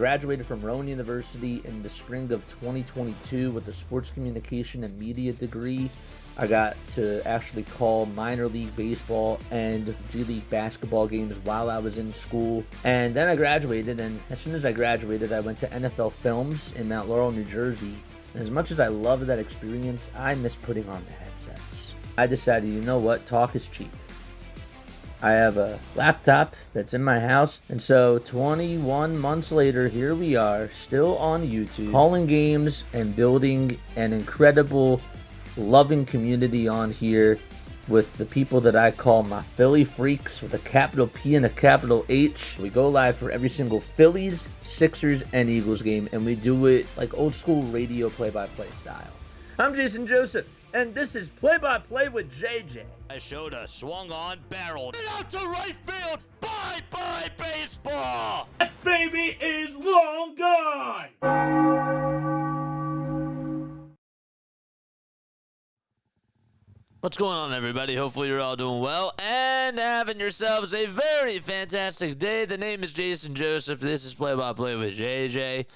graduated from Rowan University in the spring of 2022 with a sports communication and media degree. I got to actually call minor league baseball and G League basketball games while I was in school. And then I graduated, and as soon as I graduated, I went to NFL Films in Mount Laurel, New Jersey. And as much as I loved that experience, I miss putting on the headsets. I decided, you know what, talk is cheap. I have a laptop that's in my house, and so 21 months later, here we are, still on YouTube, calling games and building an incredible, loving community on here with the people that I call my Philly freaks with a capital P and a capital H. We go live for every single Phillies, Sixers, and Eagles game, and we do it like old school radio play-by-play style. I'm Jason Joseph, and this is Play-by-Play with JJ. I showed a swung on barrel. Get out to right field. Bye-bye baseball. That baby is long gone. What's going on, everybody? Hopefully you're all doing well and having yourselves a very fantastic day. The name is Jason Joseph. This is Play-by-Play with JJ.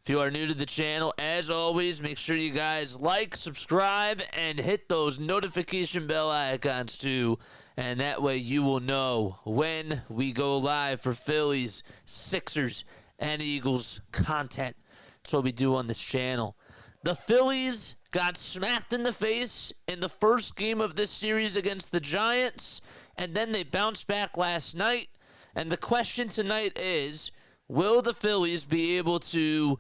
If you are new to the channel, as always, make sure you guys like, subscribe, and hit those notification bell icons too. And that way you will know when we go live for Phillies, Sixers, and Eagles content. That's what we do on this channel. The Phillies got smacked in the face in the first game of this series against the Giants, and then they bounced back last night. And the question tonight is, will the Phillies be able to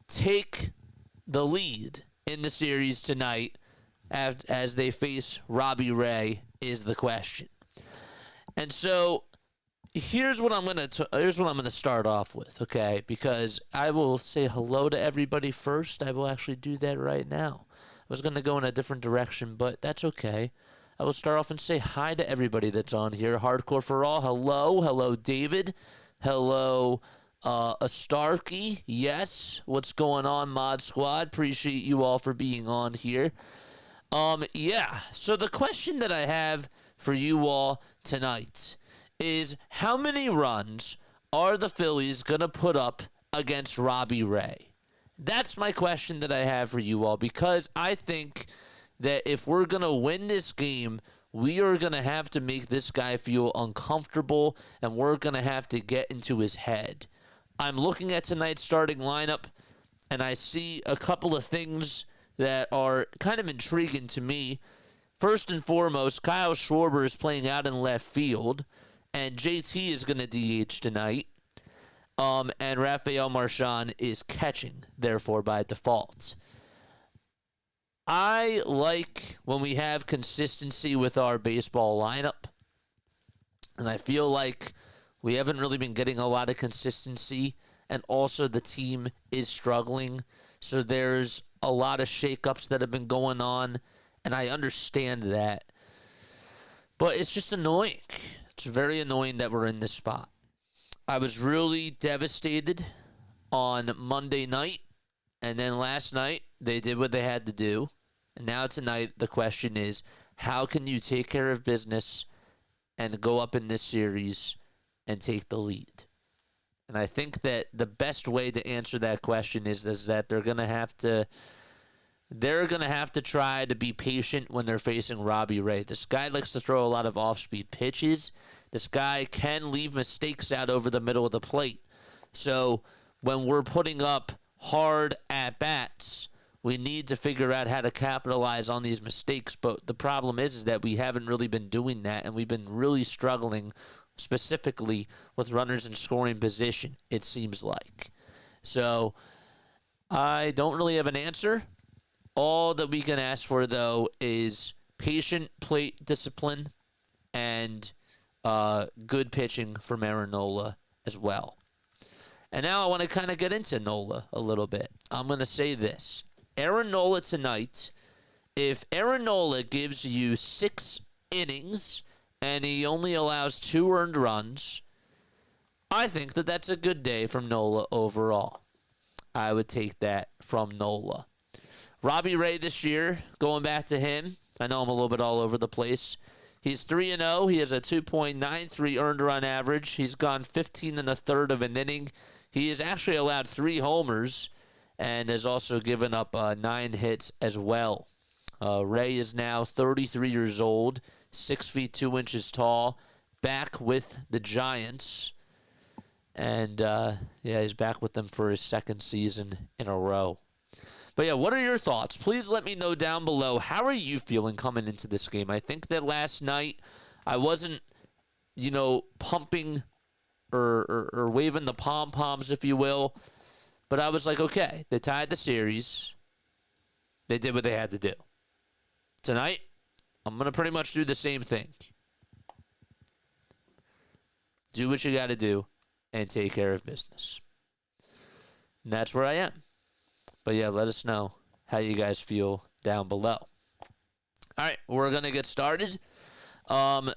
take the lead in the series tonight as they face Robbie Ray is the question. And so here's what I'm gonna start off with, okay? Because I will say hello to everybody first. I will actually do that right now. I was gonna go in a different direction, but that's okay. I will start off and say hi to everybody that's on here. Hardcore for all. Hello, David. Hello, Astarkey. Yes, what's going on, Mod Squad? Appreciate you all for being on here. Yeah. So the question that I have for you all tonight is, how many runs are the Phillies going to put up against Robbie Ray? That's my question that I have for you all, because I think that if we're going to win this game, we are going to have to make this guy feel uncomfortable, and we're going to have to get into his head. I'm looking at tonight's starting lineup, and I see a couple of things that are kind of intriguing to me. First and foremost, Kyle Schwarber is playing out in left field, and JT is going to DH tonight. And Rafael Marchand is catching, therefore, by default. I like when we have consistency with our baseball lineup, and I feel like we haven't really been getting a lot of consistency, and also the team is struggling, so there's a lot of shakeups that have been going on, and I understand that. But it's just annoying. It's very annoying that we're in this spot. I was really devastated on Monday night, and then last night they did what they had to do. And now tonight the question is, how can you take care of business and go up in this series and take the lead? And I think that the best way to answer that question is that they're going to have to try to be patient when they're facing Robbie Ray. This guy likes to throw a lot of off-speed pitches. This guy can leave mistakes out over the middle of the plate. So when we're putting up hard at-bats, we need to figure out how to capitalize on these mistakes. But the problem is that we haven't really been doing that, and we've been really struggling specifically with runners in scoring position, it seems like. So I don't really have an answer. All that we can ask for, though, is patient plate discipline and good pitching from Aaron Nola as well. And now I want to kind of get into Nola a little bit. I'm going to say this. Aaron Nola tonight, if Aaron Nola gives you 6 innings and he only allows 2 earned runs, I think that that's a good day from Nola overall. I would take that from Nola. Robbie Ray this year, going back to him, I know I'm a little bit all over the place. He's 3-0. He has a 2.93 earned run average. He's gone 15 1/3 of an inning. He has actually allowed 3 homers and has also given up 9 hits as well. Ray is now 33 years old, 6 feet 2 inches tall, back with the Giants. And, he's back with them for his second season in a row. But, yeah, what are your thoughts? Please let me know down below. How are you feeling coming into this game? I think that last night I wasn't, pumping or waving the pom-poms, if you will. But I was like, okay, they tied the series. They did what they had to do. Tonight, I'm going to pretty much do the same thing. Do what you got to do and take care of business. And that's where I am. But yeah, let us know how you guys feel down below. All right, we're going to get started.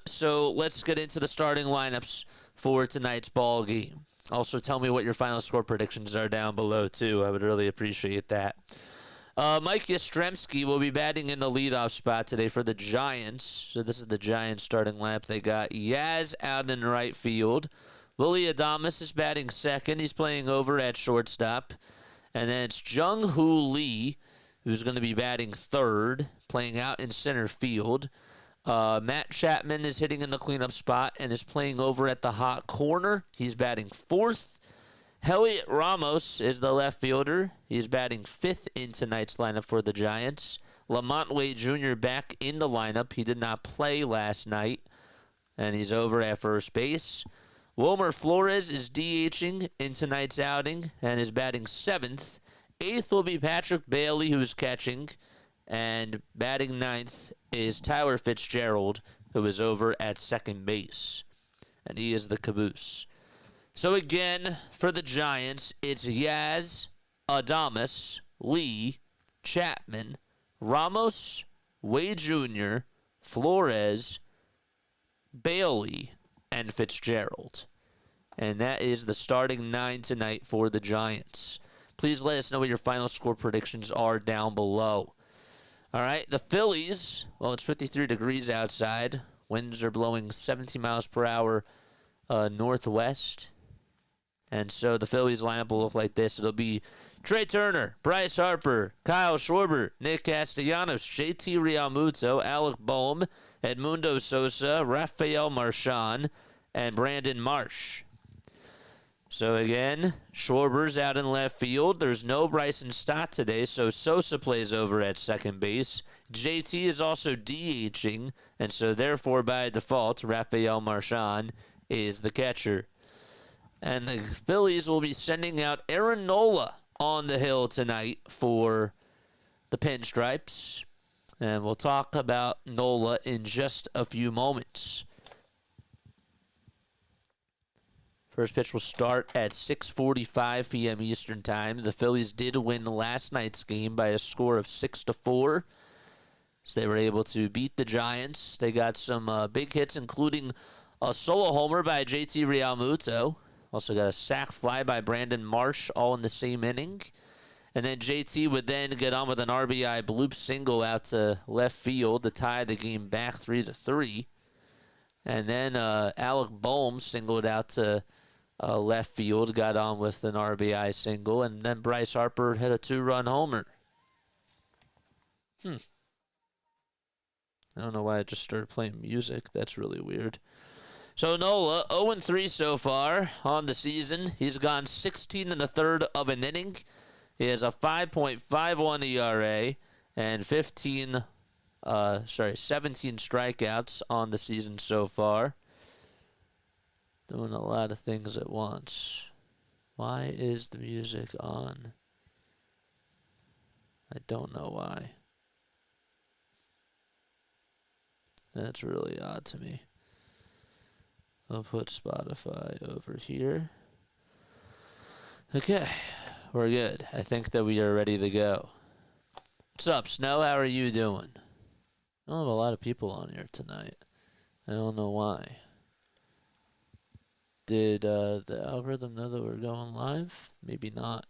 So let's get into the starting lineups for tonight's ball game. Also, tell me what your final score predictions are down below, too. I would really appreciate that. Mike Yastrzemski will be batting in the leadoff spot today for the Giants. So this is the Giants starting lineup. They got Yaz out in right field. Willie Adames is batting second. He's playing over at shortstop. And then it's Jung-Hoo Lee, who's going to be batting third, playing out in center field. Matt Chapman is hitting in the cleanup spot and is playing over at the hot corner. He's batting fourth. Heliot Ramos is the left fielder. He's batting fifth in tonight's lineup for the Giants. Lamont Wade Jr. back in the lineup. He did not play last night, and he's over at first base. Wilmer Flores is DHing in tonight's outing and is batting seventh. Eighth will be Patrick Bailey, who's catching, and batting ninth is Tyler Fitzgerald, who is over at second base, and he is the caboose. So again, for the Giants, it's Yaz, Adames, Lee, Chapman, Ramos, Wade Jr., Flores, Bailey, and Fitzgerald. And that is the starting 9 tonight for the Giants. Please let us know what your final score predictions are down below. All right, the Phillies, well, it's 53 degrees outside. Winds are blowing 17 miles per hour northwest. And so the Phillies lineup will look like this. It'll be Trey Turner, Bryce Harper, Kyle Schwarber, Nick Castellanos, JT Realmuto, Alec Bohm, Edmundo Sosa, Rafael Marchand, and Brandon Marsh. So again, Schwarber's out in left field. There's no Bryson Stott today, so Sosa plays over at second base. JT is also DHing, and so therefore by default, Rafael Marchand is the catcher. And the Phillies will be sending out Aaron Nola on the hill tonight for the Pinstripes. And we'll talk about Nola in just a few moments. First pitch will start at 6:45 p.m. Eastern Time. The Phillies did win last night's game by a score of 6-4. So they were able to beat the Giants. They got some big hits, including a solo homer by JT Realmuto. Also got a sac fly by Brandon Marsh, all in the same inning. And then JT would then get on with an RBI bloop single out to left field to tie the game back 3-3. And then Alec Bohm singled out to left field, got on with an RBI single. And then Bryce Harper hit a 2-run homer. I don't know why I just started playing music. That's really weird. So Nola, 0-3 so far on the season. He's gone 16 1/3 of an inning. He has a 5.51 ERA and 17 strikeouts on the season so far. Doing a lot of things at once. Why is the music on? I don't know why. That's really odd to me. I'll put Spotify over here. Okay, we're good. I think that we are ready to go. What's up, Snow? How are you doing? I don't have a lot of people on here tonight. I don't know why. Did the algorithm know that we're going live? Maybe not.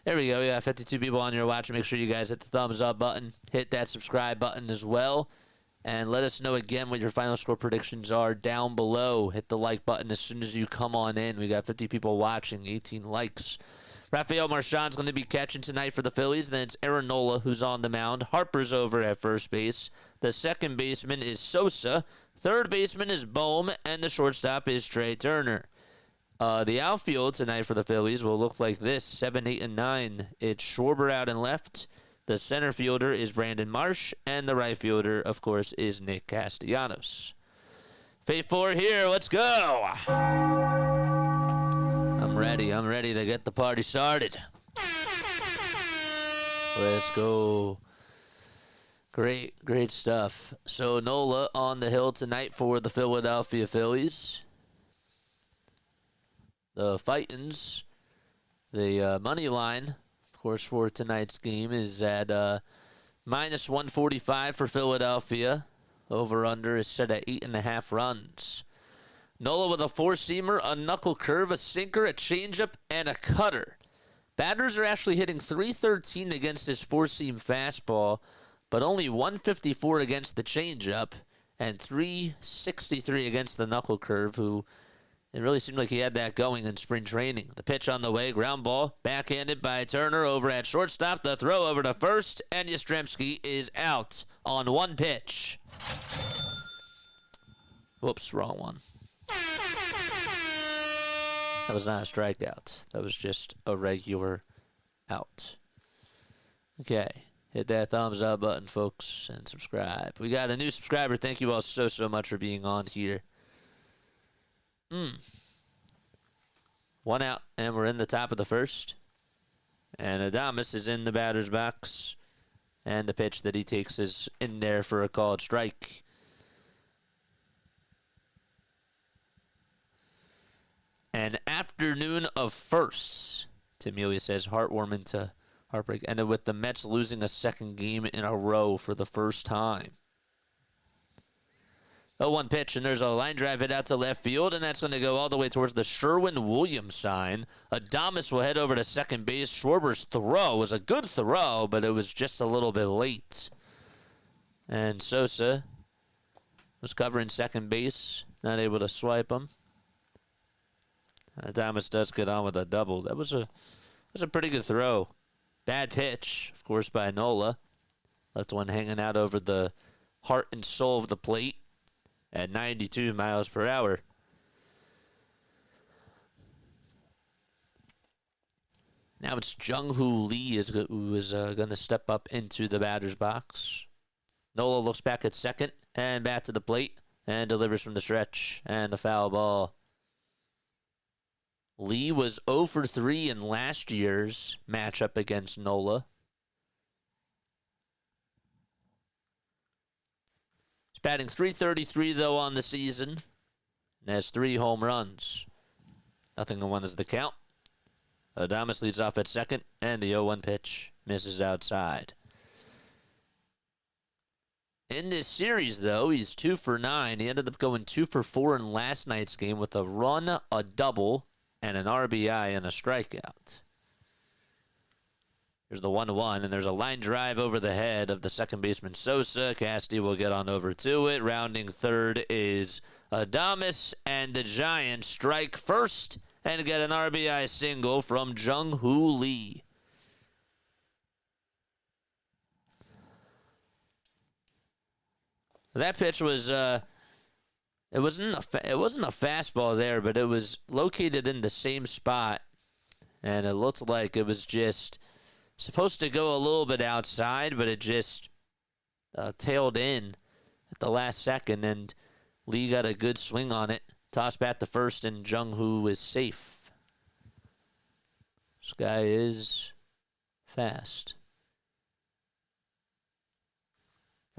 There we go. We got 52 people on here watching. Make sure you guys hit the thumbs up button. Hit that subscribe button as well. And let us know again what your final score predictions are down below. Hit the like button as soon as you come on in. We got 50 people watching, 18 likes. Rafael Marchand's going to be catching tonight for the Phillies. Then it's Aaron Nola who's on the mound. Harper's over at first base. The second baseman is Sosa. Third baseman is Bohm. And the shortstop is Trey Turner. The outfield tonight for the Phillies will look like this, 7, 8, and 9. It's Schwarber out and left. The center fielder is Brandon Marsh. And the right fielder, of course, is Nick Castellanos. Fate 4 here. Let's go. I'm ready to get the party started. Let's go. Great stuff. So Nola on the hill tonight for the Philadelphia Phillies. The fightins, the money line, of course, for tonight's game is at minus 145 for Philadelphia. Over-under is set at 8.5 runs. Nola with a four-seamer, a knuckle curve, a sinker, a changeup, and a cutter. Batters are actually hitting .313 against his four-seam fastball, but only .154 against the changeup and .363 against the knuckle curve, who it really seemed like he had that going in spring training. The pitch on the way, ground ball, backhanded by Turner over at shortstop. The throw over to first, and Yastrzemski is out on one pitch. Whoops, wrong one. That was not a strikeout. That was just a regular out. Okay. Hit that thumbs up button, folks, and subscribe. We got a new subscriber. Thank you all so much for being on here. One out, and we're in the top of the first. And Adames is in the batter's box. And the pitch that he takes is in there for a called strike. An afternoon of firsts. Amelia says heartwarming to heartbreak. Ended with the Mets losing a second game in a row for the first time. 0-1 pitch, and there's a line drive hit out to left field, and that's going to go all the way towards the Sherwin-Williams sign. Adames will head over to second base. Schwarber's throw was a good throw, but it was just a little bit late. And Sosa was covering second base, not able to swipe him. Adames does get on with a double. That was a pretty good throw. Bad pitch, of course, by Nola. Left one hanging out over the heart and soul of the plate at 92 miles per hour. Now it's Jung-Hoo Lee who is going to step up into the batter's box. Nola looks back at second and back to the plate and delivers from the stretch and a foul ball. Lee was 0 for 3 in last year's matchup against Nola. He's batting .333 though on the season, and has 3 home runs. 0-1 is the count. Adames leads off at second, and the 0-1 pitch misses outside. In this series, though, he's 2 for 9. He ended up going 2 for 4 in last night's game with a run, a double, and an RBI and a strikeout. Here's the 1-1, and there's a line drive over the head of the second baseman Sosa. Casty will get on over to it. Rounding third is Adames, and the Giants strike first and get an RBI single from Jung-Hoo Lee. That pitch was it wasn't a fastball there, but it was located in the same spot, and it looked like it was just supposed to go a little bit outside, but it just tailed in at the last second, and Lee got a good swing on it. Toss back to first, and Jung-Hoo is safe. This guy is fast.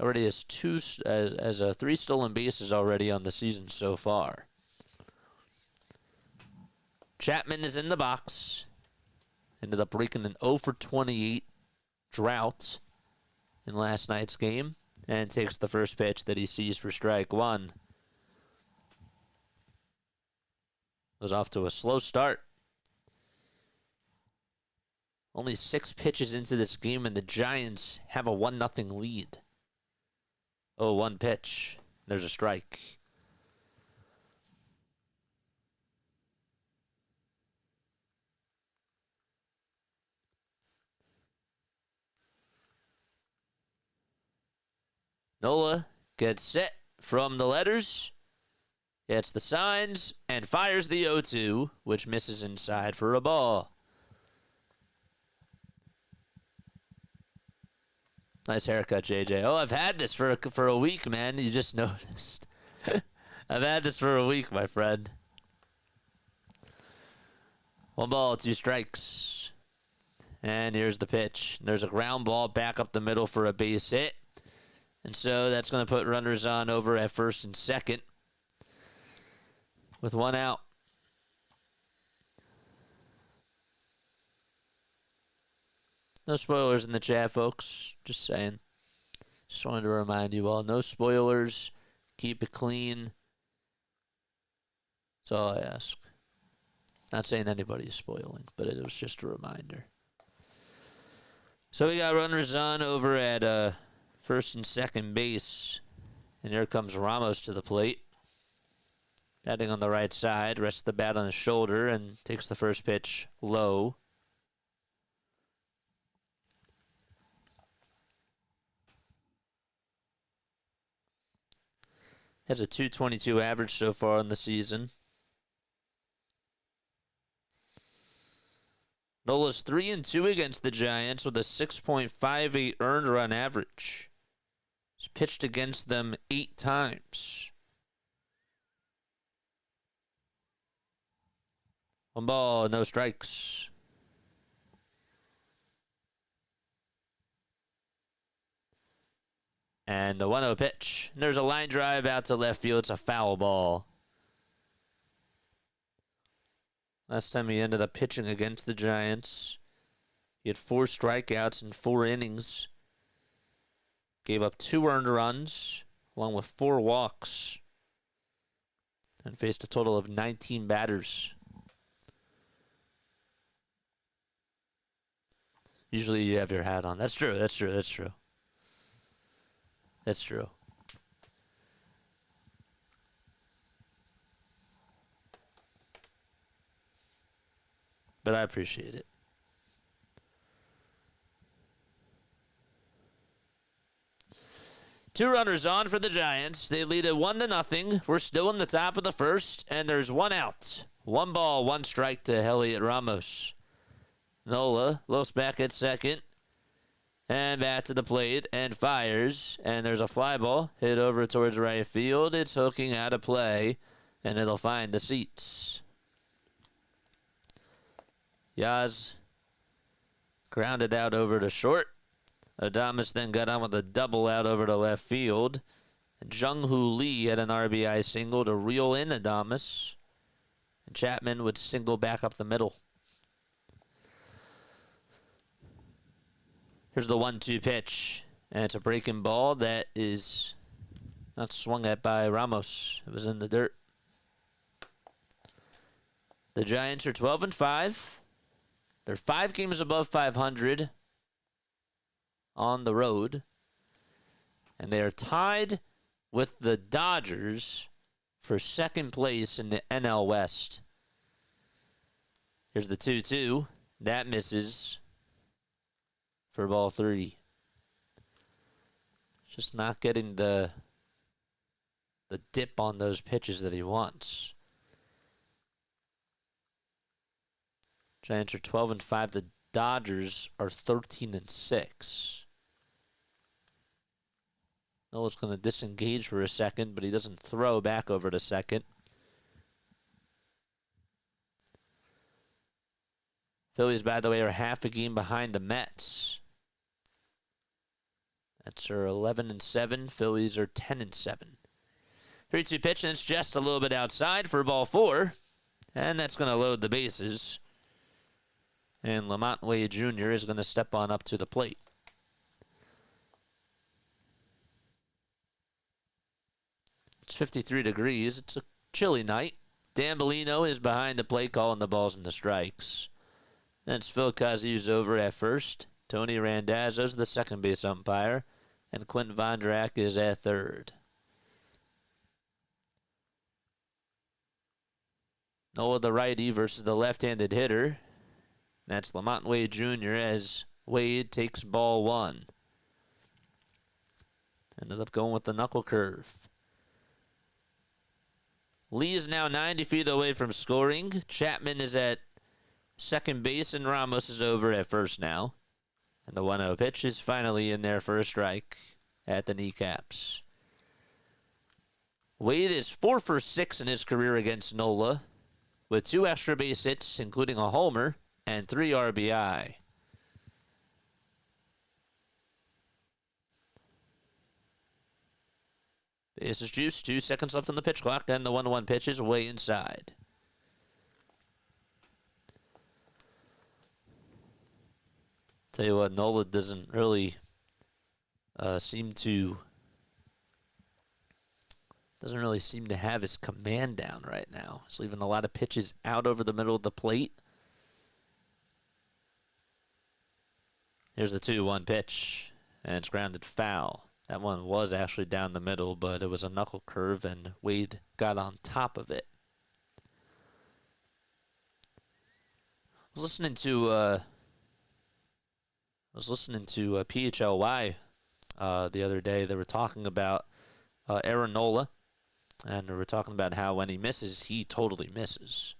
Already has 3 stolen bases already on the season so far. Chapman is in the box. Ended up breaking an 0 for 28 drought in last night's game, and takes the first pitch that he sees for strike one. Was off to a slow start. Only 6 pitches into this game, and the Giants have a 1-0 lead. 0-1 pitch. There's a strike. Nola gets set from the letters, gets the signs, and fires the 0-2, which misses inside for a ball. Nice haircut, JJ. Oh, I've had this for a week, man. You just noticed. I've had this for a week, my friend. 1 ball, 2 strikes. And here's the pitch. There's a ground ball back up the middle for a base hit. And so that's going to put runners on over at first and second with 1 out. No spoilers in the chat, folks. Just saying. Just wanted to remind you all. No spoilers. Keep it clean. That's all I ask. Not saying anybody is spoiling, but it was just a reminder. So we got runners on over at first and second base. And here comes Ramos to the plate. Batting on the right side. Rests the bat on his shoulder and takes the first pitch low. Has a .222 average so far in the season. Nola's 3-2 against the Giants with a 6.58 earned run average. He's pitched against them 8 times. 1 ball, no strikes. And the 1-0 pitch. And there's a line drive out to left field. It's a foul ball. Last time he ended up pitching against the Giants, he had 4 strikeouts in 4 innings. Gave up 2 earned runs, along with 4 walks. And faced a total of 19 batters. Usually you have your hat on. That's true, that's true, that's true. That's true. But I appreciate it. Two runners on for the Giants. They lead it 1-0. We're still in the top of the first, and there's 1 out. 1 ball, 1 strike to Elliot Ramos. Nola looks back at second. And back to the plate and fires. And there's a fly ball hit over towards right field. It's hooking out of play. And it'll find the seats. Yaz grounded out over to short. Adames then got on with a double out over to left field. And Jung-Hoo Lee had an RBI single to reel in Adames. And Chapman would single back up the middle. Here's the 1-2 pitch. And it's a breaking ball that is not swung at by Ramos. It was in the dirt. The Giants are 12-5. They're 5 games above 500 on the road. And they are tied with the Dodgers for second place in the NL West. Here's the 2-2. That misses for ball 3. Just not getting the dip on those pitches that he wants. Giants are 12-5. The Dodgers are 13-6. Nola's going to disengage for a second, but he doesn't throw back over to second. Phillies, by the way, are half a game behind the Mets. Mets are 11-7. Phillies are 10-7. 3-2 pitch, and it's just a little bit outside for ball 4. And that's going to load the bases. And Lamont Wade Jr. is going to step on up to the plate. It's 53 degrees. It's a chilly night. Dan Bellino is behind the plate calling the balls and the strikes. Then it's Phil Cazuz over at first. Tony Randazzo's the second base umpire. and Quentin Vondrack is at third. Nola, the righty, versus the left-handed hitter. That's Lamont Wade Jr. as Wade takes ball one. Ended up going with the knuckle curve. Lee is now 90 feet away from scoring. Chapman is at second base, and Ramos is over at first now. And the 1-0 pitch is finally in there for a strike at the kneecaps. Wade is 4 for 6 in his career against Nola, with 2 extra base hits, including a homer, and 3 RBI. Base is juiced. 2 seconds left on the pitch clock. Then the 1-1 pitch is way inside. Tell you what, Nola doesn't really seem to have his command down right now. He's leaving a lot of pitches out over the middle of the plate. Here's the 2-1 pitch, and it's grounded foul. That one was actually down the middle, but it was a knuckle curve, and Wade got on top of it. I was listening to PHLY the other day. They were talking about Aaron Nola, and they were talking about how when he misses, he totally misses.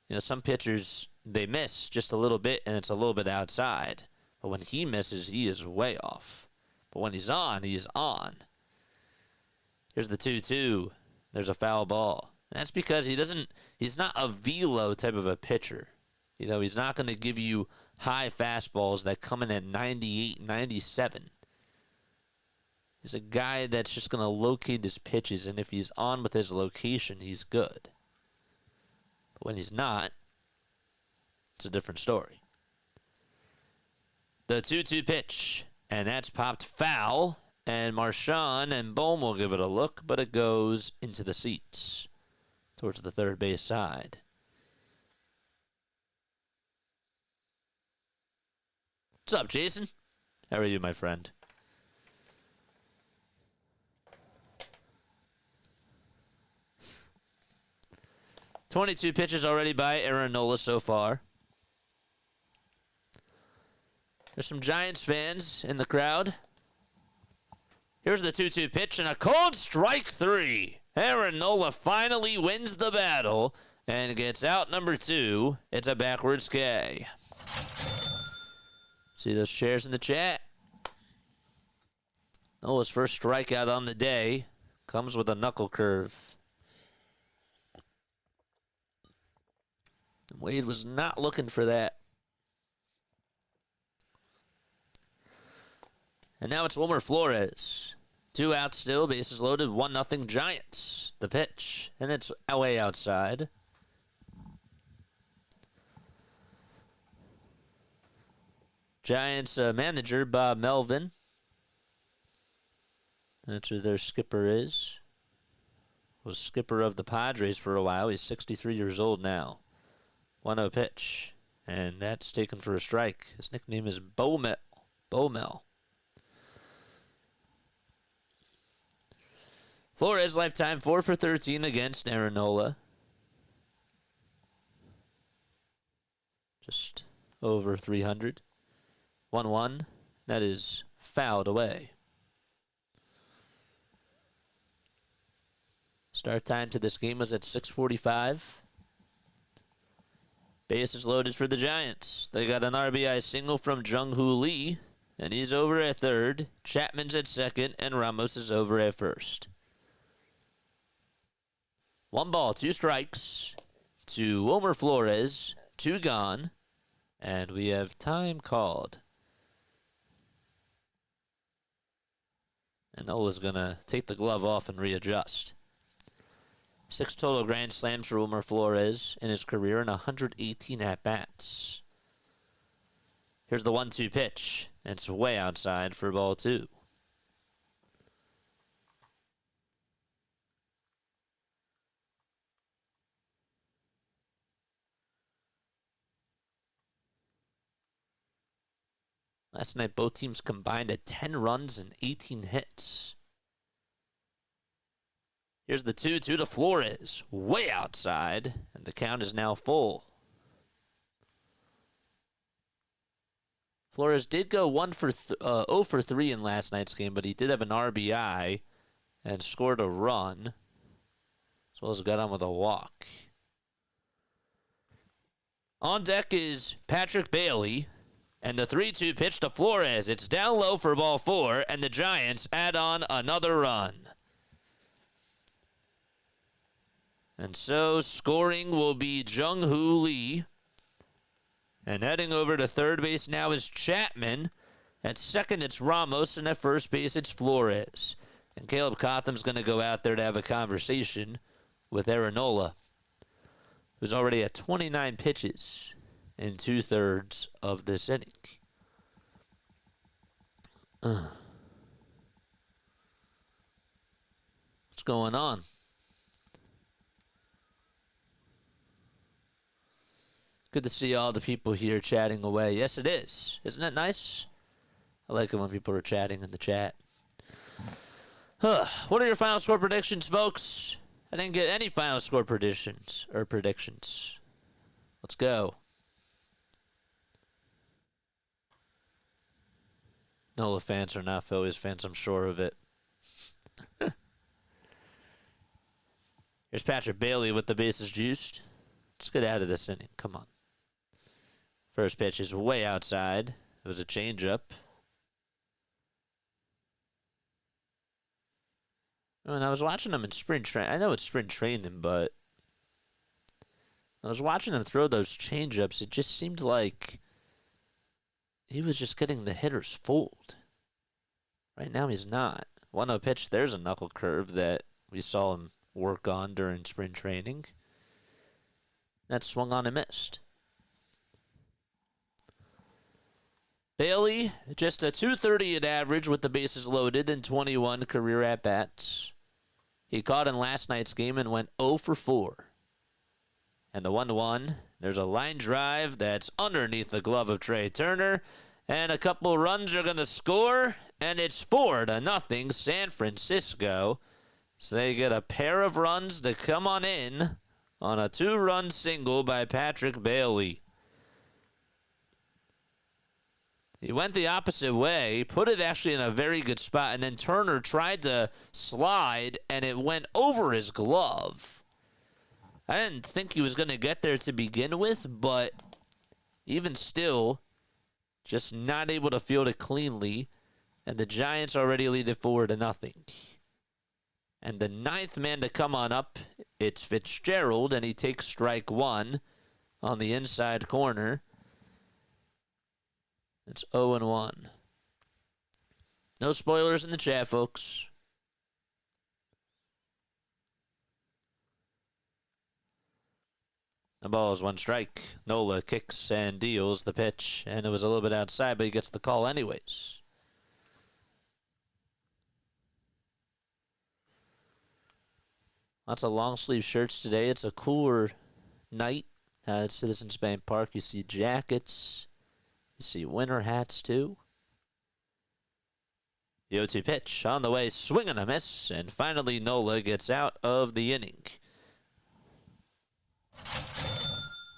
You know, some pitchers, they miss just a little bit, and it's a little bit outside. But when he misses, he is way off. But when he's on, he is on. Here's the 2-2. There's a foul ball. And that's because he's not a velo type of a pitcher. You know, he's not going to give you high fastballs that come in at 98, 97. He's a guy that's just going to locate his pitches, and if he's on with his location, he's good. But when he's not, it's a different story. The 2-2 pitch, and that's popped foul, and Marchand and Bohm will give it a look, but it goes into the seats towards the third base side. What's up, Jason? How are you, my friend? .22 pitches already by Aaron Nola so far. There's some Giants fans in the crowd. Here's the 2-2 pitch and a cold strike 3. Aaron Nola finally wins the battle and gets out number 2. It's a backwards K. See those shares in the chat? Nola's first strikeout on the day comes with a knuckle curve. Wade was not looking for that. And now it's Wilmer Flores. 2 outs still, bases loaded, 1-0 Giants. The pitch, and it's way outside. Giants manager Bob Melvin. That's who their skipper is. Was skipper of the Padres for a while. He's 63 years old now. 1-0 pitch, and that's taken for a strike. His nickname is Bohm. Flores lifetime 4 for 13 against Aaron Nola. Just over 300. 1-1. That is fouled away. Start time to this game was at 6:45. Bases loaded for the Giants. They got an RBI single from Jung-Hoo Lee, and he's over at third. Chapman's at second, and Ramos is over at first. 1 ball, 2 strikes to Wilmer Flores, 2 gone, and we have time called. And Nola's going to take the glove off and readjust. 6 total grand slams for Wilmer Flores in his career and 118 at-bats. Here's the 1-2 pitch. It's way outside for ball 2. Last night, both teams combined at 10 runs and 18 hits. Here's the 2-2 to Flores. Way outside, and the count is now full. Flores did go 0 for 3 in last night's game, but he did have an RBI and scored a run, as well as got on with a walk. On deck is Patrick Bailey, and the 3-2 pitch to Flores. It's down low for ball 4, and the Giants add on another run. And so scoring will be Jung-Hoo Lee. And heading over to third base now is Chapman. At second, it's Ramos. And at first base, it's Flores. And Caleb Cotham's going to go out there to have a conversation with Nola, who's already at 29 pitches in 2/3 of this inning. What's going on? Good to see all the people here chatting away. Yes, it is. Isn't it nice? I like it when people are chatting in the chat. What are your final score predictions, folks? I didn't get any final score predictions. Let's go. Nola fans are not Phillies fans, I'm sure of it. Here's Patrick Bailey with the bases juiced. Let's get out of this inning. Come on. First pitch is way outside. It was a changeup. When I was watching him in spring training, I know it's spring training, but I was watching him throw those changeups. It just seemed like he was just getting the hitters fooled. Right now he's not. 1-0 pitch, there's a knuckle curve that we saw him work on during spring training. That swung on and missed. Bailey, just a .230 at average with the bases loaded and 21 career at-bats. He caught in last night's game and went 0 for 4. And the 1-1, there's a line drive that's underneath the glove of Trey Turner. And a couple runs are going to score, and it's 4-0 San Francisco. So they get a pair of runs to come on in on a 2-run single by Patrick Bailey. He went the opposite way, put it actually in a very good spot, and then Turner tried to slide, and it went over his glove. I didn't think he was going to get there to begin with, but even still, just not able to field it cleanly, and the Giants already lead it 4-0. And the 9th man to come on up, it's Fitzgerald, and he takes strike 1 on the inside corner. It's 0-1. No spoilers in the chat, folks. The ball is 1 strike. Nola kicks and deals the pitch, and it was a little bit outside, but he gets the call anyways. Lots of long sleeve shirts today. It's a cooler night at Citizens Bank Park. You see jackets. You see winter hats, too. The 0-2 pitch on the way, swing and a miss, and finally Nola gets out of the inning.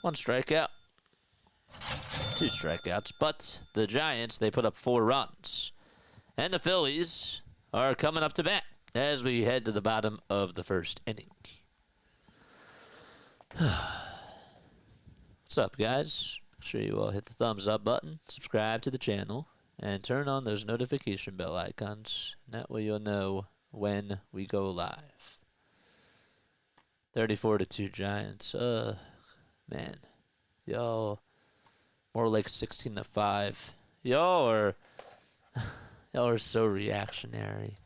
1 strikeout. 2 strikeouts, but the Giants, they put up 4 runs. And the Phillies are coming up to bat as we head to the bottom of the first inning. What's up, guys? Make sure you all hit the thumbs up button, subscribe to the channel, and turn on those notification bell icons. That way you'll know when we go live. 34-2 Giants. Man, y'all more like 16-5. Y'all are so reactionary.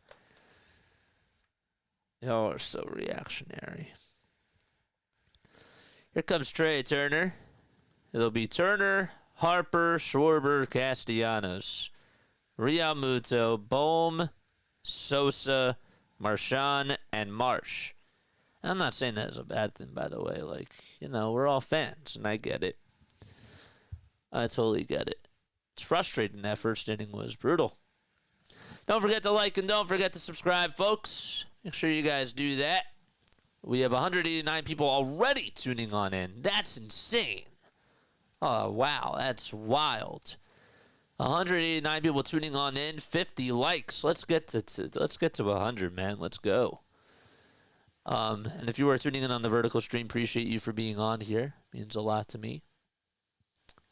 Y'all are so reactionary. Here comes Trey Turner. It'll be Turner, Harper, Schwarber, Castellanos, Real Muto, Bohm, Sosa, Marchand, and Marsh. And I'm not saying that as a bad thing, by the way. Like, we're all fans, and I get it. I totally get it. It's frustrating. That first inning was brutal. Don't forget to like and don't forget to subscribe, folks. Make sure you guys do that. We have 189 people already tuning on in. That's insane. Oh, wow. That's wild. 189 people tuning on in, 50 likes. Let's get to 100, man. Let's go. And if you are tuning in on the vertical stream, appreciate you for being on here. Means a lot to me.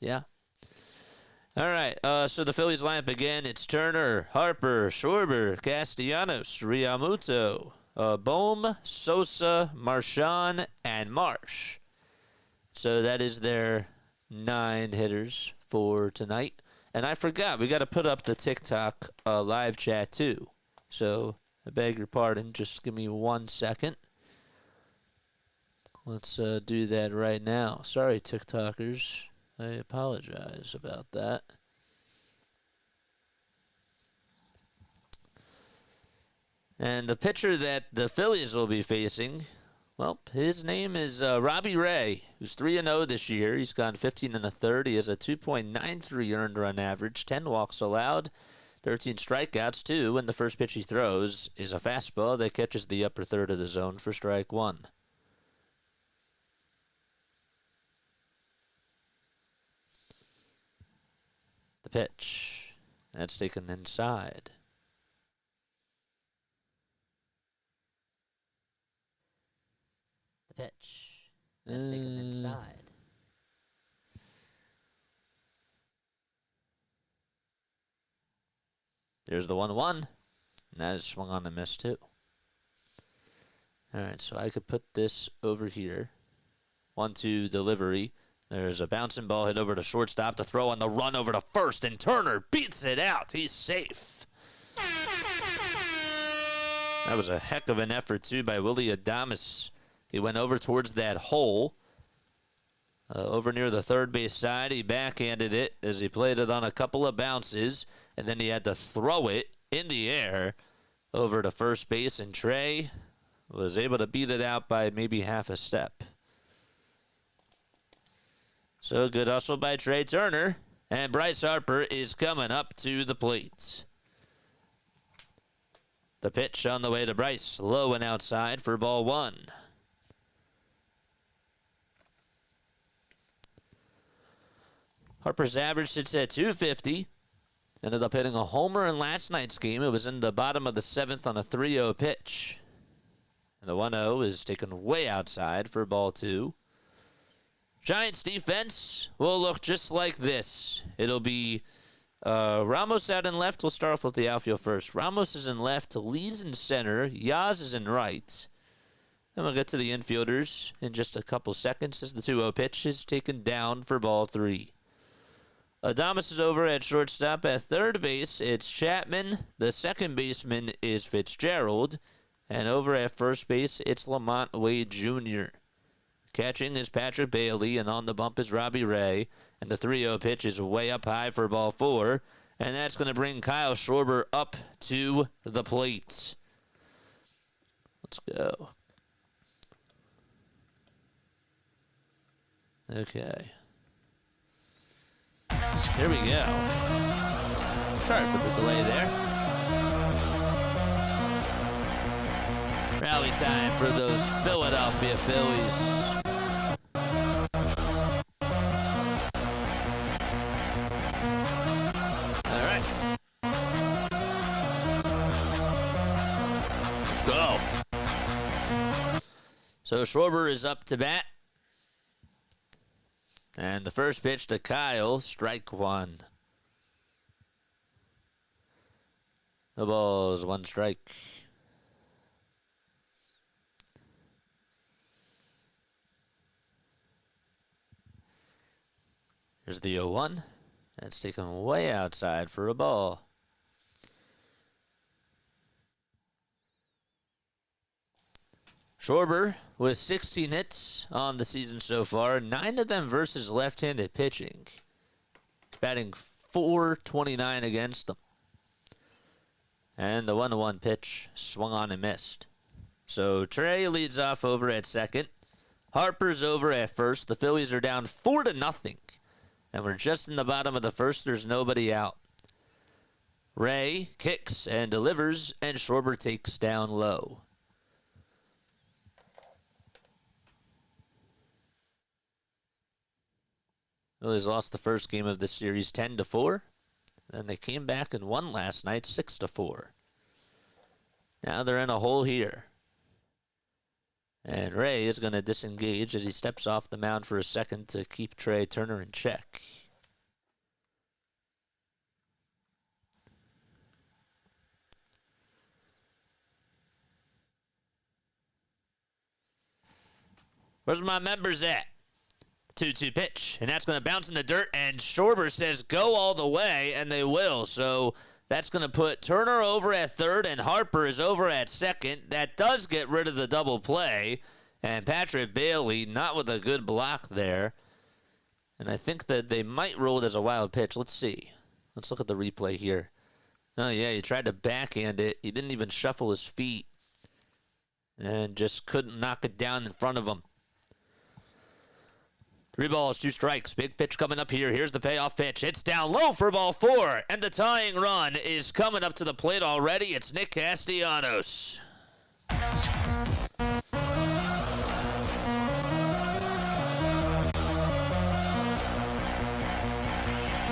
Yeah. All right. So the Phillies lineup again. It's Turner, Harper, Schwarber, Castellanos, Realmuto, Bohm, Sosa, Marchand, and Marsh. So that is their 9 hitters for tonight. And I forgot, we got to put up the TikTok live chat too. So I beg your pardon. Just give me 1 second. Let's do that right now. Sorry, TikTokers. I apologize about that. And the pitcher that the Phillies will be facing, well, his name is Robbie Ray, who's 3-0 this year. He's gone 15 1/3. He has a 2.93 earned run average, 10 walks allowed, 13 strikeouts, too. And the first pitch he throws is a fastball that catches the upper third of the zone for strike 1. The pitch. That's taken inside. The pitch. That's taken inside. There's the 1-1. And that is swung on and missed too. All right, so I could put this over here. 1-2 delivery. There's a bouncing ball hit over to shortstop. The throw on the run over to first, and Turner beats it out. He's safe. That was a heck of an effort, too, by Willie Adames. He went over towards that hole. Over near the third base side, he backhanded it as he played it on a couple of bounces, and then he had to throw it in the air over to first base, and Trey was able to beat it out by maybe half a step. So good hustle by Trey Turner. And Bryce Harper is coming up to the plate. The pitch on the way to Bryce. Low and outside for ball 1. Harper's average sits at 250. Ended up hitting a homer in last night's game. It was in the bottom of the 7th on a 3-0 pitch. And the 1-0 is taken way outside for ball 2. Giants defense will look just like this. It'll be Ramos out in left. We'll start off with the outfield first. Ramos is in left. Lee's in center. Yaz is in right. Then we'll get to the infielders in just a couple seconds as the 2-0 pitch is taken down for ball 3. Adames is over at shortstop. At third base, it's Chapman. The second baseman is Fitzgerald. And over at first base, it's Lamont Wade Jr. Catching is Patrick Bailey, and on the bump is Robbie Ray. And the 3-0 pitch is way up high for ball 4. And that's going to bring Kyle Schwarber up to the plate. Let's go. Okay. Here we go. Sorry for the delay there. Rally time for those Philadelphia Phillies. All right. Let's go. So Schwarber is up to bat. And the first pitch to Kyle, strike 1. The ball is 1 strike. Here's the 0-1. That's taken way outside for a ball. Schwarber with 16 hits on the season so far, 9 of them versus left-handed pitching. Batting .429 against them. And the 1-1 pitch swung on and missed. So Trey leads off over at second. Harper's over at first. The Phillies are down 4-0. And we're just in the bottom of the first. There's nobody out. Ray kicks and delivers, and Schwarber takes down low. Phillies lost the first game of the series 10-4. Then they came back and won last night 6-4. Now they're in a hole here. And Ray is going to disengage as he steps off the mound for a second to keep Trey Turner in check. Where's my members at? 2-2 pitch, and that's going to bounce in the dirt, and Schwarber says go all the way, and they will. So that's going to put Turner over at third, and Harper is over at second. That does get rid of the double play, and Patrick Bailey not with a good block there. And I think that they might roll it as a wild pitch. Let's see. Let's look at the replay here. Oh, yeah, he tried to backhand it. He didn't even shuffle his feet and just couldn't knock it down in front of him. 3 balls, 2 strikes. Big pitch coming up here. Here's the payoff pitch. It's down low for ball 4. And the tying run is coming up to the plate already. It's Nick Castellanos. All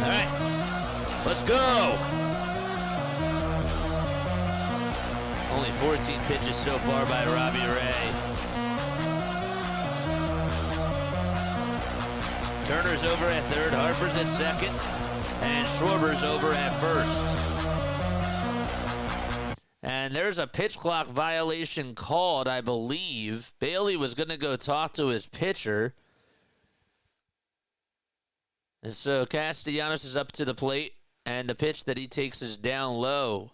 right, let's go. Only 14 pitches so far by Robbie Ray. Turner's over at third, Harper's at second, and Schwarber's over at first. And there's a pitch clock violation called, I believe. Bailey was going to go talk to his pitcher. And so Castellanos is up to the plate, and the pitch that he takes is down low.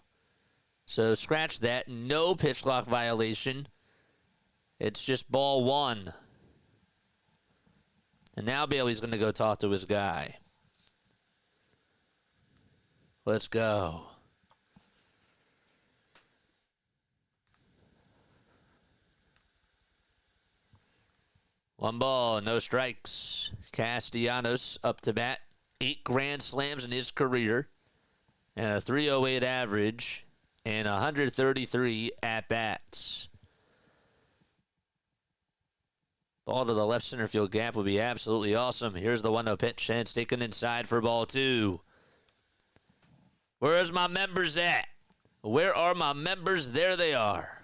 So scratch that. No pitch clock violation. It's just ball 1. And now Bailey's going to go talk to his guy. Let's go. One ball, no strikes. Castellanos up to bat. 8 grand slams in his career. And a 308 average. And 133 at-bats. Ball to the left center field gap would be absolutely awesome. Here's the 1-0 pitch, and it's taken inside for ball 2. Where's my members at? Where are my members? There they are.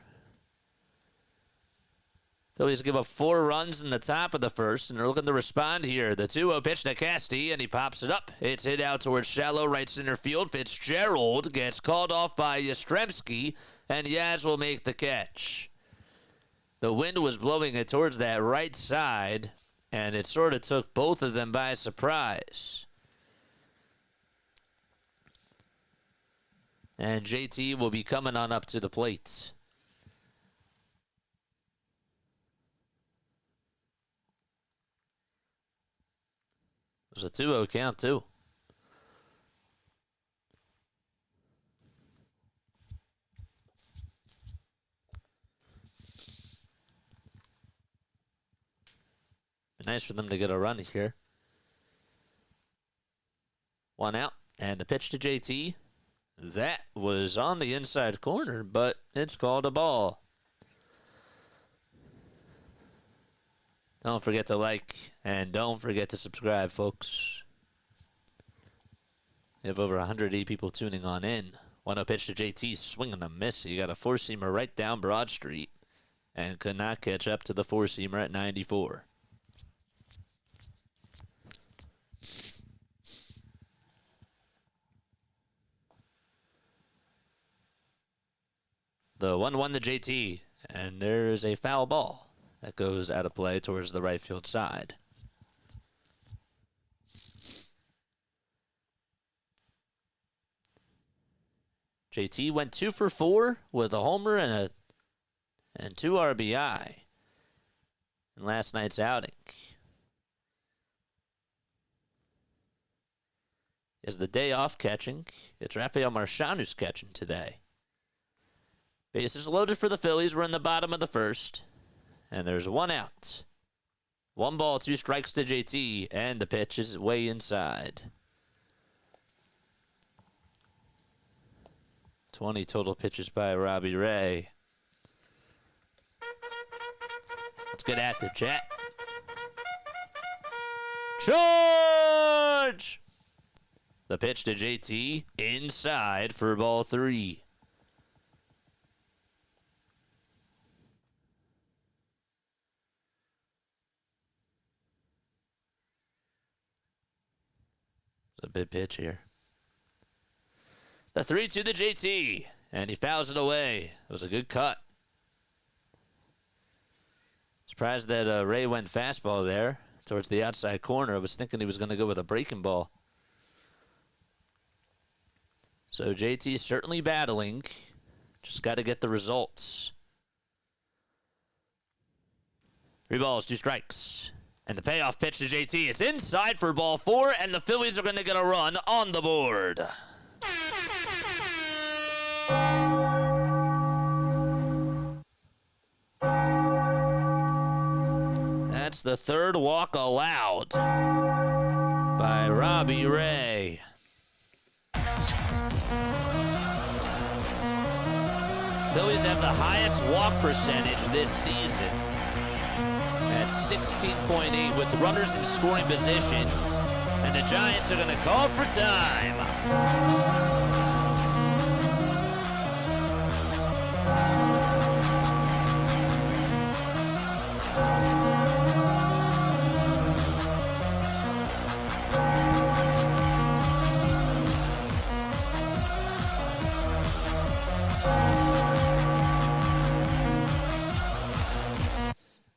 Phillies give up 4 runs in the top of the first, and they're looking to respond here. The 2-0 pitch to Casti, and he pops it up. It's hit out towards shallow right center field. Fitzgerald gets called off by Yastrzemski, and Yaz will make the catch. The wind was blowing it towards that right side, and it sort of took both of them by surprise. And JT will be coming on up to the plate. It was a 2-0 count, too. Nice for them to get a run here. 1 out, and the pitch to JT. That was on the inside corner, but it's called a ball. Don't forget to like, and don't forget to subscribe, folks. We have over 180 people tuning on in. 1-0 pitch to JT, swing and a miss. You got a 4-seamer right down Broad Street, and could not catch up to the 4-seamer at 94. The 1-1 to JT, and there is a foul ball that goes out of play towards the right field side. JT went 2 for 4 with a homer and 2 RBI in last night's outing. Is the day off catching? It's Rafael Marchand who's catching today. Bases loaded for the Phillies. We're in the bottom of the first. And there's 1 out. 1 ball, 2 strikes to JT, and the pitch is way inside. 20 total pitches by Robbie Ray. Let's get active, chat. Charge! The pitch to JT, inside for ball 3. It's a big pitch here. The 3-2 to JT, and he fouls it away. It was a good cut. Surprised that Ray went fastball there towards the outside corner. I was thinking he was going to go with a breaking ball. So JT certainly battling. Just got to get the results. 3 balls, 2 strikes. And the payoff pitch to JT. It's inside for ball 4, and the Phillies are going to get a run on the board. That's the 3rd walk allowed by Robbie Ray. Phillies have the highest walk percentage this season at 16.8 with runners in scoring position. And the Giants are going to call for time.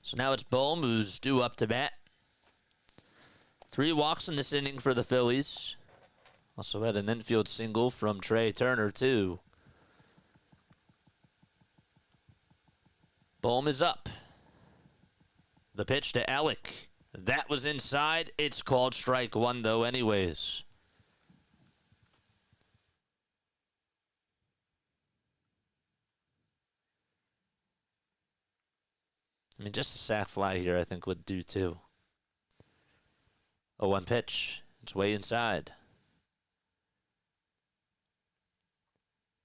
So now it's Bohm who's due up to bat. 3 walks in this inning for the Phillies. Also had an infield single from Trey Turner, too. Bohm is up. The pitch to Alec. That was inside. It's called strike 1, though, anyways. I mean, just a sac fly here, I think, would do, too. 0-1 pitch. It's way inside.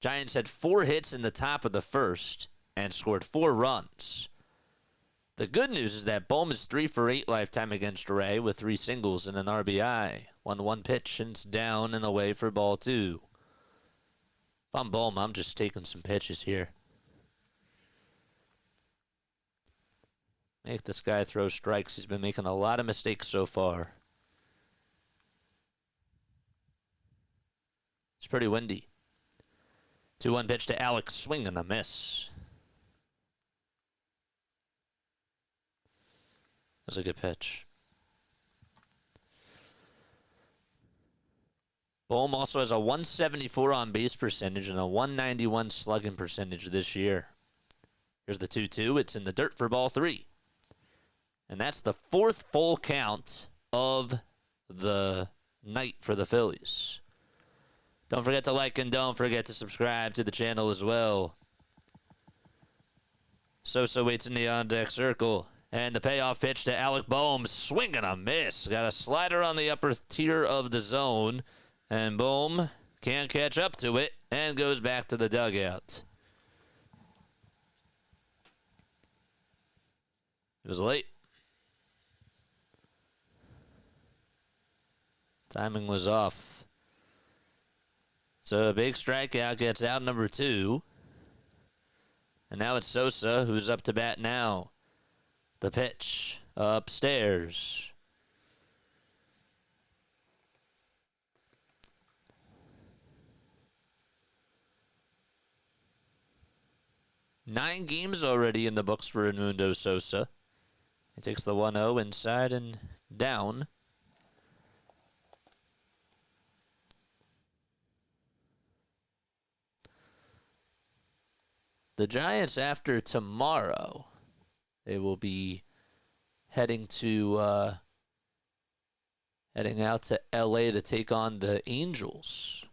Giants had 4 hits in the top of the first and scored 4 runs. The good news is that Bohm is 3 for 8 lifetime against Ray with 3 singles and an RBI. 1-1 pitch, and it's down and away for ball 2. If I'm Bohm, I'm just taking some pitches here. Make this guy throw strikes. He's been making a lot of mistakes so far. It's pretty windy. 2-1 pitch to Alex. Swing and a miss. That was a good pitch. Bohm also has a 174 on base percentage and a 191 slugging percentage this year. Here's the 2-2. It's in the dirt for ball 3. And that's the 4th full count of the night for the Phillies. Don't forget to like and don't forget to subscribe to the channel as well. Sosa waits in the on-deck circle. And the payoff pitch to Alec Bohm. Swing and a miss. Got a slider on the upper tier of the zone. And Bohm can't catch up to it and goes back to the dugout. It was late. Timing was off. So a big strikeout gets out number 2. And now it's Sosa who's up to bat now. The pitch upstairs. Nine games already in the books for Edmundo Sosa. He takes the 1-0 inside and down. The Giants, after tomorrow, they will be heading out to LA to take on the Angels.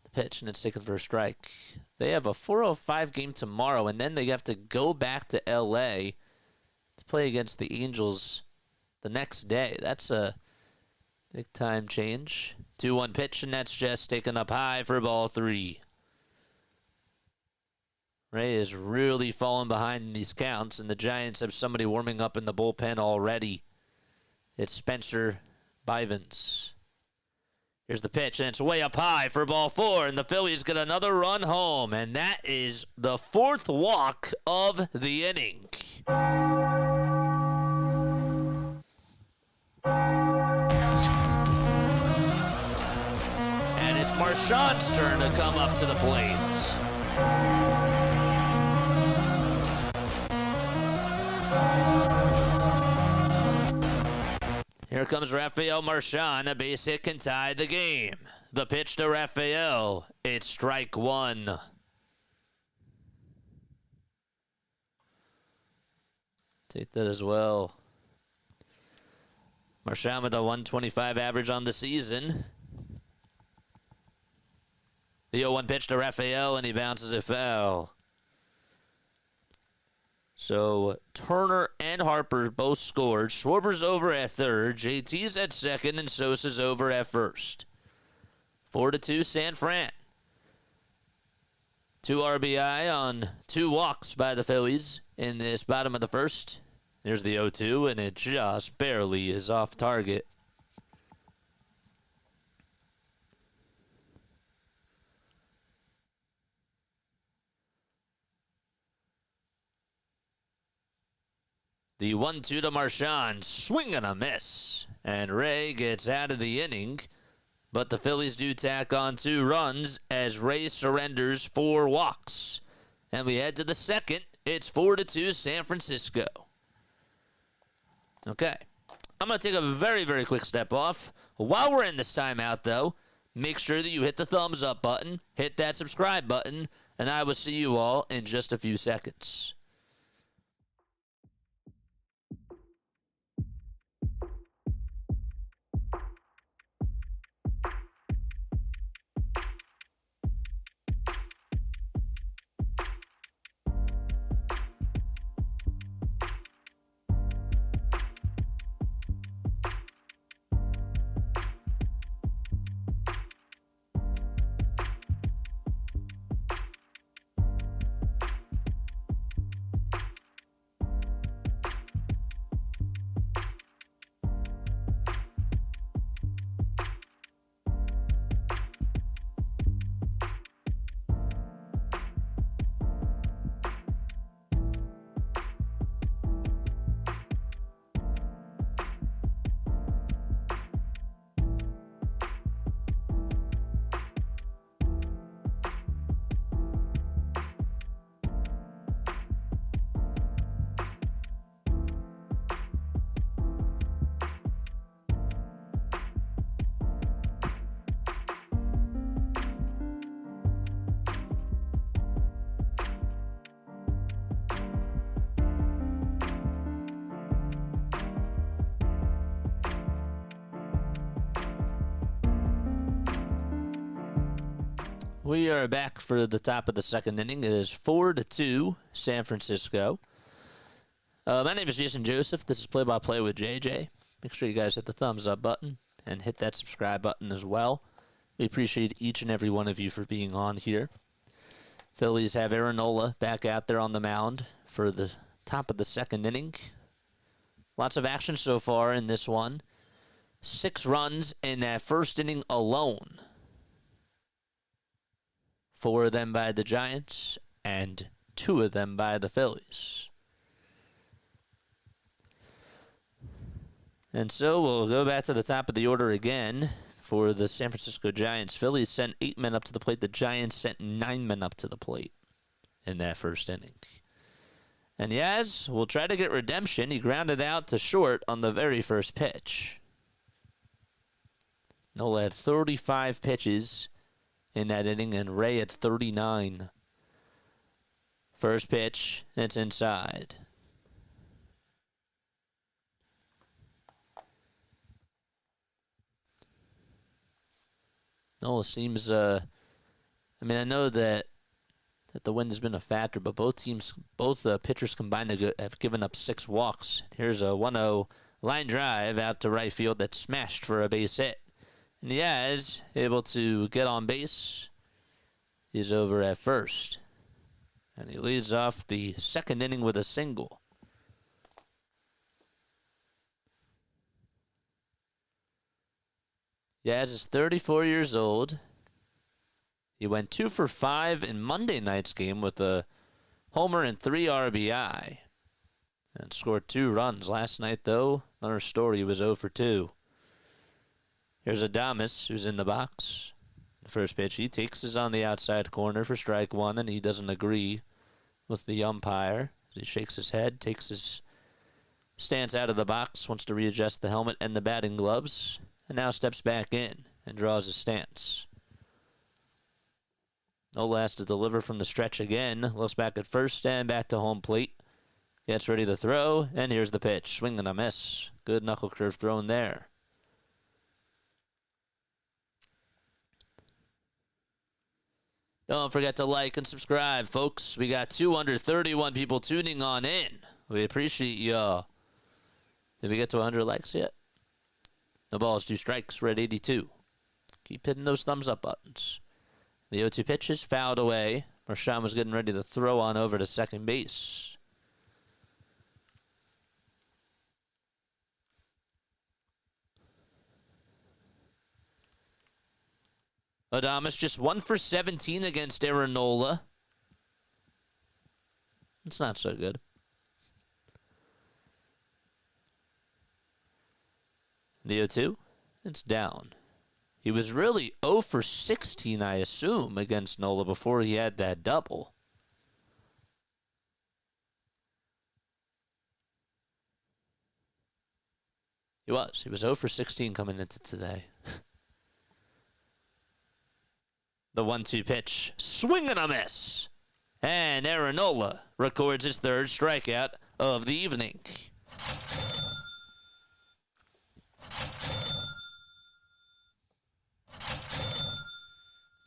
The pitch, and it's taken for a strike. They have a 4:05 game tomorrow, and then they have to go back to LA to play against the Angels the next day. That's a big time change. 2-1 pitch, and that's just taken up high for ball 3. Ray is really falling behind in these counts, and the Giants have somebody warming up in the bullpen already. It's Spencer Bivens. Here's the pitch, and it's way up high for ball 4, and the Phillies get another run home, and that is the 4th walk of the inning. And it's Marchand's turn to come up to the plate. Here comes Rafael Marchand. A base hit can tie the game. The pitch to Rafael. It's strike 1. Take that as well. Marchand with a 125 average on the season. The 0-1 pitch to Rafael, and he bounces it foul. So Turner and Harper both scored. Schwarber's over at third. JT's at second, and Sosa's over at first. 4-2 San Fran. 2 RBI on 2 walks by the Phillies in this bottom of the first. There's the 0-2, and it just barely is off target. The 1-2 to Marchand, swing and a miss. And Ray gets out of the inning, but the Phillies do tack on 2 runs as Ray surrenders 4 walks. And we head to the second. It's 4-2 San Francisco. Okay. I'm going to take a very, very quick step off. While we're in this timeout, though, make sure that you hit the thumbs up button, hit that subscribe button, and I will see you all in just a few seconds. We are back for the top of the second inning. It is 4-2 San Francisco. My name is Jason Joseph. This is Play-by-Play with JJ. Make sure you guys hit the thumbs up button and hit that subscribe button as well. We appreciate each and every one of you for being on here. Phillies have Aaron Nola back out there on the mound for the top of the second inning. Lots of action so far in this one. 6 runs in that first inning alone. 4 of them by the Giants and 2 of them by the Phillies. And so we'll go back to the top of the order again for the San Francisco Giants. Phillies sent 8 men up to the plate. The Giants sent 9 men up to the plate in that first inning. And Yaz will try to get redemption. He grounded out to short on the very first pitch. Nola had 35 pitches in that inning, and Ray at 39. First pitch, it's inside. Nola seems, I know that that the wind has been a factor, but both pitchers combined have given up 6 walks. Here's a 1-0 line drive out to right field that's smashed for a base hit. And Yaz, able to get on base, is over at first. And he leads off the second inning with a single. Yaz is 34 years old. He went 2 for 5 in Monday night's game with a homer and 3 RBI. And scored 2 runs last night, though. Another story, he was 0 for 2. Here's Adames, who's in the box. The first pitch he takes is on the outside corner for strike 1, and he doesn't agree with the umpire. He shakes his head, takes his stance out of the box, wants to readjust the helmet and the batting gloves, and now steps back in and draws his stance. Nola has to deliver from the stretch again. Looks back at first and back to home plate. Gets ready to throw, and here's the pitch. Swing and a miss. Good knuckle curve thrown there. Don't forget to like and subscribe, folks. We got 231 people tuning on in. We appreciate y'all. Did we get to 100 likes yet? No balls, 2 strikes. We're at 82. Keep hitting those thumbs up buttons. The 0-2 pitch is fouled away. Marchand was getting ready to throw on over to second base. Adames just 1 for 17 against Aaron Nola. It's not so good. The 0-2, it's down. He was really 0 for 16, I assume, against Nola before he had that double. He was 0 for 16 coming into today. The 1-2 pitch, swing and a miss. And Aaron Nola records his 3rd strikeout of the evening.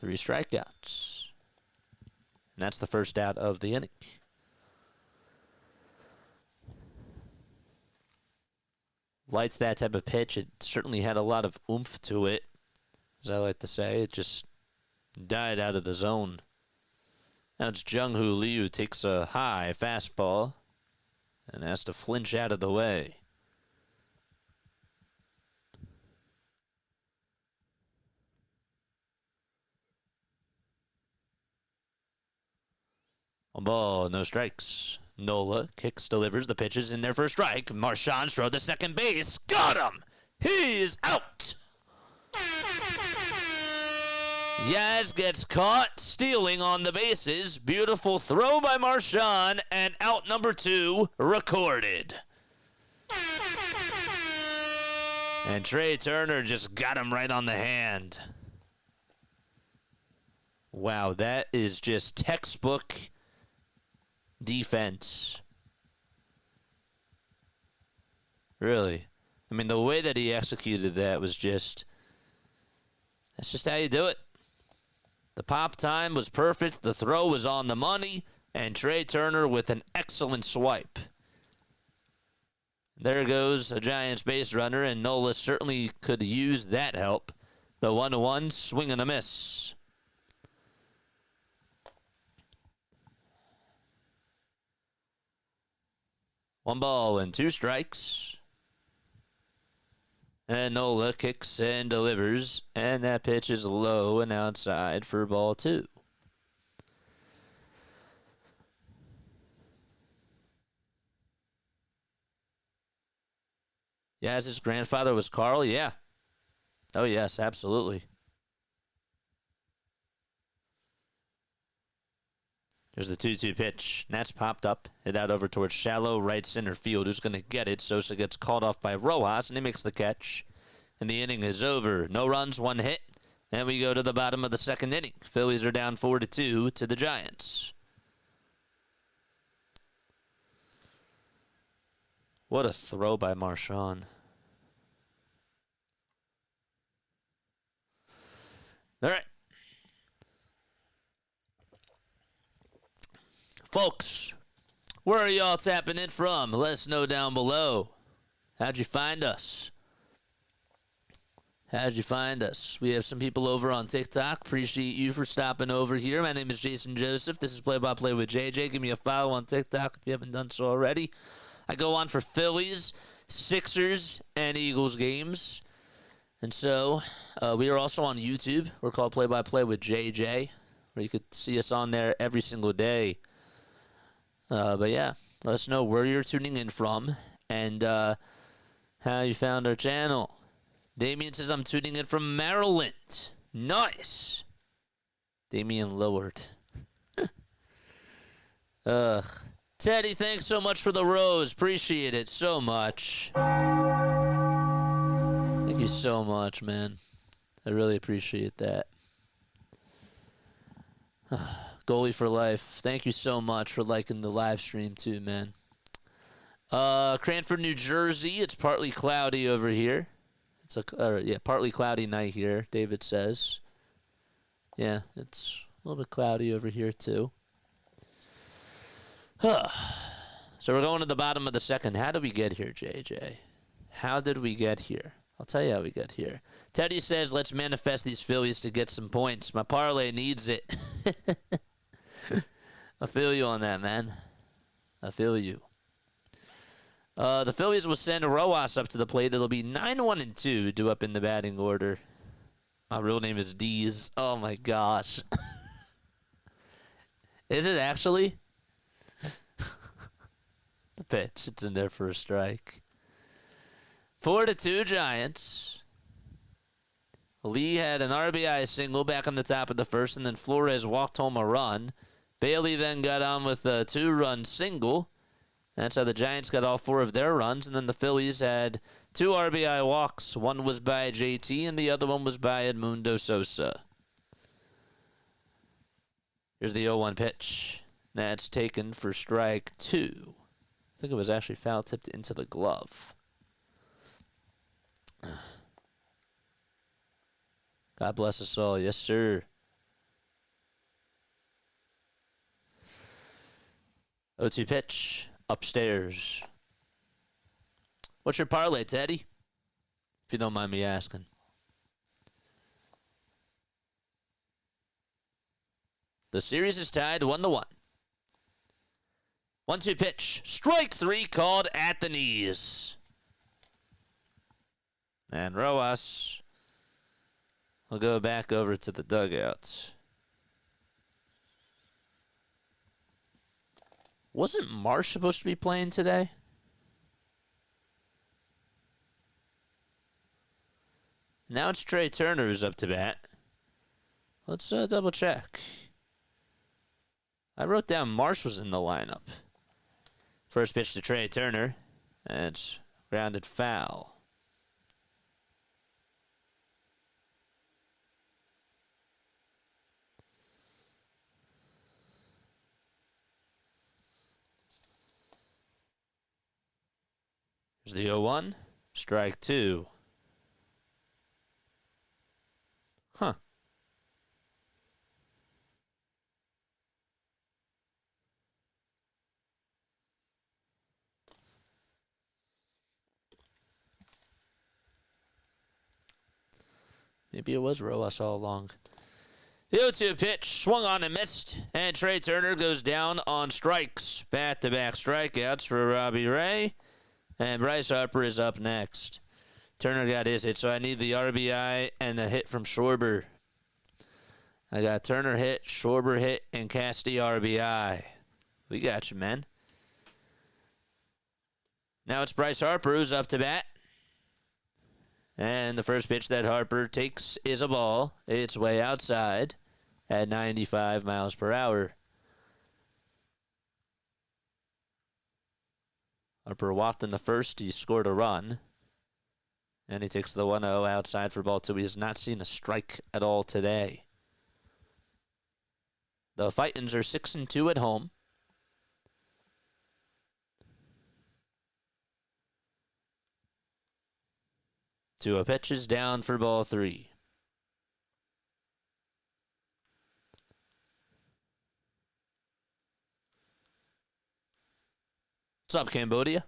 Three strikeouts. And that's the first out of the inning. Lights that type of pitch. It certainly had a lot of oomph to it, as I like to say. It just died out of the zone. Now it's Jung-Hoo Lee who takes a high fastball and has to flinch out of the way. One ball, no strikes. Nola kicks, delivers, the pitch is in there for a strike. Marchand strode to second base. Got him! He is out! Yaz gets caught stealing on the bases. Beautiful throw by Marchand, and out number 2 recorded. And Trey Turner just got him right on the hand. Wow, that is just textbook defense. Really. I mean, the way that he executed that was just... That's just how you do it. The pop time was perfect. The throw was on the money. And Trey Turner with an excellent swipe. There goes a Giants base runner, and Nola certainly could use that help. The 1-1, swing and a miss. One ball and 2 strikes. And Nola kicks and delivers, and that pitch is low and outside for ball 2. Yeah, his grandfather was Carl, yeah. Oh, yes, absolutely. There's the 2-2 pitch. That's popped up. Hit out over towards shallow right center field. Who's going to get it? Sosa gets called off by Rojas, and he makes the catch. And the inning is over. No runs, 1 hit. And we go to the bottom of the second inning. Phillies are down 4-2 to the Giants. What a throw by Marchand. All right. Folks, where are y'all tapping in from? Let us know down below. How'd you find us? How'd you find us? We have some people over on TikTok. Appreciate you for stopping over here. My name is Jason Joseph. This is Play by Play with JJ. Give me a follow on TikTok if you haven't done so already. I go on for Phillies, Sixers, and Eagles games. And so we are also on YouTube. We're called Play by Play with JJ, where you could see us on there every single day. But yeah, let us know where you're tuning in from and how you found our channel. Damien says, I'm tuning in from Maryland. Nice. Damien lowered. Teddy, thanks so much for the rose. Appreciate it so much. Thank you so much, man. I really appreciate that. Goalie for life. Thank you so much for liking the live stream too, man. Cranford, New Jersey. It's partly cloudy over here. It's a partly cloudy night here, David says. Yeah, it's a little bit cloudy over here too. So we're going to the bottom of the second. How did we get here, JJ? How did we get here? I'll tell you how we got here. Teddy says, let's manifest these Phillies to get some points. My parlay needs it. I feel you on that, man. I feel you. The Phillies will send Rojas up to the plate. It'll be 9-1-2 due up in the batting order. My real name is Dees. Oh, my gosh. Is it actually? The pitch. It's in there for a strike. 4-2 Giants. Lee had an RBI single back on the top of the first, and then Flores walked home a run. Bailey then got on with a 2-run single. That's how the Giants got all 4 of their runs, and then the Phillies had 2 RBI walks. One was by JT, and the other one was by Edmundo Sosa. Here's the 0-1 pitch. That's taken for strike 2. I think it was actually foul tipped into the glove. God bless us all. Yes, sir. 0-2 pitch. Upstairs. What's your parlay, Teddy? If you don't mind me asking. The series is tied 1-1. 1-2 pitch. Strike 3 called at the knees. And Rojas will go back over to the dugout. Wasn't Marsh supposed to be playing today? Now it's Trey Turner who's up to bat. Let's double check. I wrote down Marsh was in the lineup. First pitch to Trey Turner. And it's grounded foul. Here's the 0-1. Strike 2. Huh. Maybe it was Rojas all along. The 0-2 pitch swung on and missed, and Trey Turner goes down on strikes. Back-to-back strikeouts for Robbie Ray. And Bryce Harper is up next. Turner got his hit, so I need the RBI and the hit from Schwarber. I got Turner hit, Schwarber hit, and Casty RBI. We got you, man. Now it's Bryce Harper who's up to bat. And the first pitch that Harper takes is a ball. It's way outside at 95 miles per hour. Harper walked in the first. He scored a run. And he takes the 1-0 outside for ball 2. He has not seen a strike at all today. The Fightins are 6-2 at home. Two pitches down for ball 3. What's up, Cambodia?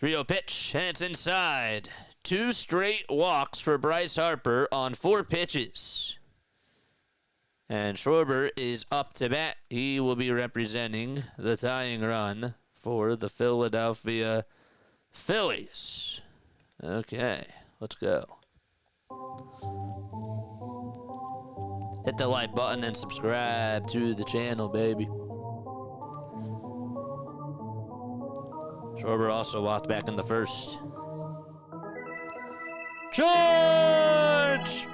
3-0 pitch, and it's inside. 2 straight walks for Bryce Harper on 4 pitches. And Schwarber is up to bat. He will be representing the tying run for the Philadelphia Phillies. Okay, let's go. Hit the like button and subscribe to the channel, baby. Schwarber also walked back in the first. George!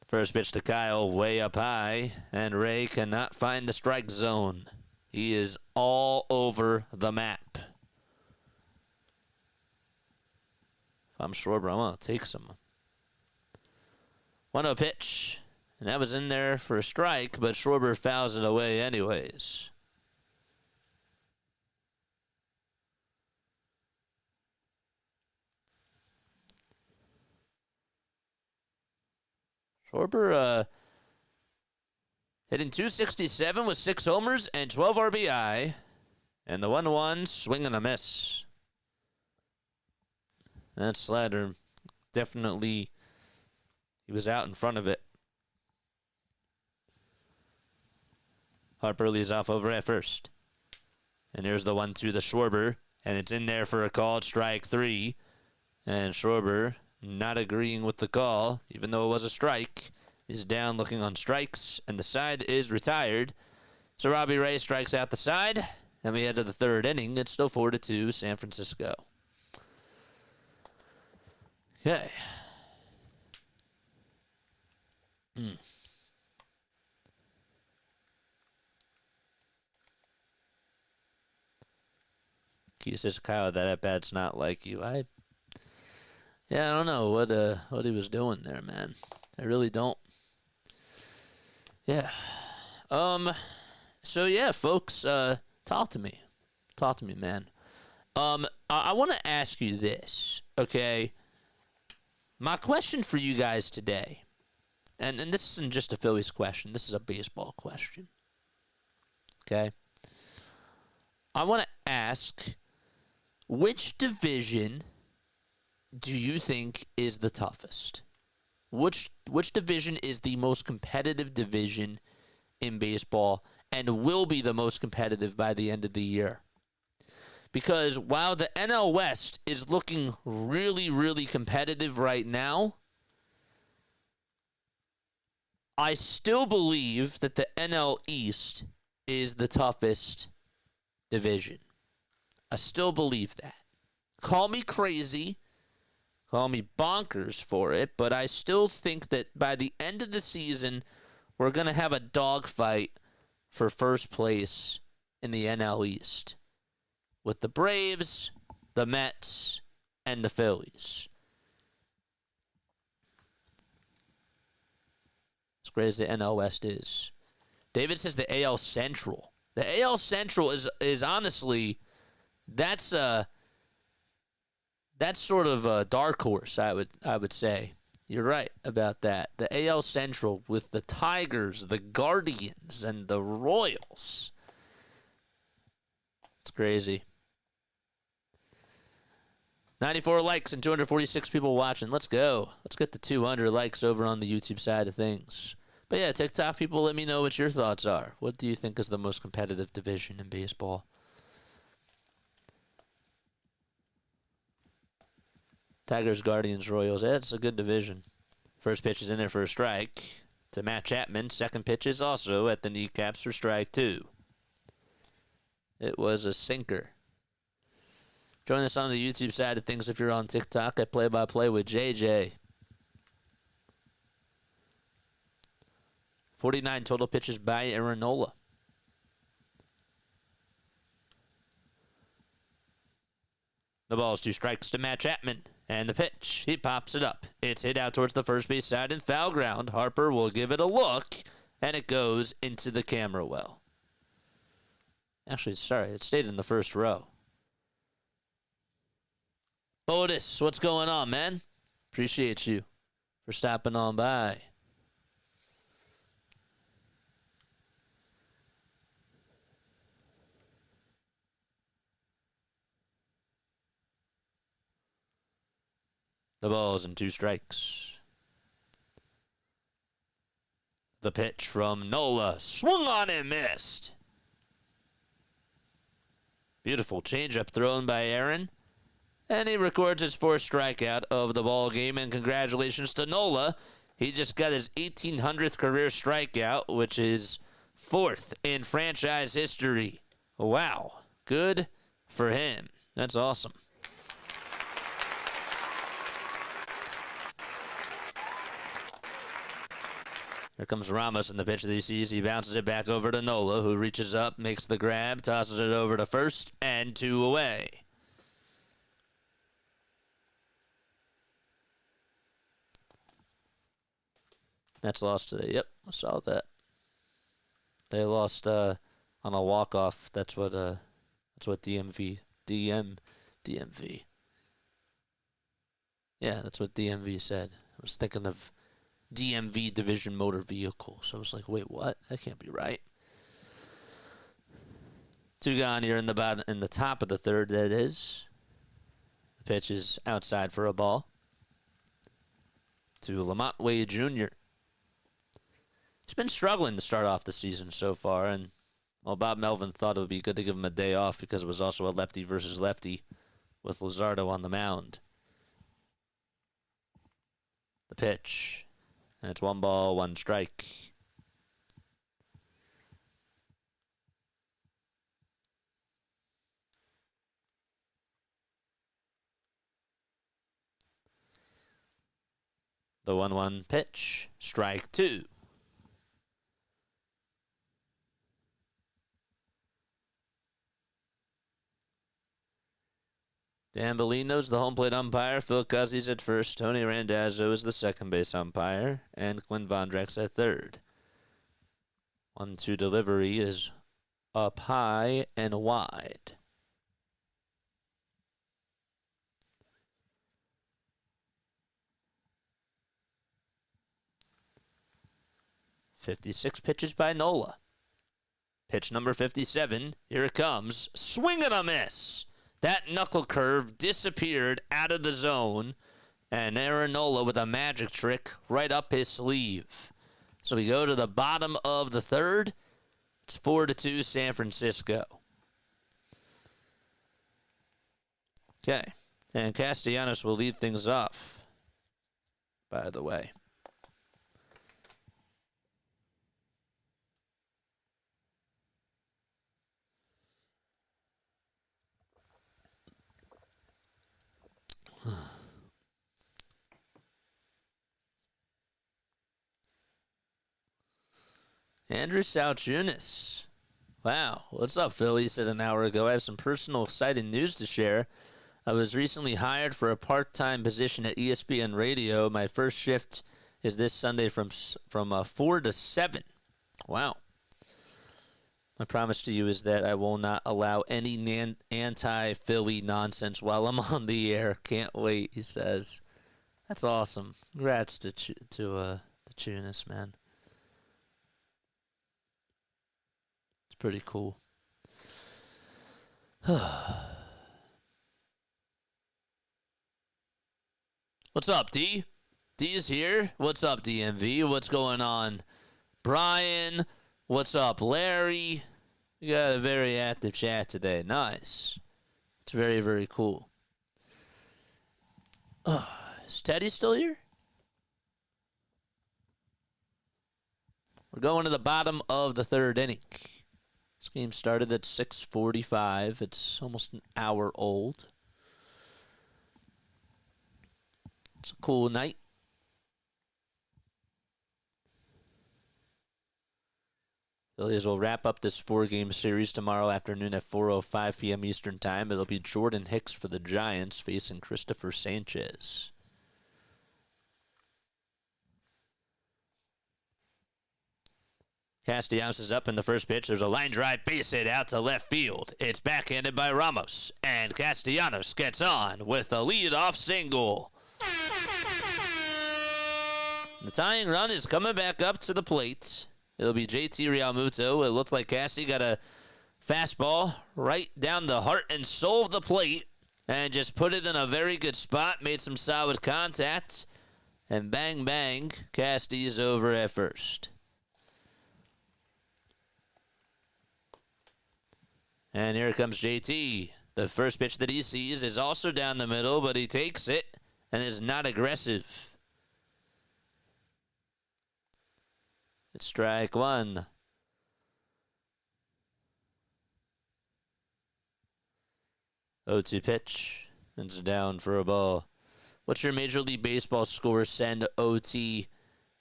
First pitch to Kyle, way up high, and Ray cannot find the strike zone. He is all over the map. If I'm Schwarber, I'm going to take some. 1-0 pitch, and that was in there for a strike, but Schwarber fouls it away anyways. Schwarber hitting .267 with 6 homers and 12 RBI. And the 1-1 swing and a miss. That slider definitely, he was out in front of it. Harper leads off over at first. And there's the 1-2 to Schwarber. And it's in there for a called strike 3. And Schwarber, not agreeing with the call, even though it was a strike, is down looking on strikes, and the side is retired. So Robbie Ray strikes out the side, and we head to the 3rd inning. It's still 4-2 San Francisco. Okay. Key says, Kyle, that at-bat's not like you. Yeah, I don't know what he was doing there, man. I really don't. Yeah. So yeah, folks, talk to me. Talk to me, man. I want to ask you this, okay? My question for you guys today, and this isn't just a Phillies question, this is a baseball question. Okay? I want to ask, which division do you think is the toughest? Which division is the most competitive division in baseball and will be the most competitive by the end of the year? Because while the NL West is looking really, really competitive right now, I still believe that the NL East is the toughest division. I still believe that. Call me crazy. Call me bonkers for it, but I still think that by the end of the season, we're going to have a dogfight for first place in the NL East with the Braves, the Mets, and the Phillies. As great as the NL West is. David says the AL Central. The AL Central is honestly, that's sort of a dark horse, I would say. You're right about that. The AL Central with the Tigers, the Guardians, and the Royals. It's crazy. 94 likes and 246 people watching. Let's go. Let's get to 200 likes over on the YouTube side of things. But yeah, TikTok people, let me know what your thoughts are. What do you think is the most competitive division in baseball? Tigers, Guardians, Royals. Yeah, it's a good division. First pitch is in there for a strike to Matt Chapman. Second pitch is also at the kneecaps for strike 2. It was a sinker. Join us on the YouTube side of things if you're on TikTok at Play by Play with JJ. 49 total pitches by Aaron Nola. The ball is 2 strikes to Matt Chapman. And the pitch, he pops it up. It's hit out towards the first base side in foul ground. Harper will give it a look, and it goes into the camera well. Actually, sorry, it stayed in the first row. Otis, what's going on, man? Appreciate you for stopping on by. The ball's in 2 strikes. The pitch from Nola. Swung on and missed. Beautiful changeup thrown by Aaron. And he records his 4th strikeout of the ball game. And congratulations to Nola. He just got his 1800th career strikeout, which is 4th in franchise history. Wow. Good for him. That's awesome. Here comes Ramos in the pitch that he sees. He bounces it back over to Nola, who reaches up, makes the grab, tosses it over to first, and 2 away. That's lost today. Yep, I saw that. They lost on a walk-off. That's what DMV. Yeah, that's what DMV said. I was thinking of DMV Division Motor Vehicle. So I was like, wait, what? That can't be right. 2 gone here in the top of the 3rd, that is. The pitch is outside for a ball. To Lamont Wade Jr. He's been struggling to start off the season so far, and Bob Melvin thought it would be good to give him a day off because it was also a lefty versus lefty with Luzardo on the mound. The pitch. And it's 1 ball, 1 strike. The 1-1 pitch. Strike 2. Dan Bellino's the home plate umpire. Phil Cuzzy's at first. Tony Randazzo is the second base umpire. And Quinn Vondrak's at third. 1-2 delivery is up high and wide. "56 pitches by Nola. Pitch number 57. Here it comes. Swing and a miss. That knuckle curve disappeared out of the zone, and Aaron Nola with a magic trick right up his sleeve. So we go to the bottom of the 3rd. It's 4-2 San Francisco. Okay, and Castellanos will lead things off, by the way. Andrew Salchunas. Wow. What's up, Philly? He said an hour ago, I have some personal exciting news to share. I was recently hired for a part-time position at ESPN Radio. My first shift is this Sunday from 4 to 7. Wow. My promise to you is that I will not allow any anti-Philly nonsense while I'm on the air. Can't wait, he says. That's awesome. Congrats to Chunas, man. Pretty cool. What's up, D? D is here. What's up, DMV? What's going on? Brian. What's up, Larry? We got a very active chat today. Nice. It's very, very cool. Is Teddy still here? We're going to the bottom of the 3rd inning. This game started at 6:45. It's almost an hour old. It's a cool night. Phillies will wrap up this 4-game series tomorrow afternoon at 4:05 p.m. Eastern Time. It'll be Jordan Hicks for the Giants facing Christopher Sanchez. Castellanos is up in the first pitch. There's a line drive base hit out to left field. It's backhanded by Ramos, and Castellanos gets on with a leadoff single. The tying run is coming back up to the plate. It'll be JT Realmuto. It looks like Cassie got a fastball right down the heart and soul of the plate. and just put it in a very good spot, made some solid contact, and bang, bang, Casty's over at first. And here comes JT. The first pitch that he sees is also down the middle, but he takes it and is not aggressive. It's strike one. O2 pitch. It's down for a ball. What's your Major League Baseball score? Send OT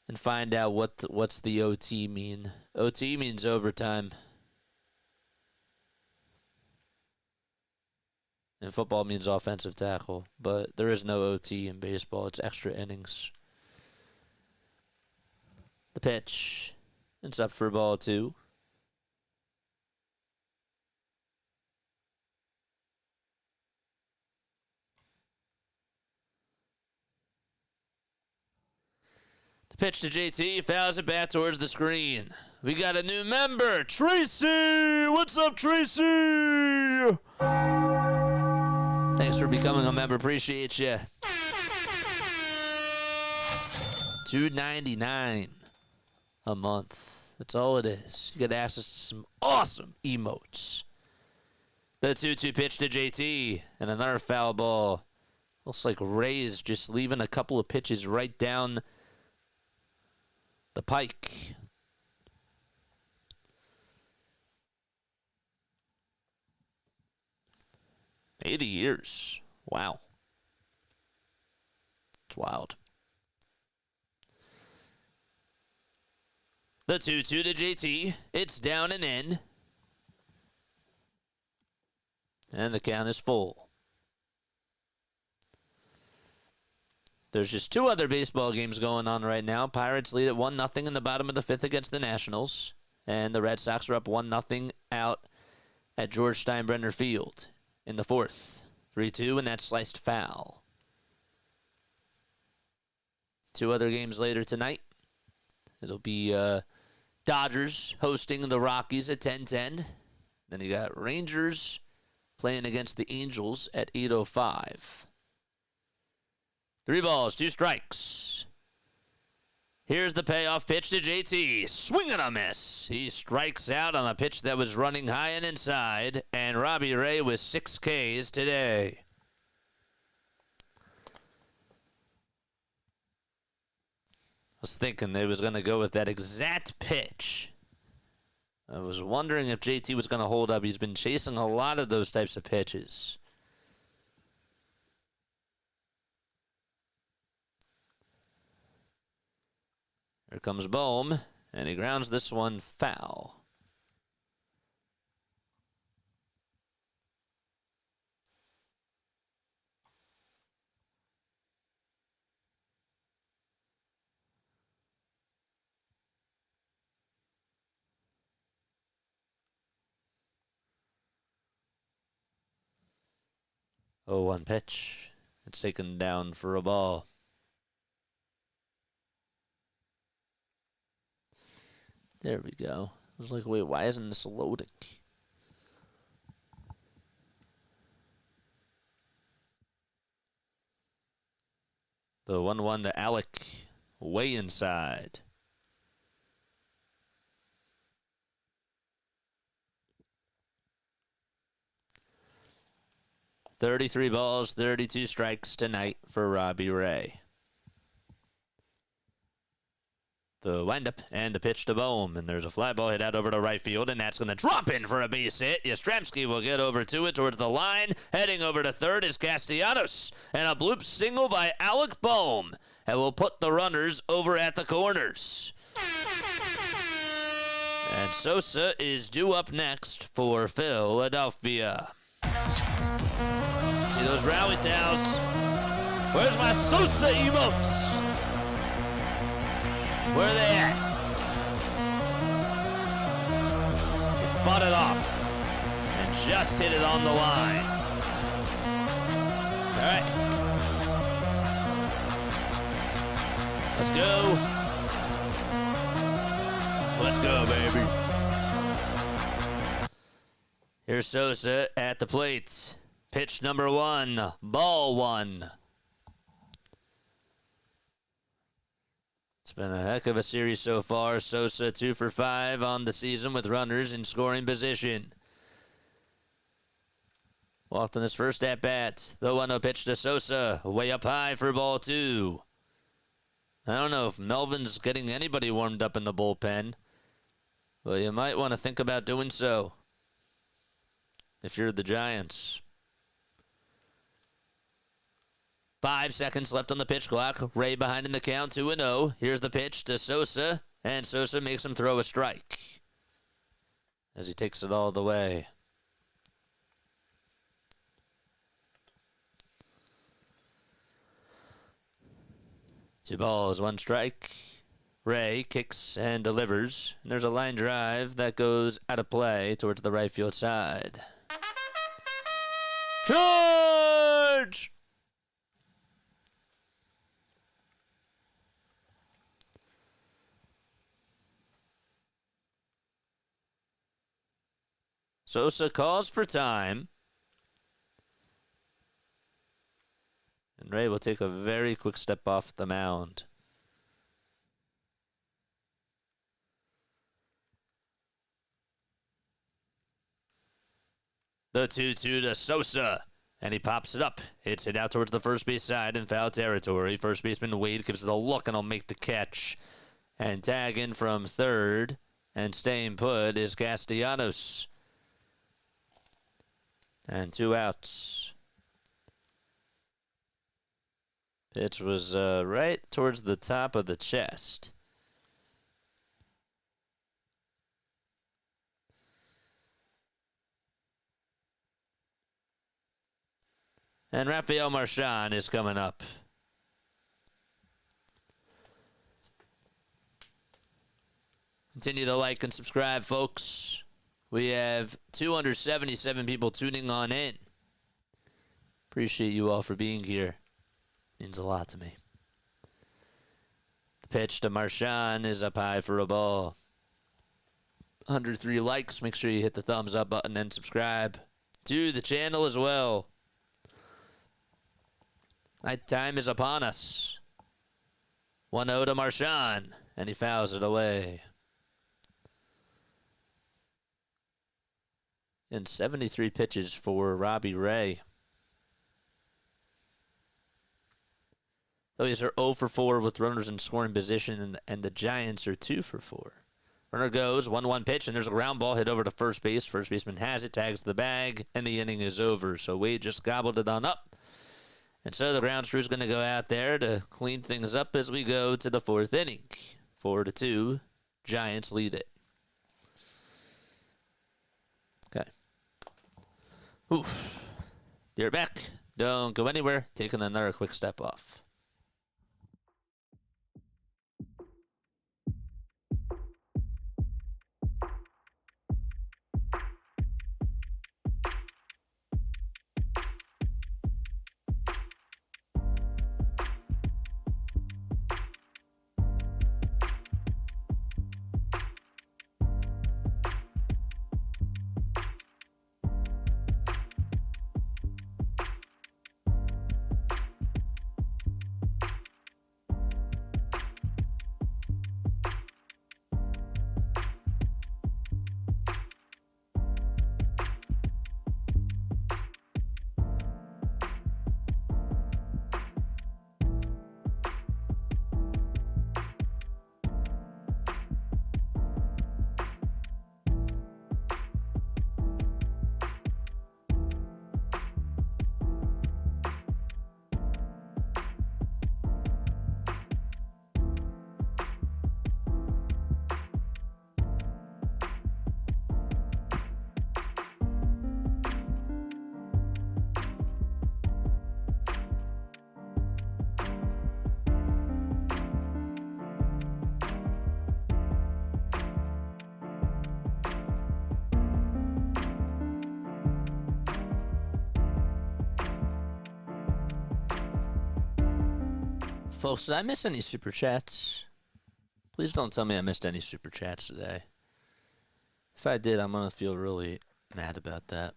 and find out what's the OT mean. OT means overtime. And football means offensive tackle, but there is no OT in baseball. It's extra innings. The pitch. It's up for ball two. The pitch to JT, fouls it back towards the screen. We got a new member, Tracy! What's up, Tracy? Thanks for becoming a member. Appreciate you. $2.99 a month. That's all it is. You get access to some awesome emotes. The 2-2 pitch to JT. And another foul ball. Looks like Ray's just leaving a couple of pitches right down the pike. $80 years. Wow. It's wild. The 2-2 to JT. It's down and in. And the count is full. There's just two other baseball games going on right now. Pirates lead at 1-0 in the bottom of the fifth against the Nationals. And the Red Sox are up 1-0 out at George Steinbrenner Field in the fourth. 3-2, and that's sliced foul. Two other games later tonight. It'll be Dodgers hosting the Rockies at 10:10. Then you got Rangers playing against the Angels at 8:05. 3 balls, 2 strikes. Here's the payoff pitch to JT. Swing and a miss. He strikes out on a pitch that was running high and inside. And Robbie Ray with 6 Ks today. I was thinking they was going to go with that exact pitch. I was wondering if JT was going to hold up. He's been chasing a lot of those types of pitches. Here comes Bohm, and he grounds this one foul. Oh, 1 pitch. It's taken down for a ball. There we go. I was like, wait, why isn't this loading? The 1-1 to Alec, way inside. $33 balls, 32 strikes tonight for Robbie Ray. The windup and the pitch to Bohm, and there's a fly ball hit out over to right field, and that's going to drop in for a base hit. Yastrzemski will get over to it towards the line. Heading over to third is Castellanos, and a bloop single by Alec Bohm, and will put the runners over at the corners. And Sosa is due up next for Philadelphia. See those rally towels? Where's my Sosa emotes? Where are they at? He fought it off and just hit it on the line. All right. Let's go. Let's go, baby. Here's Sosa at the plate. Pitch number 1, ball 1. It's been a heck of a series so far. Sosa 2 for 5 on the season with runners in scoring position. Walked in his first at-bat. The 1-0 pitch to Sosa. Way up high for ball 2. I don't know if Melvin's getting anybody warmed up in the bullpen, but you might want to think about doing so if you're the Giants. 5 seconds left on the pitch clock. Ray behind in the count, 2-0. Here's the pitch to Sosa, and Sosa makes him throw a strike as he takes it all the way. 2 balls, 1 strike. Ray kicks and delivers, and there's a line drive that goes out of play towards the right field side. Charge! Sosa calls for time. And Ray will take a very quick step off the mound. The 2-2 to Sosa. And he pops it up. It's hit out towards the first base side in foul territory. First baseman Wade gives it a look and he'll make the catch. And tagging from third and staying put is Castellanos. And 2 outs. Pitch was right towards the top of the chest. And Rafael Marchand is coming up. Continue to like and subscribe, folks. We have 277 people tuning on in. Appreciate you all for being here. Means a lot to me. The pitch to Marchand is up high for a ball. 103 likes. Make sure you hit the thumbs up button and subscribe to the channel as well. Night time is upon us. 1-0 to Marchand, and he fouls it away. And 73 pitches for Robbie Ray. Phillies are 0 for 4 with runners in scoring position, and the Giants are 2 for 4. Runner goes, 1-1 pitch, and there's a ground ball hit over to first base. First baseman has it, tags the bag, and the inning is over. So Wade just gobbled it on up. And so the ground crew's going to go out there to clean things up as we go to the 4th inning. 4-2, Giants lead it. Okay. Oof. Be right back. Don't go anywhere. Taking another quick step off. Folks, did I miss any super chats? Please don't tell me I missed any super chats today. If I did, I'm going to feel really mad about that.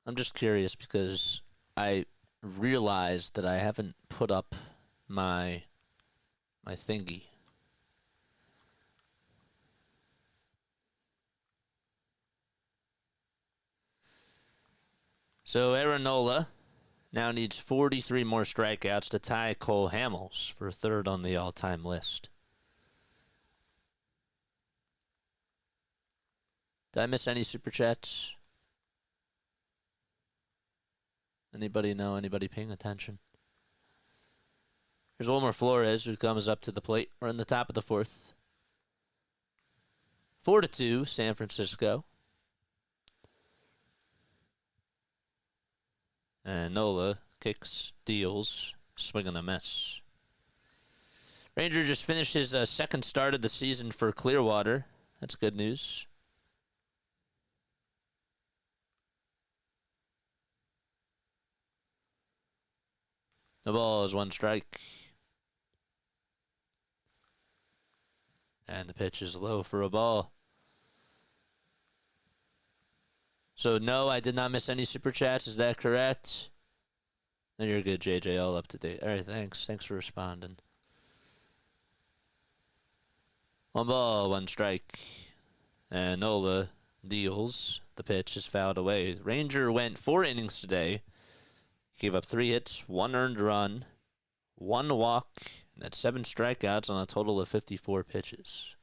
I'm just curious because I realized that I haven't put up my thingy. So Aaron Nola now needs 43 more strikeouts to tie Cole Hamels for third on the all-time list. Did I miss any super chats? Anybody know? Anybody paying attention? Here's Wilmer Flores, who comes up to the plate. We're in the top of the fourth. 4-2, San Francisco. And Nola kicks, deals, swing and a miss. Ranger just finished his second start of the season for Clearwater. That's good news. The ball is one strike. And the pitch is low for a ball. So, no, I did not miss any super chats. Is that correct? No, you're good, JJ. All up to date. All right, thanks. Thanks for responding. One ball, one strike. And Nola deals. The pitch is fouled away. Ranger went 4 innings today. Gave up 3 hits, 1 earned run, 1 walk, and that's 7 strikeouts on a total of 54 pitches.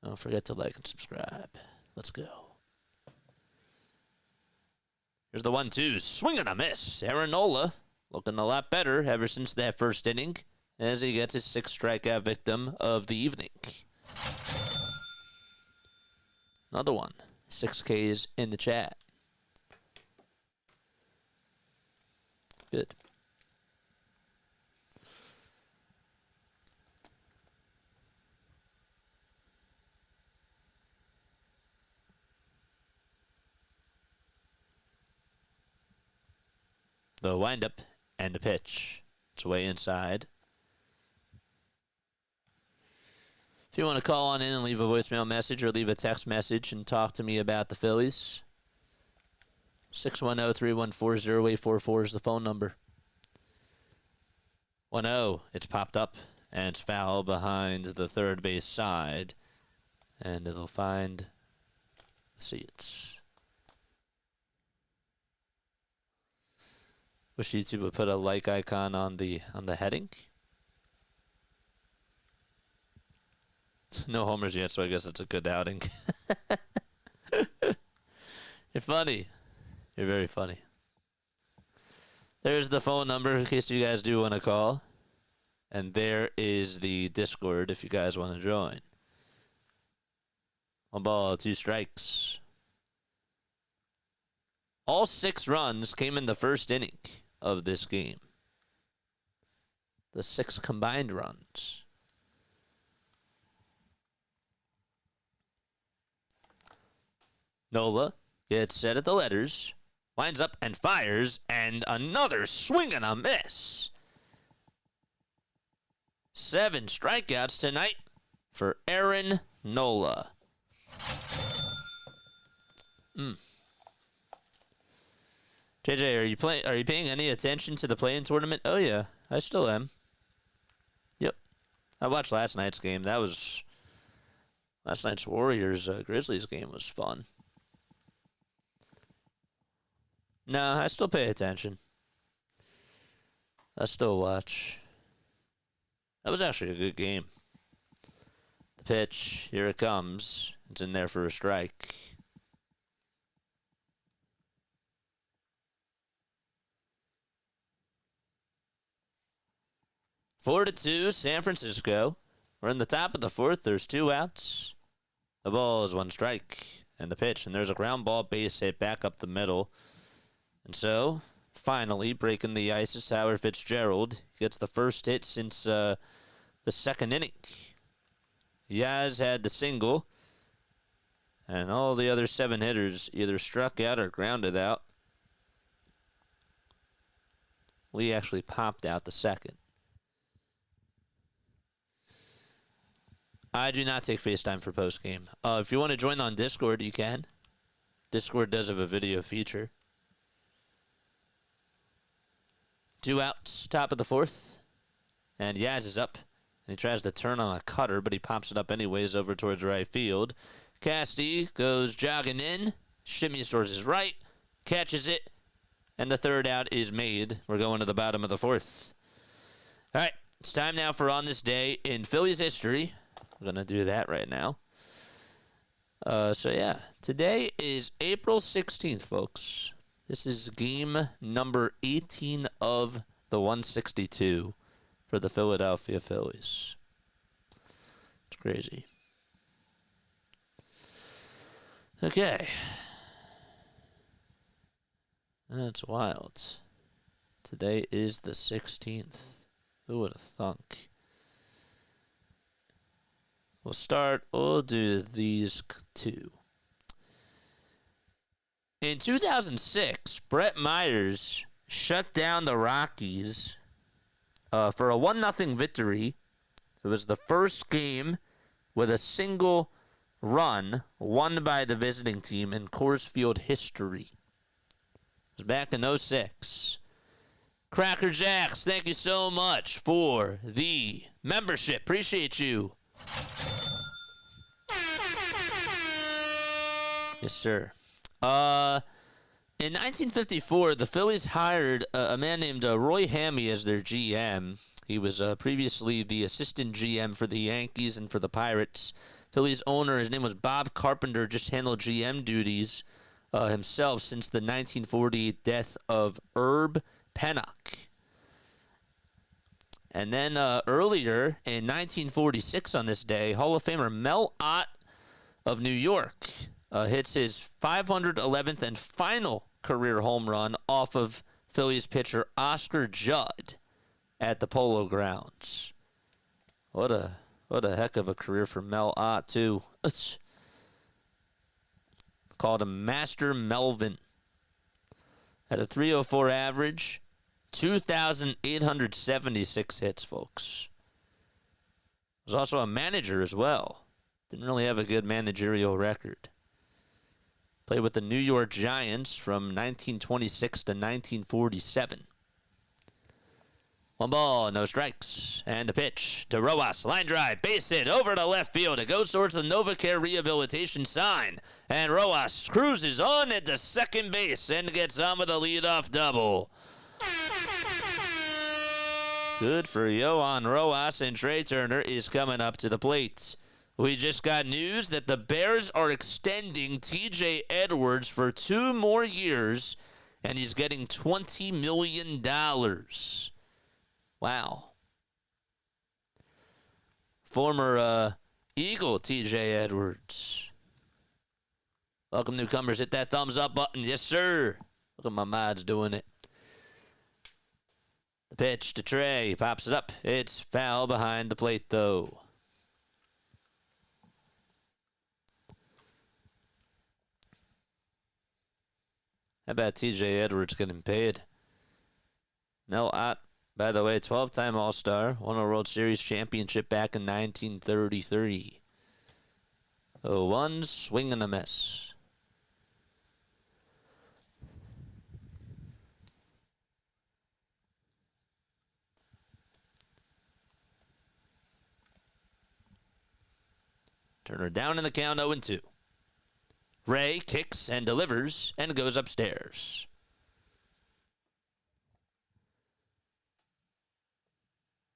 Don't forget to like and subscribe. Let's go. Here's the 1-2. Swing and a miss. Aaron Nola looking a lot better ever since that first inning as he gets his 6th strikeout victim of the evening. Another one. 6Ks in the chat. Good. The windup and the pitch. It's way inside. If you want to call on in and leave a voicemail message or leave a text message and talk to me about the Phillies, 610-314-0844 is the phone number. 1-0, it's popped up, and it's foul behind the third base side, and it'll find the seats. Wish YouTube would put a like icon on the heading. No homers yet, so I guess it's a good outing. You're funny. You're very funny. There's the phone number in case you guys do want to call. And there is the Discord if you guys want to join. 1 ball, 2 strikes. All 6 runs came in the first inning of this game. The 6 combined runs. Nola gets set at the letters, winds up and fires, and another swing and a miss. 7 strikeouts tonight for Aaron Nola. JJ, are you paying any attention to the play-in tournament? Oh yeah, I still am. Yep. I watched last night's game. Last night's Warriors Grizzlies game was fun. No, I still pay attention. I still watch. That was actually a good game. The pitch, here it comes. It's in there for a strike. Four to 2, San Francisco. We're in the top of the fourth. There's 2 outs. The ball is 1 strike. And the pitch. And there's a ground ball base hit back up the middle. And so, finally, breaking the ice is Tyler Fitzgerald. He gets the first hit since the second inning. Yaz had the single. And all the other 7 hitters either struck out or grounded out. Lee actually popped out the second. I do not take FaceTime for postgame. If you want to join on Discord, you can. Discord does have a video feature. 2 outs, top of the 4th. And Yaz is up. And he tries to turn on a cutter, but he pops it up anyways over towards right field. Casti goes jogging in. Shimmies towards his right. Catches it. And the 3rd out is made. We're going to the bottom of the 4th. All right. It's time now for On This Day in Phillies history. We're going to do that right now. So, yeah. Today is April 16th, folks. This is game number 18 of the 162 for the Philadelphia Phillies. It's crazy. Okay. That's wild. Today is the 16th. Who would have thunk? We'll do these 2. In 2006, Brett Myers shut down the Rockies for a 1-0 victory. It was the first game with a single run won by the visiting team in Coors Field history. It was back in 06. Cracker Jacks, thank you so much for the membership. Appreciate you. Yes, sir. In 1954, the Phillies hired a man named Roy Hammy as their GM. He was previously the assistant GM for the Yankees and for the Pirates. Phillies owner, his name was Bob Carpenter, just handled GM duties himself since the 1948 death of Herb Pennock. And then earlier in 1946 on this day, Hall of Famer Mel Ott of New York hits his 511th and final career home run off of Phillies pitcher Oscar Judd at the Polo Grounds. What a heck of a career for Mel Ott, too. It's called a Master Melvin. At a 304 average, 2,876 hits, folks. Was also a manager as well. Didn't really have a good managerial record. Played with the New York Giants from 1926 to 1947. 1 ball, no strikes. And the pitch to Rojas. Line drive, base hit, over to left field. It goes towards the NovaCare rehabilitation sign. And Rojas cruises on into second base and gets on with a leadoff double. Good for Yohan Rojas, and Trey Turner is coming up to the plate. We just got news that the Bears are extending TJ Edwards for 2 more years, and he's getting $20 million. Wow. Former Eagle TJ Edwards. Welcome, newcomers. Hit that thumbs up button. Yes, sir. Look at my mods doing it. The pitch to Trey. Pops it up. It's foul behind the plate, though. How about TJ Edwards getting paid? Mel Ott, by the way, 12-time All-Star, won a World Series championship back in 1933. 0-1, swing and a miss. Turner down in the count, 0-2. Ray kicks and delivers and goes upstairs.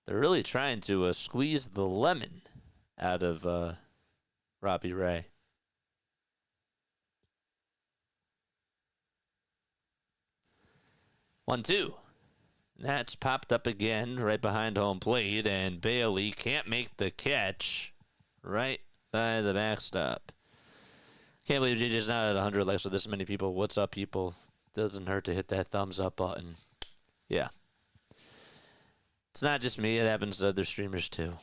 They're really trying to squeeze the lemon out of Robbie Ray. One, two. That's popped up again right behind home plate, and Bailey can't make the catch right by the backstop. Can't believe JJ's not at 100 likes with this many people. What's up, people? Doesn't hurt to hit that thumbs up button. Yeah. It's not just me. It happens to other streamers, too.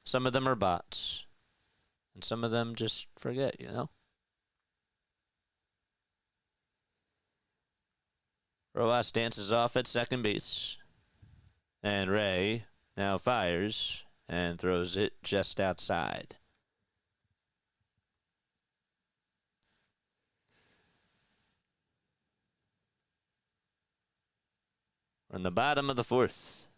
Some of them are bots. And some of them just forget, you know? Rojas dances off at second base. And Ray now fires and throws it just outside. We're in the bottom of the fourth.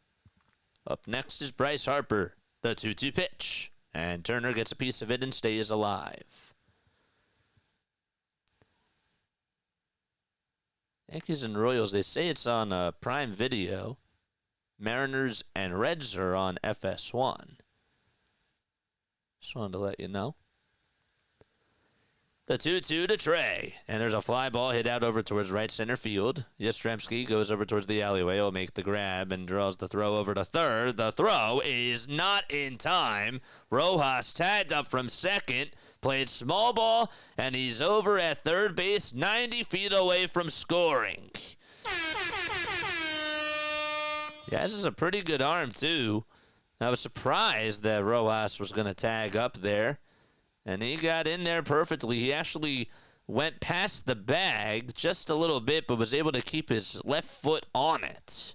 Up next is Bryce Harper, the 2-2 pitch. And Turner gets a piece of it and stays alive. Yankees and Royals, they say it's on Prime Video. Mariners and Reds are on FS1. Just wanted to let you know. The 2-2 to Trey. And there's a fly ball hit out over towards right center field. Yastrzemski goes over towards the alleyway. Will make the grab and draws the throw over to third. The throw is not in time. Rojas tagged up from second. Played small ball. And he's over at third base, 90 feet away from scoring. Yeah, this is a pretty good arm, too. I was surprised that Rojas was going to tag up there. And he got in there perfectly. He actually went past the bag just a little bit, but was able to keep his left foot on it.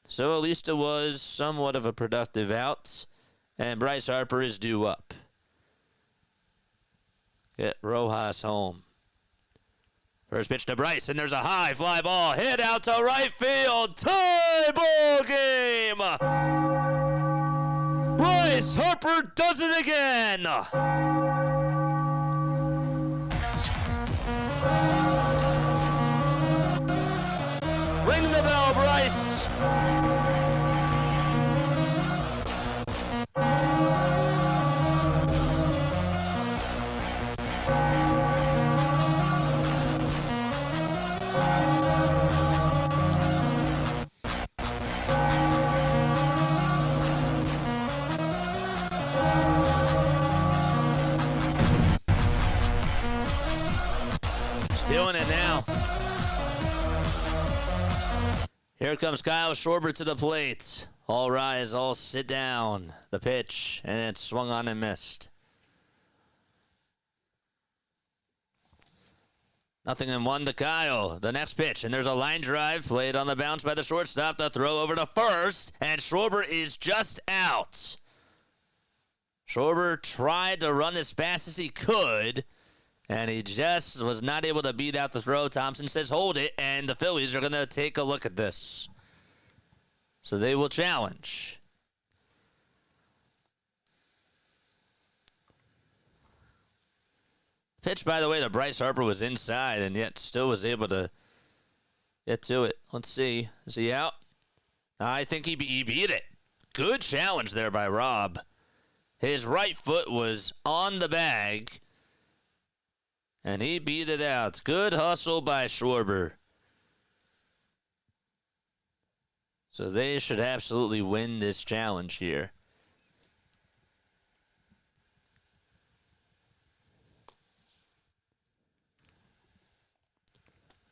So at least it was somewhat of a productive out. And Bryce Harper is due up. Get Rojas home. First pitch to Bryce, and there's a high fly ball hit out to right field. Tie ball game! Bryce Harper does it again! Ring the bell, Bryce! Feeling it now. Here comes Kyle Schwarber to the plate. All rise, all sit down. The pitch, and it swung on and missed. 0-1 to Kyle. The next pitch, and there's a line drive played on the bounce by the shortstop. The throw over to first, and Schwarber is just out. Schwarber tried to run as fast as he could, and he just was not able to beat out the throw. Thompson says hold it, and the Phillies are going to take a look at this. So they will challenge. Pitch, by the way, to Bryce Harper was inside, and yet still was able to get to it. Let's see. Is he out? I think he beat it. Good challenge there by Rob. His right foot was on the bag, and he beat it out. Good hustle by Schwarber. So they should absolutely win this challenge here.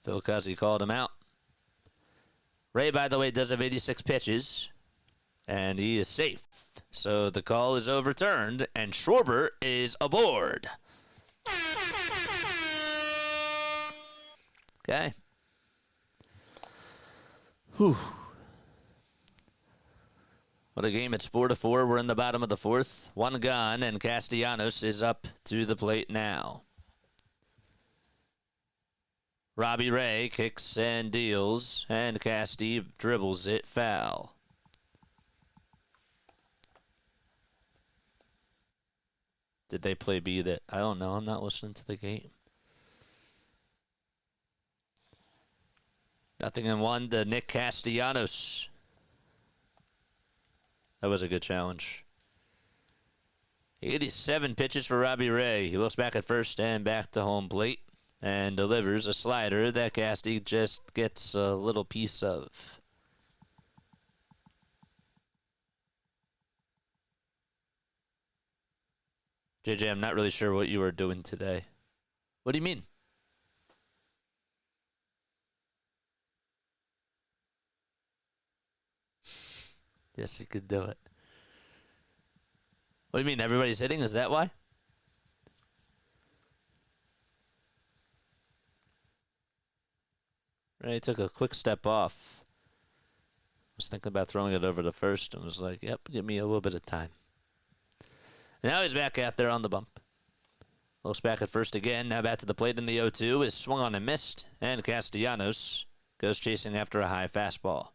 Phil Cuzzy called him out. Ray, by the way, does have 86 pitches, and he is safe. So the call is overturned, and Schwarber is aboard. Okay. Whew. What a game. It's 4-4. We're in the bottom of the fourth. One gone, and Castellanos is up to the plate now. Robbie Ray kicks and deals, and Casti dribbles it foul. Did they play B that? I don't know. I'm not listening to the game. 0-1 to Nick Castellanos. That was a good challenge. 87 pitches for Robbie Ray. He looks back at first and back to home plate and delivers a slider that Casti just gets a little piece of. JJ, I'm not really sure what you were doing today. What do you mean? Yes, you could do it. What do you mean? Everybody's hitting? Is that why? Ray took a quick step off. Was thinking about throwing it over to first and was like, yep, give me a little bit of time. Now he's back out there on the bump. Looks back at first again. Now back to the plate in the 0-2. Is swung on and missed. And Castellanos goes chasing after a high fastball.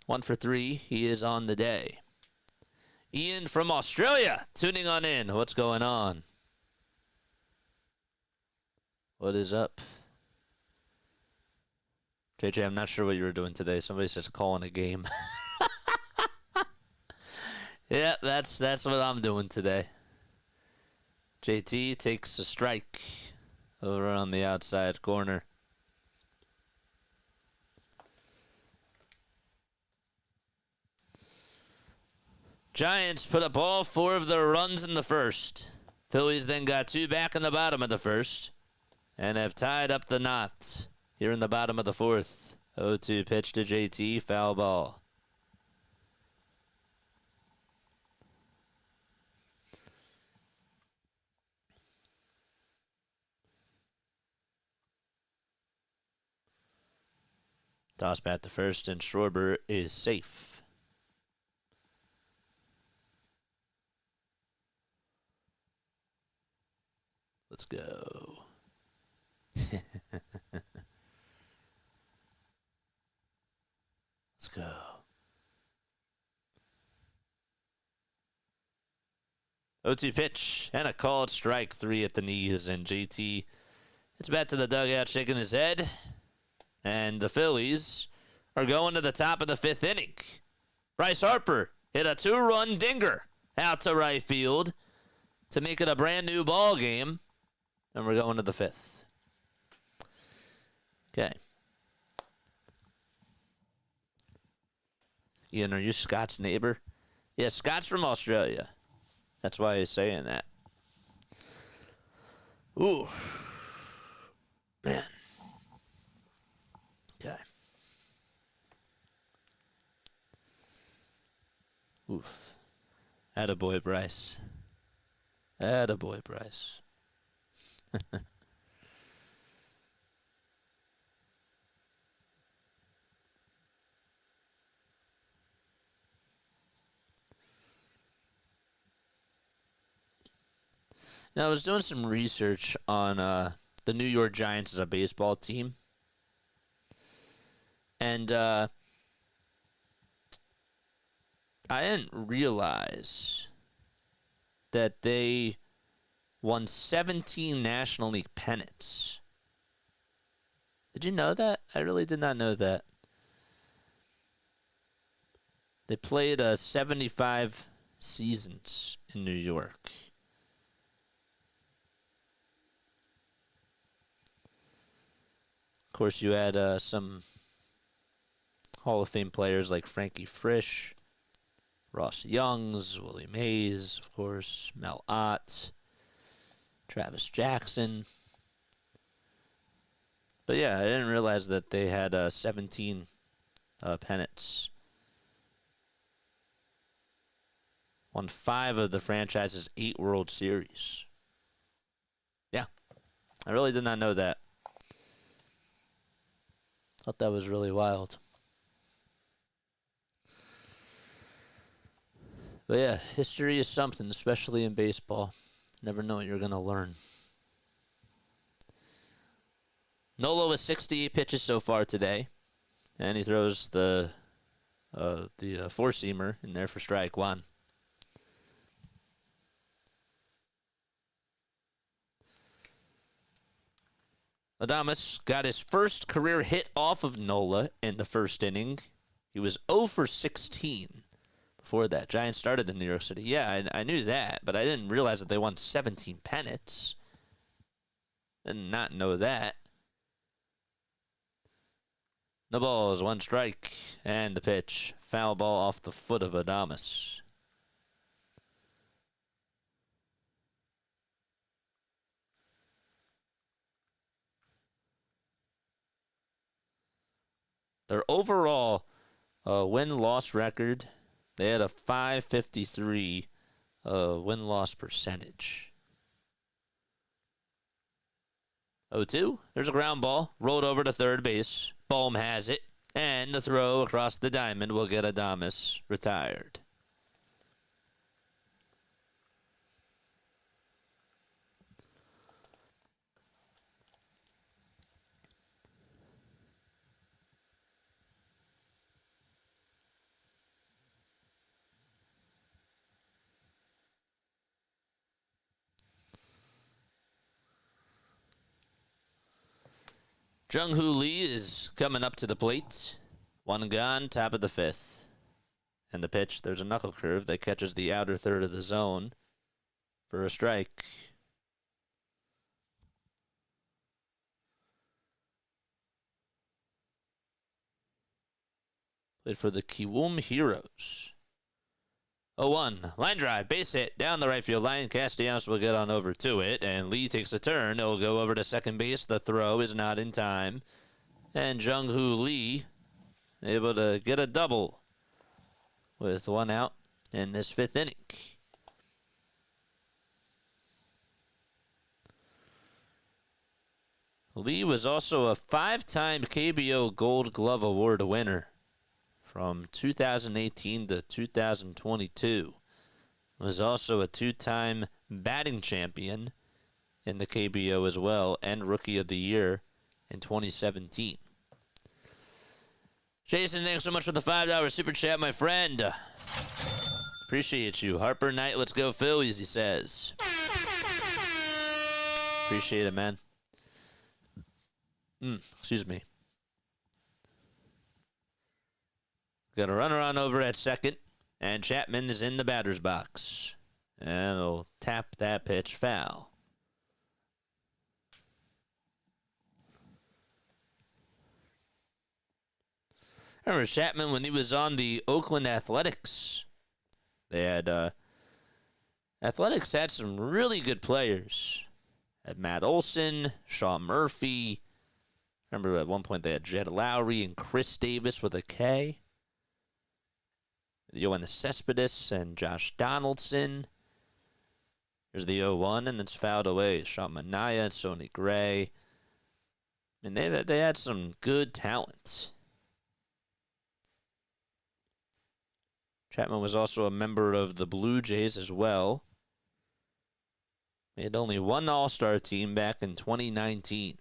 One for three. He is on the day. Ian from Australia tuning on in. What's going on? What is up? JJ, I'm not sure what you were doing today. Somebody says calling a game. Yeah, that's what I'm doing today. JT takes a strike over on the outside corner. Giants put up all 4 of their runs in the first. Phillies then got 2 back in the bottom of the first and have tied up the knot here in the bottom of the 4th. 0-2 pitch to JT, foul ball. Toss bat to first, and Schwarber is safe. Let's go. Let's go. 0-2 pitch and a called strike, 3 at the knees, and JT gets back to the dugout shaking his head. And the Phillies are going to the top of the 5th inning. Bryce Harper hit a 2-run dinger out to right field to make it a brand new ball game. And we're going to the 5th. Okay. Ian, are you Scott's neighbor? Yeah, Scott's from Australia. That's why he's saying that. Ooh. Man. Okay. Oof. Attaboy, Bryce. Attaboy, Bryce. Now, I was doing some research on the New York Giants as a baseball team. And I didn't realize that they won 17 National League pennants. Did you know that? I really did not know that. They played 75 seasons in New York. Of course, you had some Hall of Fame players like Frankie Frisch, Ross Youngs, Willie Mays, of course, Mel Ott, Travis Jackson. But yeah, I didn't realize that they had 17 pennants. Won 5 of the franchise's 8 World Series. Yeah, I really did not know that. Thought that was really wild. But yeah, history is something, especially in baseball. Never know what you're going to learn. Nola with 68 pitches so far today. And he throws the four-seamer in there for strike 1. Adames got his first career hit off of Nola in the first inning. He was 0 for 16 before that. Giants started in New York City. Yeah, I knew that, but I didn't realize that they won 17 pennants. Did not know that. No balls, 1 strike, and the pitch. Foul ball off the foot of Adames. Their overall win-loss record, they had a .553 win-loss percentage. 0-2. There's a ground ball. Rolled over to third base. Bohm has it. And the throw across the diamond will get Adames retired. Jung-Hoo Lee is coming up to the plate. One gone, top of the fifth. And the pitch, there's a knuckle curve that catches the outer third of the zone for a strike. Played for the Kiwoom Heroes. 0-1, line drive, base hit, down the right field line. Castellanos will get on over to it, and Lee takes a turn. It'll go over to second base. The throw is not in time. And Jung-Hoo Lee able to get a double with one out in this fifth inning. Lee was also a 5-time KBO Gold Glove Award winner from 2018 to 2022. Was also a 2-time batting champion in the KBO as well, and Rookie of the Year in 2017. Jason, thanks so much for the $5 super chat, my friend. Appreciate you. Harper Knight, let's go Phillies, he says. Appreciate it, man. Excuse me. Got a runner on over at second, and Chapman is in the batter's box. And he'll tap that pitch foul. I remember Chapman when he was on the Oakland Athletics. They had, Athletics had some really good players. Had Matt Olson, Sean Murphy. Remember at one point they had Jed Lowry and Chris Davis with a K. Yoenis Cespedes and Josh Donaldson. Here's the 0-1, and it's fouled away. Sean Manaea and Sonny Gray. And they had some good talent. Chapman was also a member of the Blue Jays as well. Made only one All-Star team back in 2019.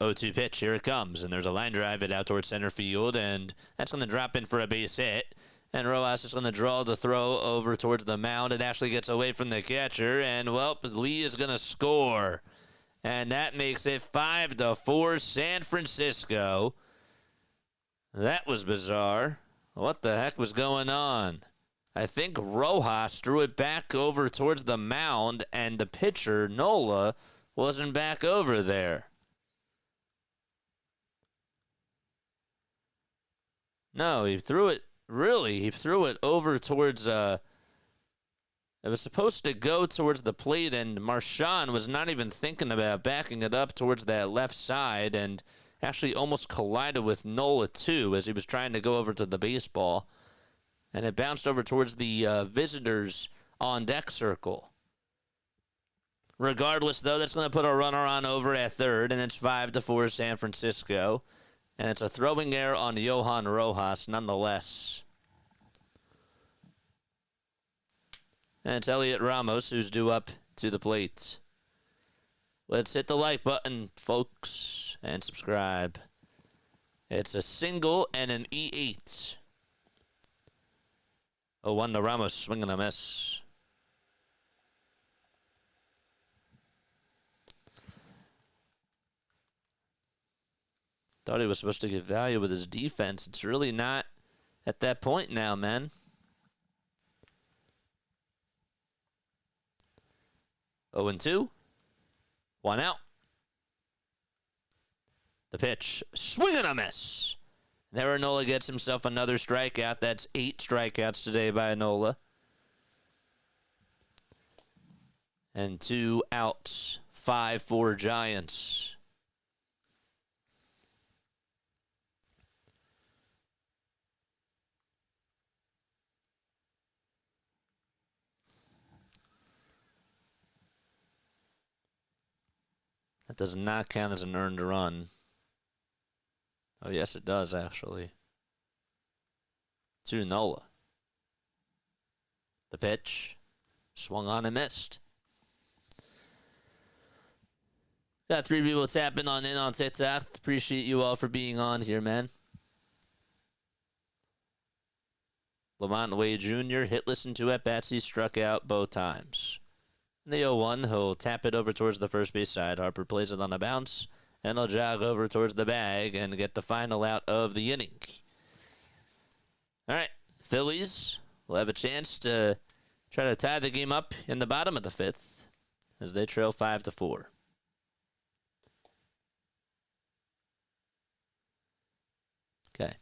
Oh, 0-2 pitch, here it comes, and there's a line drive it out towards center field, and that's going to drop in for a base hit. And Rojas is going to draw the throw over towards the mound. It actually gets away from the catcher, and, well, Lee is going to score. And that makes it 5-4 San Francisco. That was bizarre. What the heck was going on? I think Rojas threw it back over towards the mound, and the pitcher, Nola, wasn't back over there. No, he threw it over towards, it was supposed to go towards the plate, and Marchand was not even thinking about backing it up towards that left side, and actually almost collided with Nola, too, as he was trying to go over to the baseball. And it bounced over towards the visitors' on-deck circle. Regardless, though, that's going to put a runner on over at third, and it's 5-4 San Francisco. And it's a throwing error on Johan Rojas, nonetheless. And it's Elliot Ramos who's due up to the plate. Let's hit the like button, folks, and subscribe. It's a single and an E8. 0-1 to Ramos, swinging a miss. Thought he was supposed to get value with his defense. It's really not at that point now, man. 0-2. One out. The pitch. Swing and a miss. There Nola gets himself another strikeout. That's 8 strikeouts today by Nola. And 2 outs. 5-4 Giants. That does not count as an earned run. Oh, yes, it does, actually. To Nola. The pitch. Swung on and missed. Got 3 people tapping in on TikTok. Appreciate you all for being on here, man. Lamont Wade Jr. hitless in 2 at-bats. He struck out both times. In the 0-1, he'll tap it over towards the first base side. Harper plays it on a bounce, and he'll jog over towards the bag and get the final out of the inning. All right, Phillies will have a chance to try to tie the game up in the bottom of the 5th as they trail 5-4. Okay.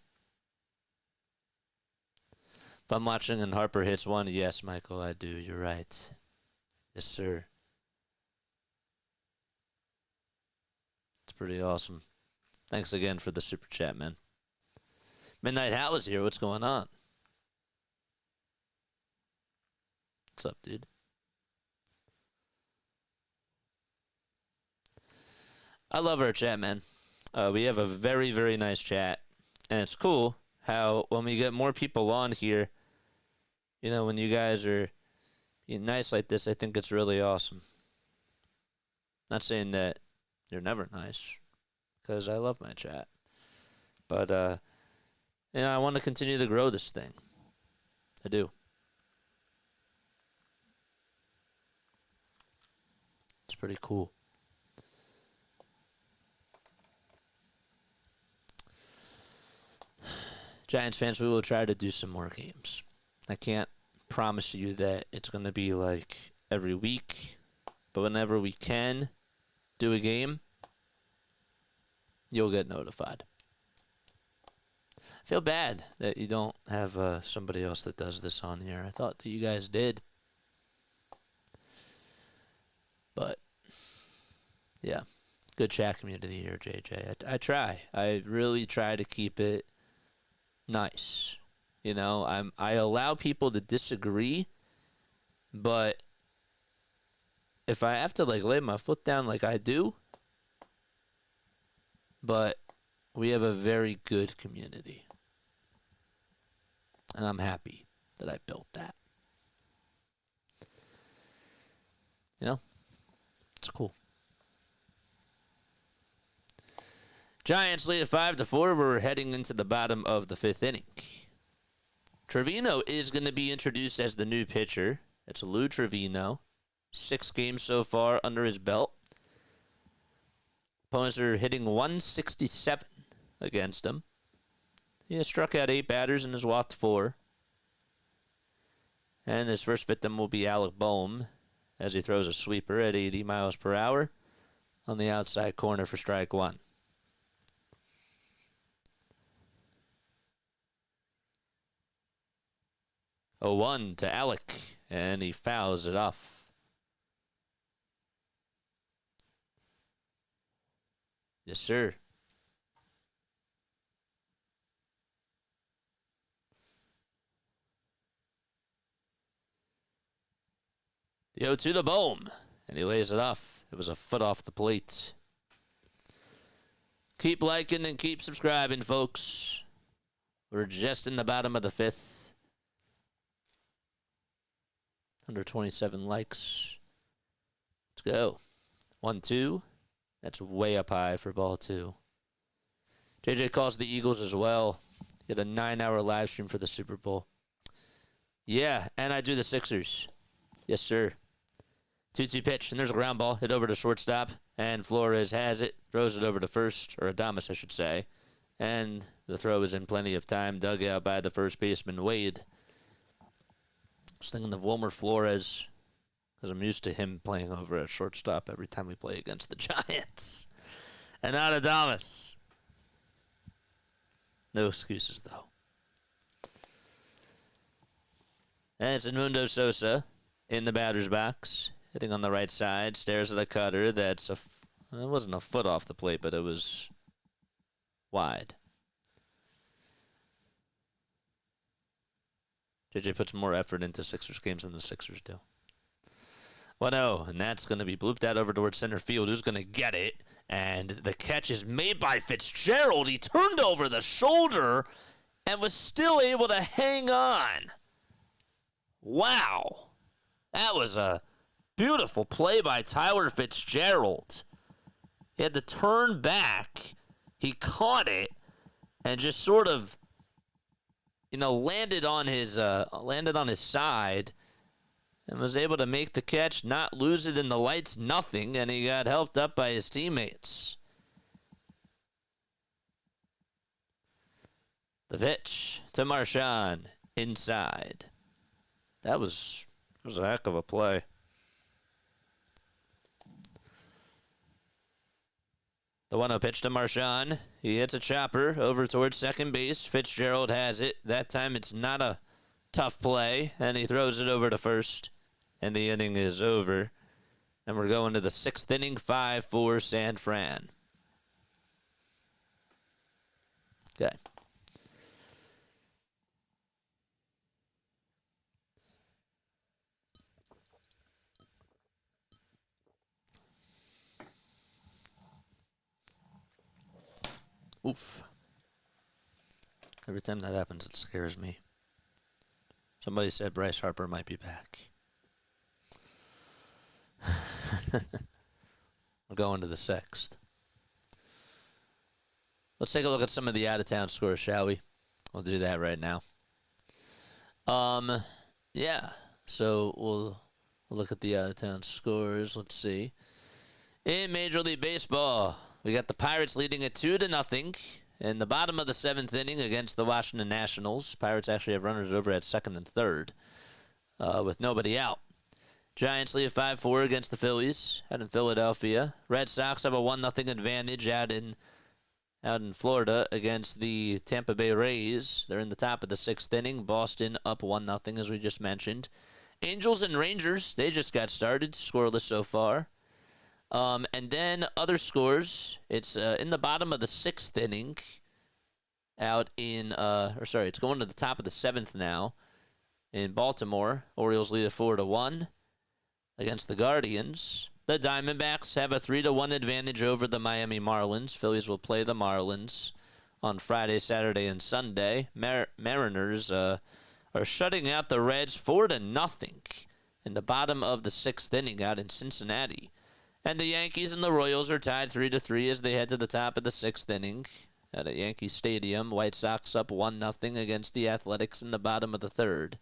If I'm watching and Harper hits 1, yes, Michael, I do. You're right. Yes, sir. It's pretty awesome. Thanks again for the super chat, man. Midnight Hat was here. What's going on? What's up, dude? I love our chat, man. We have a very, very nice chat. And it's cool how when we get more people on here, you know, when you guys are being nice like this, I think it's really awesome. Not saying that you're never nice, because I love my chat. But, you know, I want to continue to grow this thing. I do. It's pretty cool. Giants fans, we will try to do some more games. I can't promise you that it's going to be like every week, but whenever we can do a game, you'll get notified. I feel bad that you don't have somebody else that does this on here. I thought that you guys did. But, yeah, good chat community here, JJ. I try. I really try to keep it nice. You know, I allow people to disagree, but if I have to like lay my foot down like I do, but we have a very good community. And I'm happy that I built that. You know, it's cool. Giants lead at 5-4. We're heading into the bottom of the 5th inning. Trevino is going to be introduced as the new pitcher. It's Lou Trevino. 6 games so far under his belt. Opponents are hitting 167 against him. He has struck out 8 batters and has walked 4. And his first victim will be Alec Bohm as he throws a sweeper at 80 miles per hour on the outside corner for strike 1. A 1 to Alec, and he fouls it off. Yes, sir. The 0-2 to Bohm, and he lays it off. It was a foot off the plate. Keep liking and keep subscribing, folks. We're just in the bottom of the 5th. Under 27 likes. Let's go. 1-2. That's way up high for ball 2. JJ calls the Eagles as well. He had a 9-hour live stream for the Super Bowl. Yeah, and I do the Sixers. Yes, sir. 2-2 pitch, and there's a ground ball. Hit over to shortstop, and Flores has it. Throws it over to first, or Adames, I should say. And the throw is in plenty of time. Dug out by the first baseman, Wade. I was thinking of Wilmer Flores, because I'm used to him playing over at shortstop every time we play against the Giants. And not Adames. No excuses, though. And it's Edmundo Sosa in the batter's box, hitting on the right side, stares at a cutter that's it wasn't a foot off the plate, but it was wide. JJ puts more effort into Sixers games than the Sixers do. 1-0, and that's going to be blooped out over towards center field. Who's going to get it? And the catch is made by Fitzgerald. He turned over the shoulder and was still able to hang on. Wow. That was a beautiful play by Tyler Fitzgerald. He had to turn back. He caught it and just sort of, landed on his side and was able to make the catch, not lose it in the lights, nothing, and he got helped up by his teammates. The pitch to Marchand inside. That was a heck of a play. The 1-0 pitch to Marchand. He hits a chopper over towards second base. Fitzgerald has it. That time it's not a tough play, and he throws it over to first, and the inning is over. And we're going to the 6th inning, 5-4 San Fran. Okay. Oof. Every time that happens, it scares me. Somebody said Bryce Harper might be back. We're going to the 6th. Let's take a look at some of the out-of-town scores, shall we? We'll do that right now. Yeah. So we'll look at the out-of-town scores. Let's see. In Major League Baseball, we got the Pirates leading at 2-0 in the bottom of the 7th inning against the Washington Nationals. Pirates actually have runners over at 2nd and 3rd with nobody out. Giants lead 5-4 against the Phillies out in Philadelphia. Red Sox have a 1-0 advantage out in Florida against the Tampa Bay Rays. They're in the top of the 6th inning. Boston up 1-0, as we just mentioned. Angels and Rangers, they just got started, scoreless so far. And then other scores, it's in the bottom of the 6th inning it's going to the top of the 7th now in Baltimore. Orioles lead at 4-1 against the Guardians. The Diamondbacks have a 3-1 advantage over the Miami Marlins. Phillies will play the Marlins on Friday, Saturday, and Sunday. Mariners are shutting out the Reds 4-0 in the bottom of the 6th inning out in Cincinnati. And the Yankees and the Royals are tied 3-3 as they head to the top of the 6th inning at Yankee Stadium. White Sox up 1-0 against the Athletics in the bottom of the 3rd.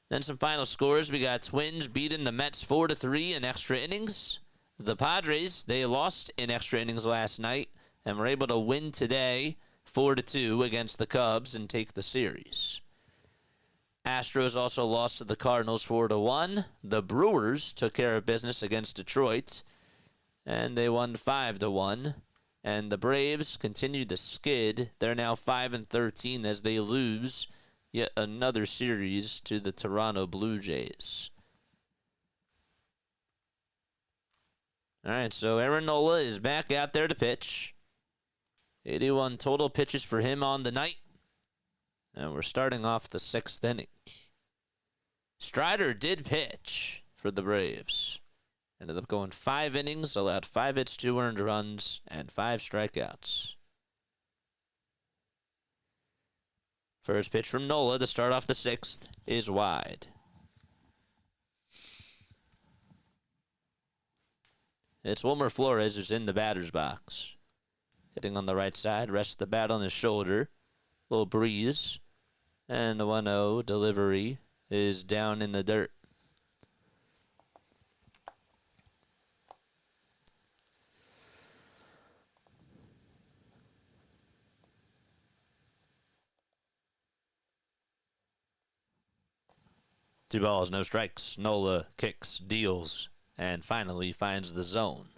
Then some final scores. We got Twins beating the Mets 4-3 in extra innings. The Padres, they lost in extra innings last night and were able to win today 4-2 against the Cubs and take the series. Astros also lost to the Cardinals 4-1. The Brewers took care of business against Detroit, and they won 5-1. And the Braves continued to skid. They're now 5-13 as they lose yet another series to the Toronto Blue Jays. All right, so Aaron Nola is back out there to pitch. 81 total pitches for him on the night. And we're starting off the 6th inning. Strider did pitch for the Braves. Ended up going 5 innings, allowed 5 hits, 2 earned runs, and 5 strikeouts. First pitch from Nola to start off the 6th is wide. It's Wilmer Flores who's in the batter's box. Hitting on the right side, rests the bat on his shoulder. Little breeze, and the 1-0 delivery is down in the dirt. Two balls, no strikes. Nola kicks, deals, and finally finds the zone.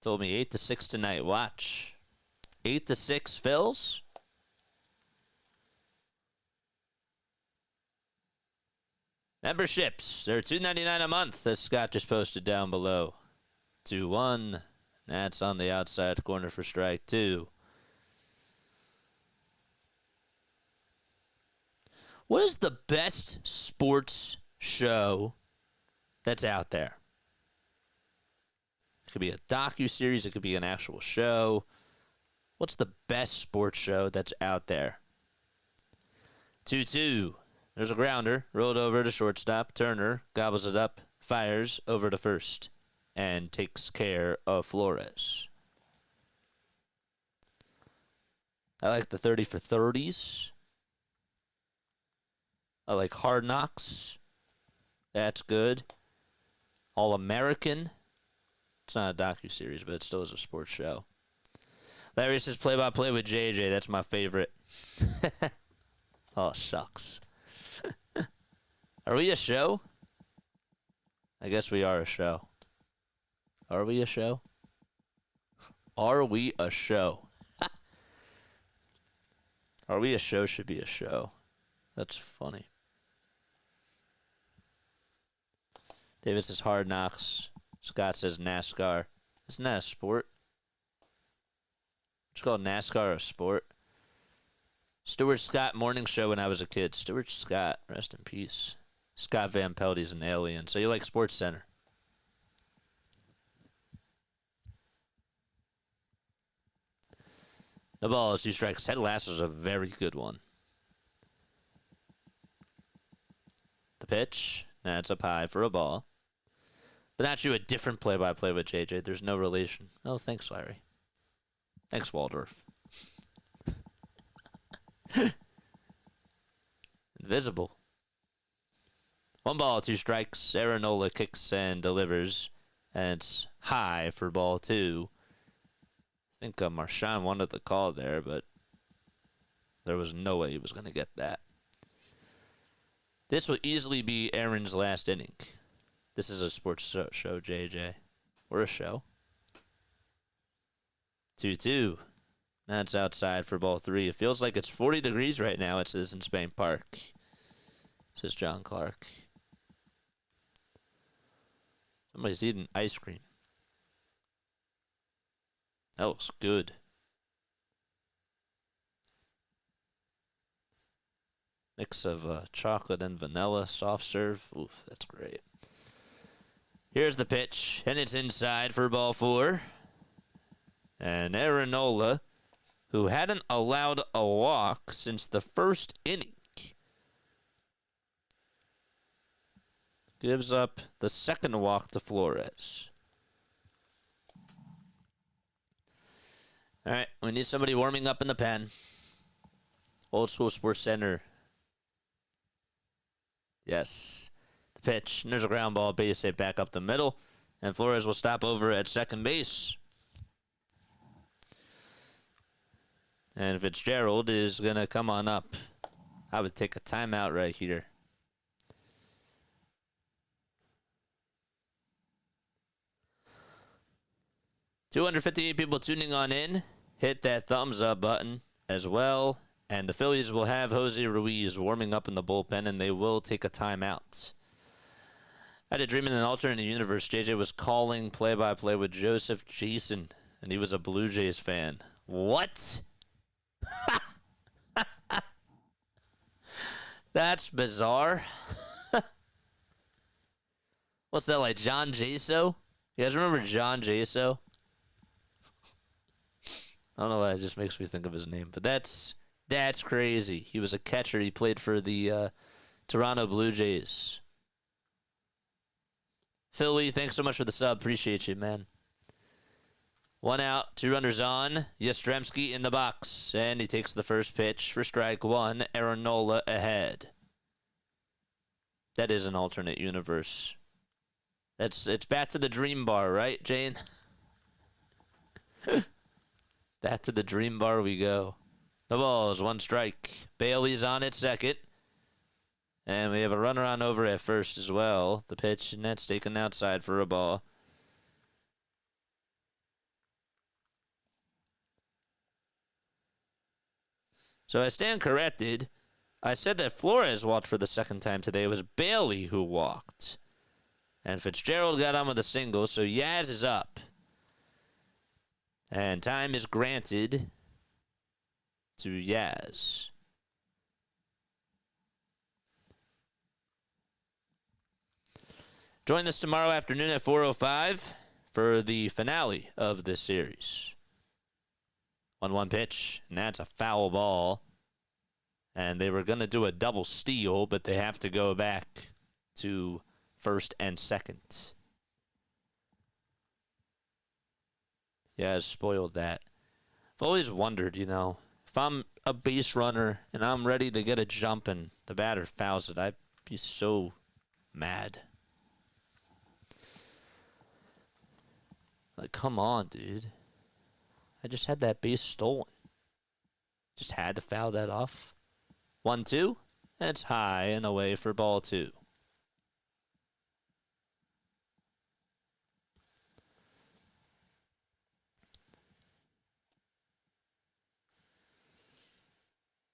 Told me 8-6 tonight. Watch. 8-6 Phils. Memberships, they're $2.99 a month, as Scott just posted down below. 2-1. That's on the outside corner for strike 2. What is the best sports show that's out there. It could be a docu-series. It could be an actual show. What's the best sports show that's out there? 2-2. There's a grounder. Rolled over to shortstop. Turner gobbles it up. Fires over to first. And takes care of Flores. I like the 30 for 30s. I like Hard Knocks. That's good. All-American. It's not a docu-series, but it still is a sports show. Larry says play-by-play with JJ. That's my favorite. Oh, shucks. Are we a show? I guess we are a show. Are we a show? Are we a show? Are we a show should be a show. That's funny. David says Hard Knocks. Scott says NASCAR. Isn't that a sport? It's called NASCAR a sport. Stuart Scott morning show when I was a kid. Stuart Scott, rest in peace. Scott Van Pelt's an alien. So you like Sports Center? The ball is 2 strikes. Ted Lasso's a very good one. The pitch. That's up high for a ball. But not you, a different play-by-play with JJ. There's no relation. Oh, thanks, Larry. Thanks, Waldorf. Invisible. 1 ball, 2 strikes. Aaron Nola kicks and delivers. And it's high for ball 2. I think Marshawn wanted the call there, but there was no way he was going to get that. This will easily be Aaron's last inning. This is a sports show, JJ. We're a show. 2-2. That's outside for ball 3. It feels like it's 40 degrees right now at Citizens Bank Park, says John Clark. Somebody's eating ice cream. That looks good. Mix of chocolate and vanilla, soft serve. Oof, that's great. Here's the pitch, and it's inside for ball 4. And Aaron Nola, who hadn't allowed a walk since the first inning, gives up the second walk to Flores. All right, we need somebody warming up in the pen. Old School Sports Center. Yes. The pitch, and there's a ground ball, base hit back up the middle, and Flores will stop over at second base. And Fitzgerald is going to come on up. I would take a timeout right here. $258 people tuning on in. Hit that thumbs up button as well. And the Phillies will have Jose Ruiz warming up in the bullpen, and they will take a timeout. I had a dream in an alternate universe. JJ was calling play-by-play with Joseph Jason, and he was a Blue Jays fan. What? That's bizarre. What's that, like John Jaso? You guys remember John Jaso? I don't know why it just makes me think of his name, but that's crazy. He was a catcher. He played for the Toronto Blue Jays. Philly, thanks so much for the sub. Appreciate you, man. 1 out, 2 runners on. Yastrzemski in the box, and he takes the first pitch for strike 1. Aaron Nola ahead. That is an alternate universe. It's back to the dream bar, right, Jane? Back to the dream bar we go. The ball is 1 strike. Bailey's on at second. And we have a runner on over at first as well. The pitch, and that's taken outside for a ball. So I stand corrected. I said that Flores walked for the second time today. It was Bailey who walked. And Fitzgerald got on with a single, so Yaz is up. And time is granted to Yaz. Join us tomorrow afternoon at 4:05 for the finale of this series. 1-1 pitch, and that's a foul ball. And they were going to do a double steal, but they have to go back to first and second. Yeah, I spoiled that. I've always wondered, if I'm a base runner and I'm ready to get a jump and the batter fouls it, I'd be so mad. Like, come on, dude. I just had that base stolen. Just had to foul that off. 1-2. That's high and away for ball 2.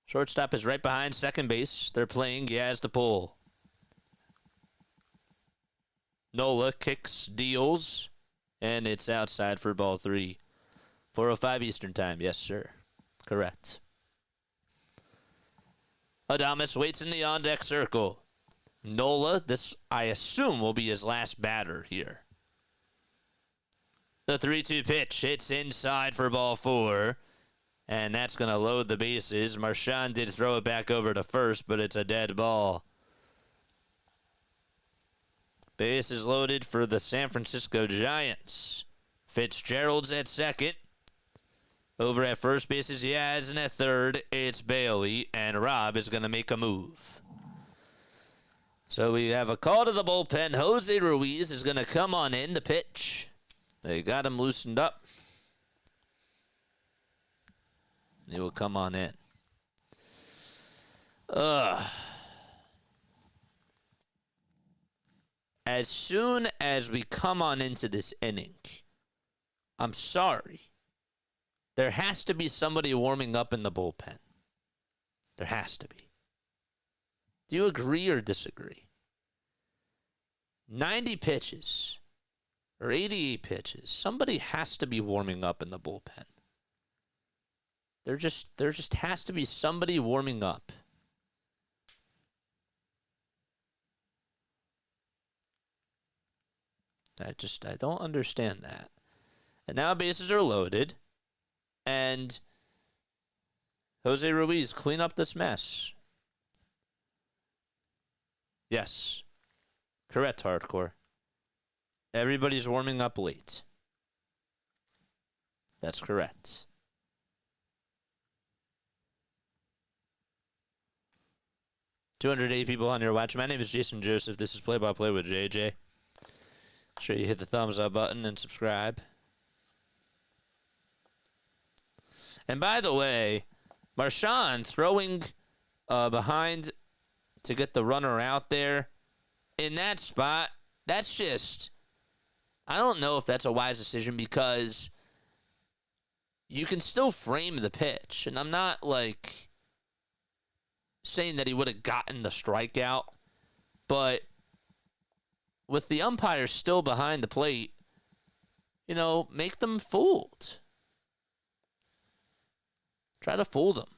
Shortstop is right behind second base. They're playing Yaz to pull. Nola kicks, deals, and it's outside for ball 3. 4:05 Eastern time. Yes, sir. Correct. Adames waits in the on-deck circle. Nola, this I assume will be his last batter here. The 3-2 pitch hits inside for ball 4. And that's going to load the bases. Marchand did throw it back over to first, but it's a dead ball. Base is loaded for the San Francisco Giants. Fitzgerald's at second. Over at first base is Yaz, and at third, it's Bailey, and Rob is going to make a move. So we have a call to the bullpen. Jose Ruiz is going to come on in to pitch. They got him loosened up. He will come on in. As soon as we come on into this inning, I'm sorry, there has to be somebody warming up in the bullpen. There has to be. Do you agree or disagree? 90 pitches or 88 pitches, somebody has to be warming up in the bullpen. There just has to be somebody warming up. I don't understand that. And now bases are loaded. And Jose Ruiz, clean up this mess. Yes. Correct, Hardcore. Everybody's warming up late. That's correct. $208 people on your watch. My name is Jason Joseph. This is Play by Play with JJ. Make sure you hit the thumbs up button and subscribe. And by the way, Marchand throwing behind to get the runner out there in that spot, that's just, I don't know if that's a wise decision because you can still frame the pitch. And I'm not saying that he would have gotten the strikeout, but with the umpire still behind the plate, make them fooled. Try to fool them.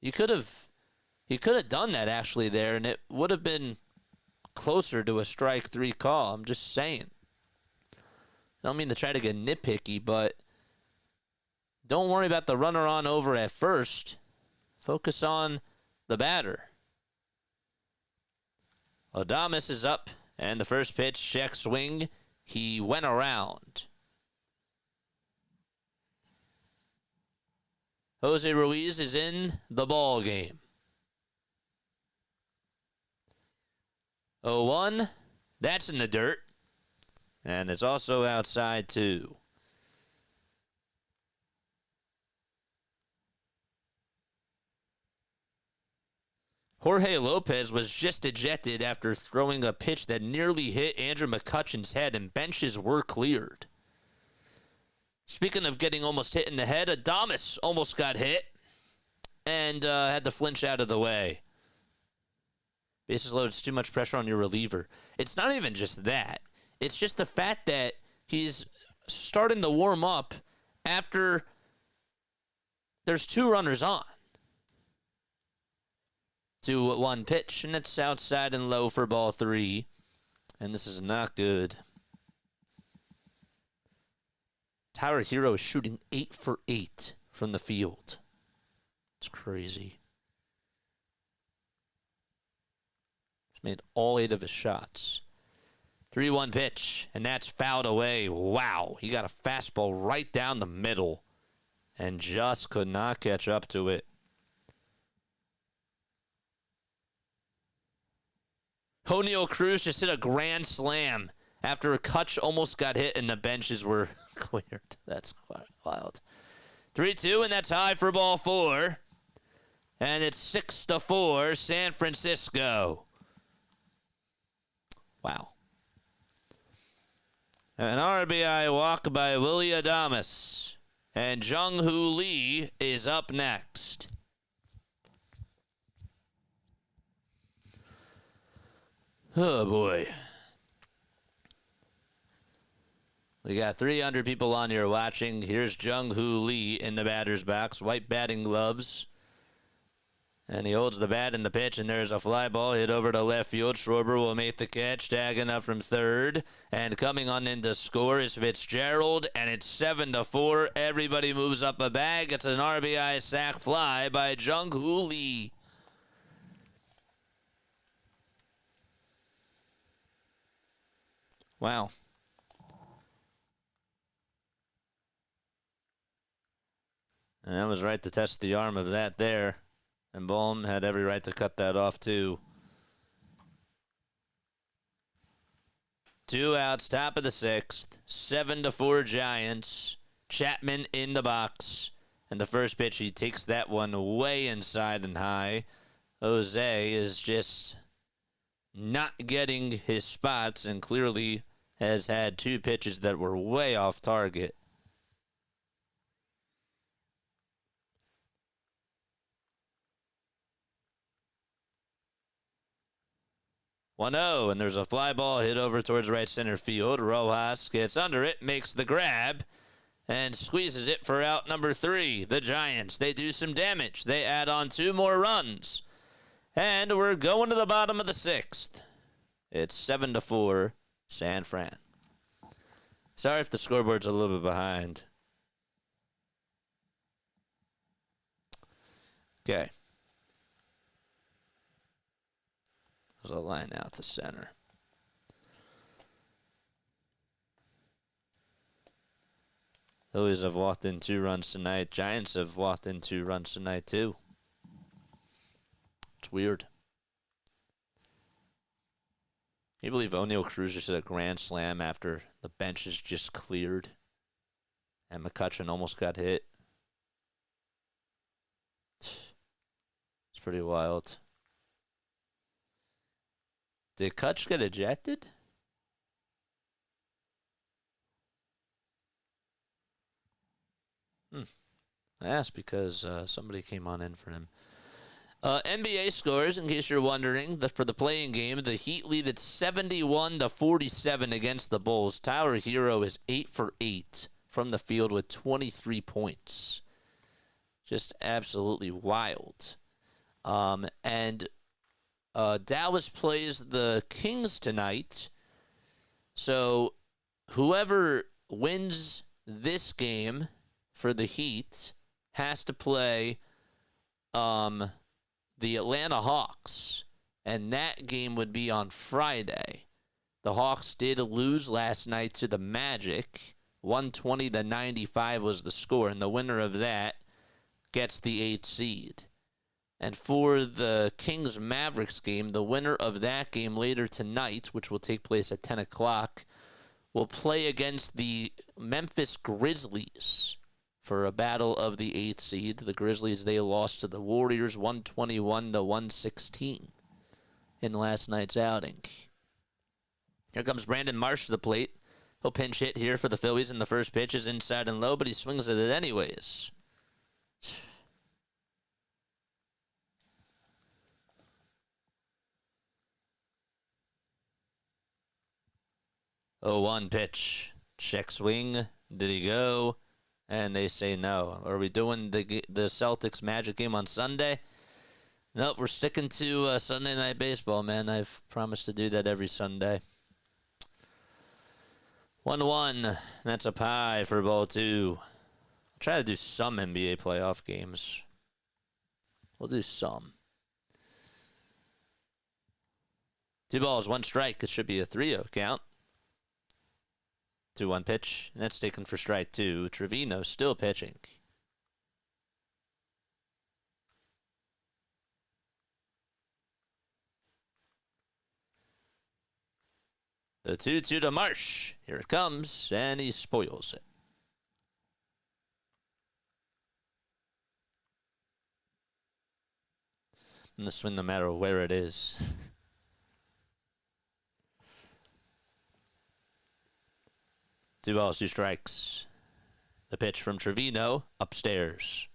He could have done that actually there, and it would have been closer to a strike 3 call. I'm just saying. I don't mean to try to get nitpicky, but don't worry about the runner on over at first. Focus on the batter. Adames is up, and the first pitch, check swing. He went around. Jose Ruiz is in the ball game. 0-1. That's in the dirt. And it's also outside, too. Jorge Lopez was just ejected after throwing a pitch that nearly hit Andrew McCutchen's head, and benches were cleared. Speaking of getting almost hit in the head, Adames almost got hit and had to flinch out of the way. Bases loaded, it's too much pressure on your reliever. It's not even just that. It's just the fact that he's starting to warm up after there's 2 runners on. 2-1 pitch, and it's outside and low for ball 3. And this is not good. Tyler Hero is shooting 8 for 8 from the field. It's crazy. He's made all 8 of his shots. 3-1 pitch, and that's fouled away. Wow, he got a fastball right down the middle and just could not catch up to it. Oneil Cruz just hit a grand slam after a Kutch almost got hit and the benches were cleared. That's wild. 3-2, and that's high for ball 4. And it's 6-4, San Francisco. Wow. An RBI walk by Willie Adames. And Jung-Hoo Lee is up next. Oh, boy. We got 300 people on here watching. Here's Jung-Hoo Lee in the batter's box. White batting gloves. And he holds the bat in the pitch, and there's a fly ball hit over to left field. Schwarber will make the catch, tagging up from third. And coming on in to score is Fitzgerald, and it's 7-4. Everybody moves up a bag. It's an RBI sac fly by Jung-Hoo Lee. Wow. And that was right to test the arm of that there. And Bohm had every right to cut that off, too. 2 outs, top of the 6th. 7-4 Giants. Chapman in the box. And the first pitch, he takes that one way inside and high. Jose is just not getting his spots and clearly has had 2 pitches that were way off target. One 0, and there's a fly ball hit over towards right center field. Rojas gets under it, makes the grab, and squeezes it for out number 3. The Giants, they do some damage. They add on 2 more runs. And we're going to the bottom of the 6th. It's 7-4, San Fran. Sorry if the scoreboard's a little bit behind. Okay. There's a line out to center. Phillies have walked in 2 runs tonight. Giants have walked in 2 runs tonight, too. It's weird. Can you believe Oneil Cruz just hit a grand slam after the benches just cleared and McCutchen almost got hit? It's pretty wild. Did Kutch get ejected? I asked because somebody came on in for him. NBA scores, in case you're wondering, for the playing game, the Heat lead at 71-47 against the Bulls. Tyler Hero is 8 for 8 from the field with 23 points. Just absolutely wild. And Dallas plays the Kings tonight. So whoever wins this game for the Heat has to play the Atlanta Hawks, and that game would be on Friday. The Hawks did lose last night to the Magic. 120-95 was the score, and the winner of that gets the 8th seed. And for the Kings-Mavericks game, the winner of that game later tonight, which will take place at 10 o'clock, will play against the Memphis Grizzlies for a battle of the 8th seed. The Grizzlies, they lost to the Warriors 121-116 in last night's outing. Here comes Brandon Marsh to the plate. He'll pinch hit here for the Phillies, and the first pitch is inside and low, but he swings at it anyways. 0-1 pitch. Check swing. Did he go? And they say no. Are we doing the Celtics Magic game on Sunday? Nope, we're sticking to Sunday Night Baseball, man. I've promised to do that every Sunday. 1-1. That's a pie for ball 2. I'll try to do some NBA playoff games. We'll do some. 2 balls, 1 strike. It should be a 3-0 count. 2-1 pitch, and that's taken for strike 2. Trevino still pitching. The 2-2 to Marsh. Here it comes, and he spoils it. I'm going to swing no matter where it is. 2 balls, 2 strikes. The pitch from Trevino upstairs.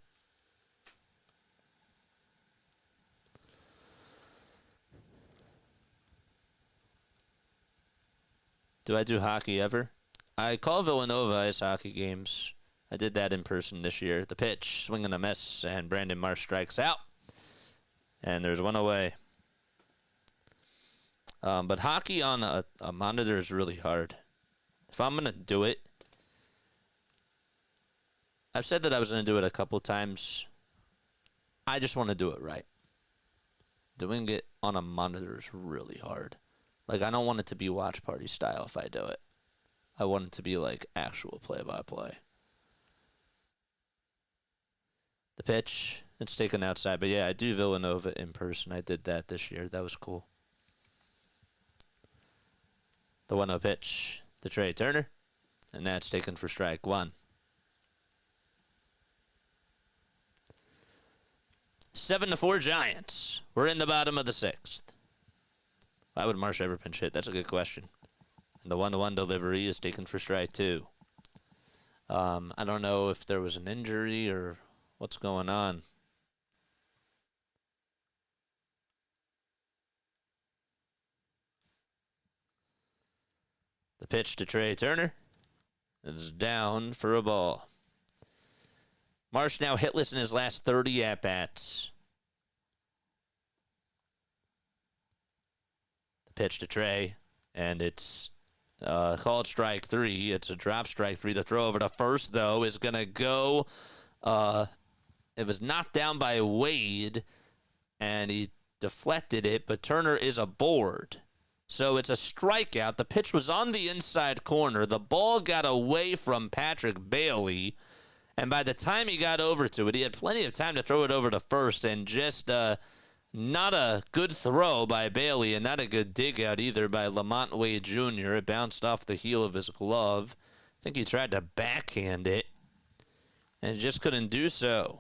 Do I do hockey ever? I call Villanova ice hockey games. I did that in person this year. The pitch, swing and a miss, and Brandon Marsh strikes out. And there's 1 away. But hockey on a monitor is really hard. If I'm going to do it, I've said that I was going to do it a couple times. I just want to do it right. Doing it on a monitor is really hard. Like, I don't want it to be watch party style if I do it. I want it to be, like, actual play-by-play. The pitch, it's taken outside. But, yeah, I do Villanova in person. I did that this year. That was cool. The 1-0 pitch, the Trey Turner. And that's taken for strike 1. 7-4 Giants. We're in the bottom of the 6th. Why would Marsh ever pinch hit? That's a good question. And the 1-1 delivery is taken for strike 2. I don't know if there was an injury or what's going on. The pitch to Trey Turner is down for a ball. Marsh now hitless in his last 30 at-bats. Pitch to Trey, and it's called strike 3. It's a drop strike 3. The throw over to first, though, is going to go. It was knocked down by Wade, and he deflected it, but Turner is aboard. So it's a strikeout. The pitch was on the inside corner. The ball got away from Patrick Bailey, and by the time he got over to it, he had plenty of time to throw it over to first, and just not a good throw by Bailey and not a good dig out either by Lamont Wade Jr. It bounced off the heel of his glove. I think he tried to backhand it and just couldn't do so.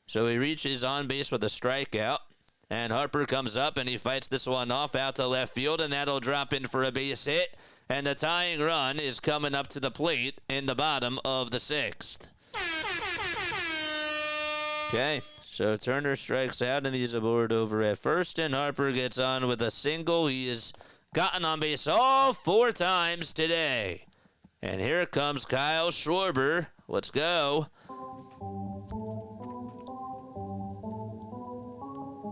So he reaches on base with a strikeout, and Harper comes up and he fights this one off out to left field, and that'll drop in for a base hit. And the tying run is coming up to the plate in the bottom of the 6th. Okay. So Turner strikes out, and he's aboard over at first, and Harper gets on with a single. He has gotten on base all 4 times today. And here comes Kyle Schwarber. Let's go.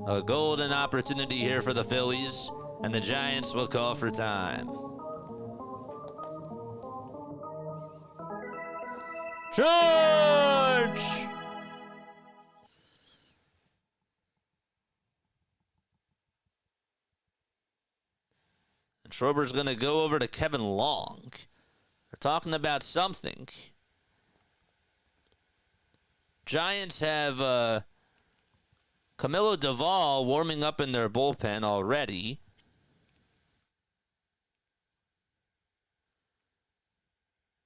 A golden opportunity here for the Phillies, and the Giants will call for time. Charge! And Schwarber's going to go over to Kevin Long. They're talking about something. Giants have Camilo Duvall warming up in their bullpen already.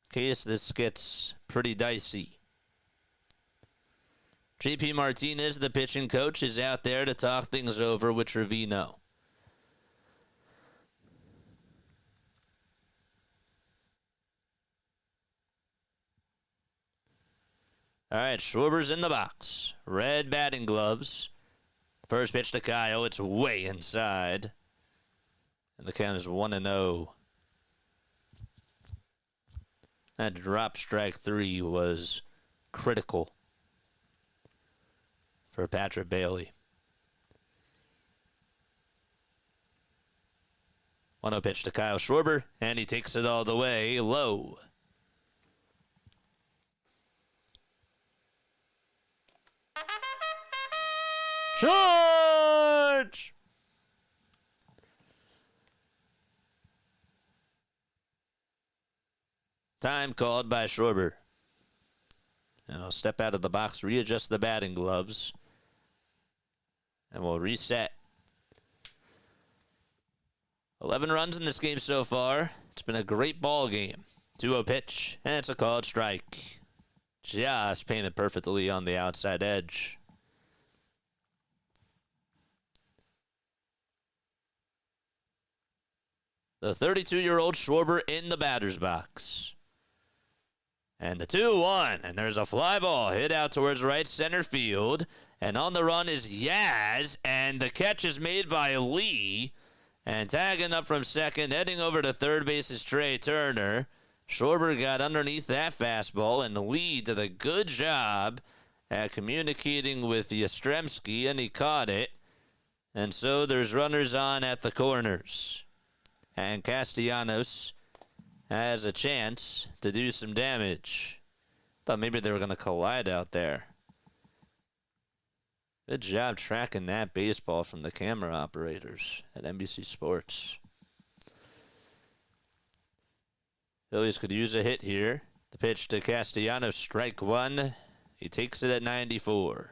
In case this gets pretty dicey. JP Martinez, the pitching coach, is out there to talk things over with Trevino. All right, Schwarber's in the box. Red batting gloves. First pitch to Kyle. It's way inside. And the count is 1-0. That drop strike 3 was critical for Patrick Bailey. 1-0 pitch to Kyle Schwarber, and he takes it all the way low. Charge! Time called by Schwarber. And I'll step out of the box, readjust the batting gloves, and we'll reset. 11 runs in this game so far. It's been a great ball game. 2-0 pitch, and it's a called strike. Just painted perfectly on the outside edge. The 32-year-old Schwarber in the batter's box. And the 2-1, and there's a fly ball hit out towards right center field. And on the run is Yaz, and the catch is made by Lee. And tagging up from second, heading over to third base is Trey Turner. Schwarber got underneath that fastball, and Lee did a good job at communicating with Yastrzemski, and he caught it. And so there's runners on at the corners. And Castellanos has a chance to do some damage. Thought maybe they were going to collide out there. Good job tracking that baseball from the camera operators at NBC Sports. Phillies could use a hit here. The pitch to Castellanos, strike one. He takes it at 94.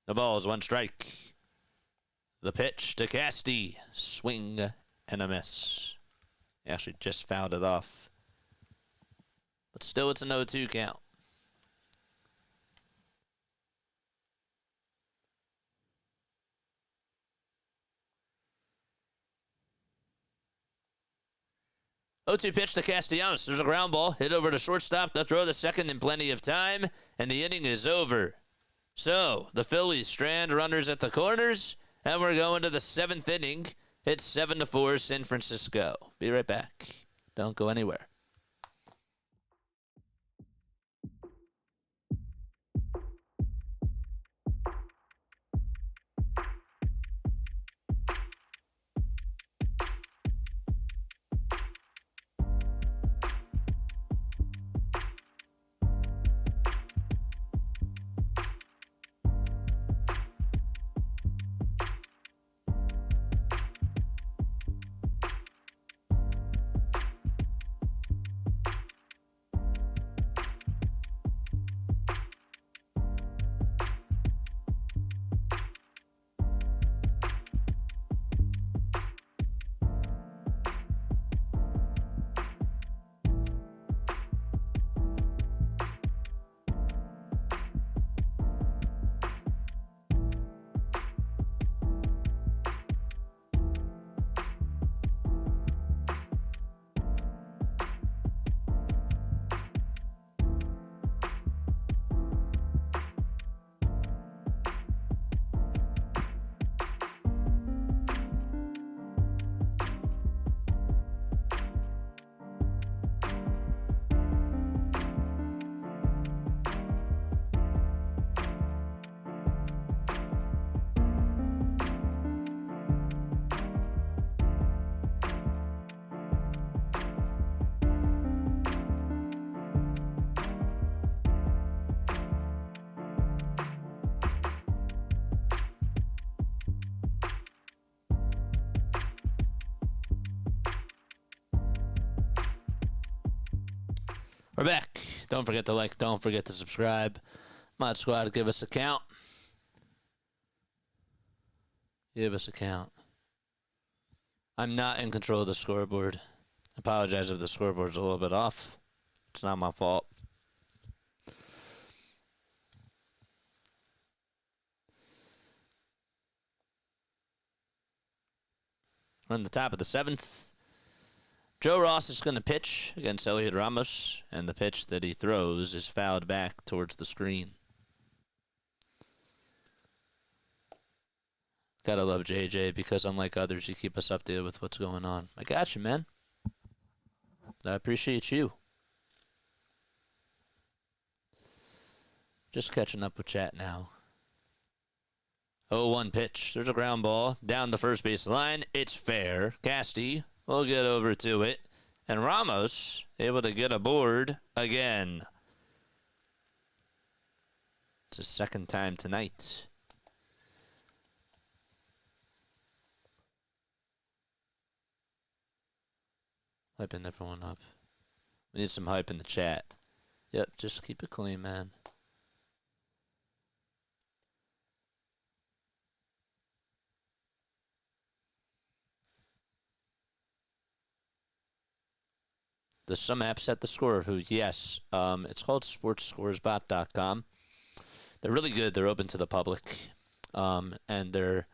The ball is one strike. The pitch to Casty. Swing and a miss. He actually just fouled it off. But still, it's an 0-2 count. O2 pitch to Castellanos. There's a ground ball. Hit over to shortstop. They'll throw the second in plenty of time. And the inning is over. So, the Phillies strand runners at the corners, and we're going to the 7th inning. It's 7-4 San Francisco. Be right back. Don't go anywhere. We're back. Don't forget to like. Don't forget to subscribe. Mod Squad, give us a count. Give us a count. I'm not in control of the scoreboard. I apologize if the scoreboard's a little bit off. It's not my fault. On the top of the 7th, Joe Ross is going to pitch against Elliot Ramos, and the pitch that he throws is fouled back towards the screen. Gotta love JJ because, unlike others, you keep us updated with what's going on. I got you, man. I appreciate you. Just catching up with chat now. 0-1 pitch. There's a ground ball down the first base line. It's fair. Casty will get over to it. And Ramos able to get aboard again. It's his second time tonight. Hyping everyone up. We need some hype in the chat. Yep, just keep it clean, man. Does some app set the score? Who? Yes. It's called sportsscoresbot.com. They're really good. They're open to the public. And they're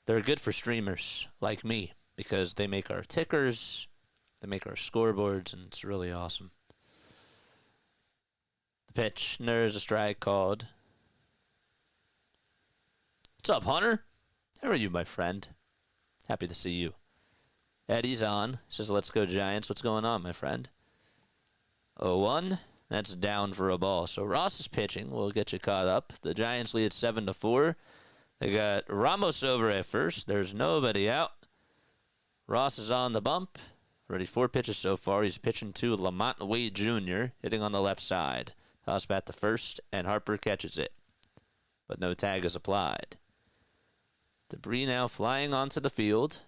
good for streamers like me because they make our tickers, they make our scoreboards, and it's really awesome. The pitch. And there's a strike called. What's up, Hunter? How are you, my friend? Happy to see you. Eddie's on. Says, let's go Giants. What's going on, my friend? 0-1. That's down for a ball. So Ross is pitching. We'll get you caught up. The Giants lead 7-4. They got Ramos over at first. There's nobody out. Ross is on the bump. Already 4 pitches so far. He's pitching to Lamont Wade Jr., hitting on the left side. Toss bat to first, and Harper catches it. But no tag is applied. Debris now flying onto the field.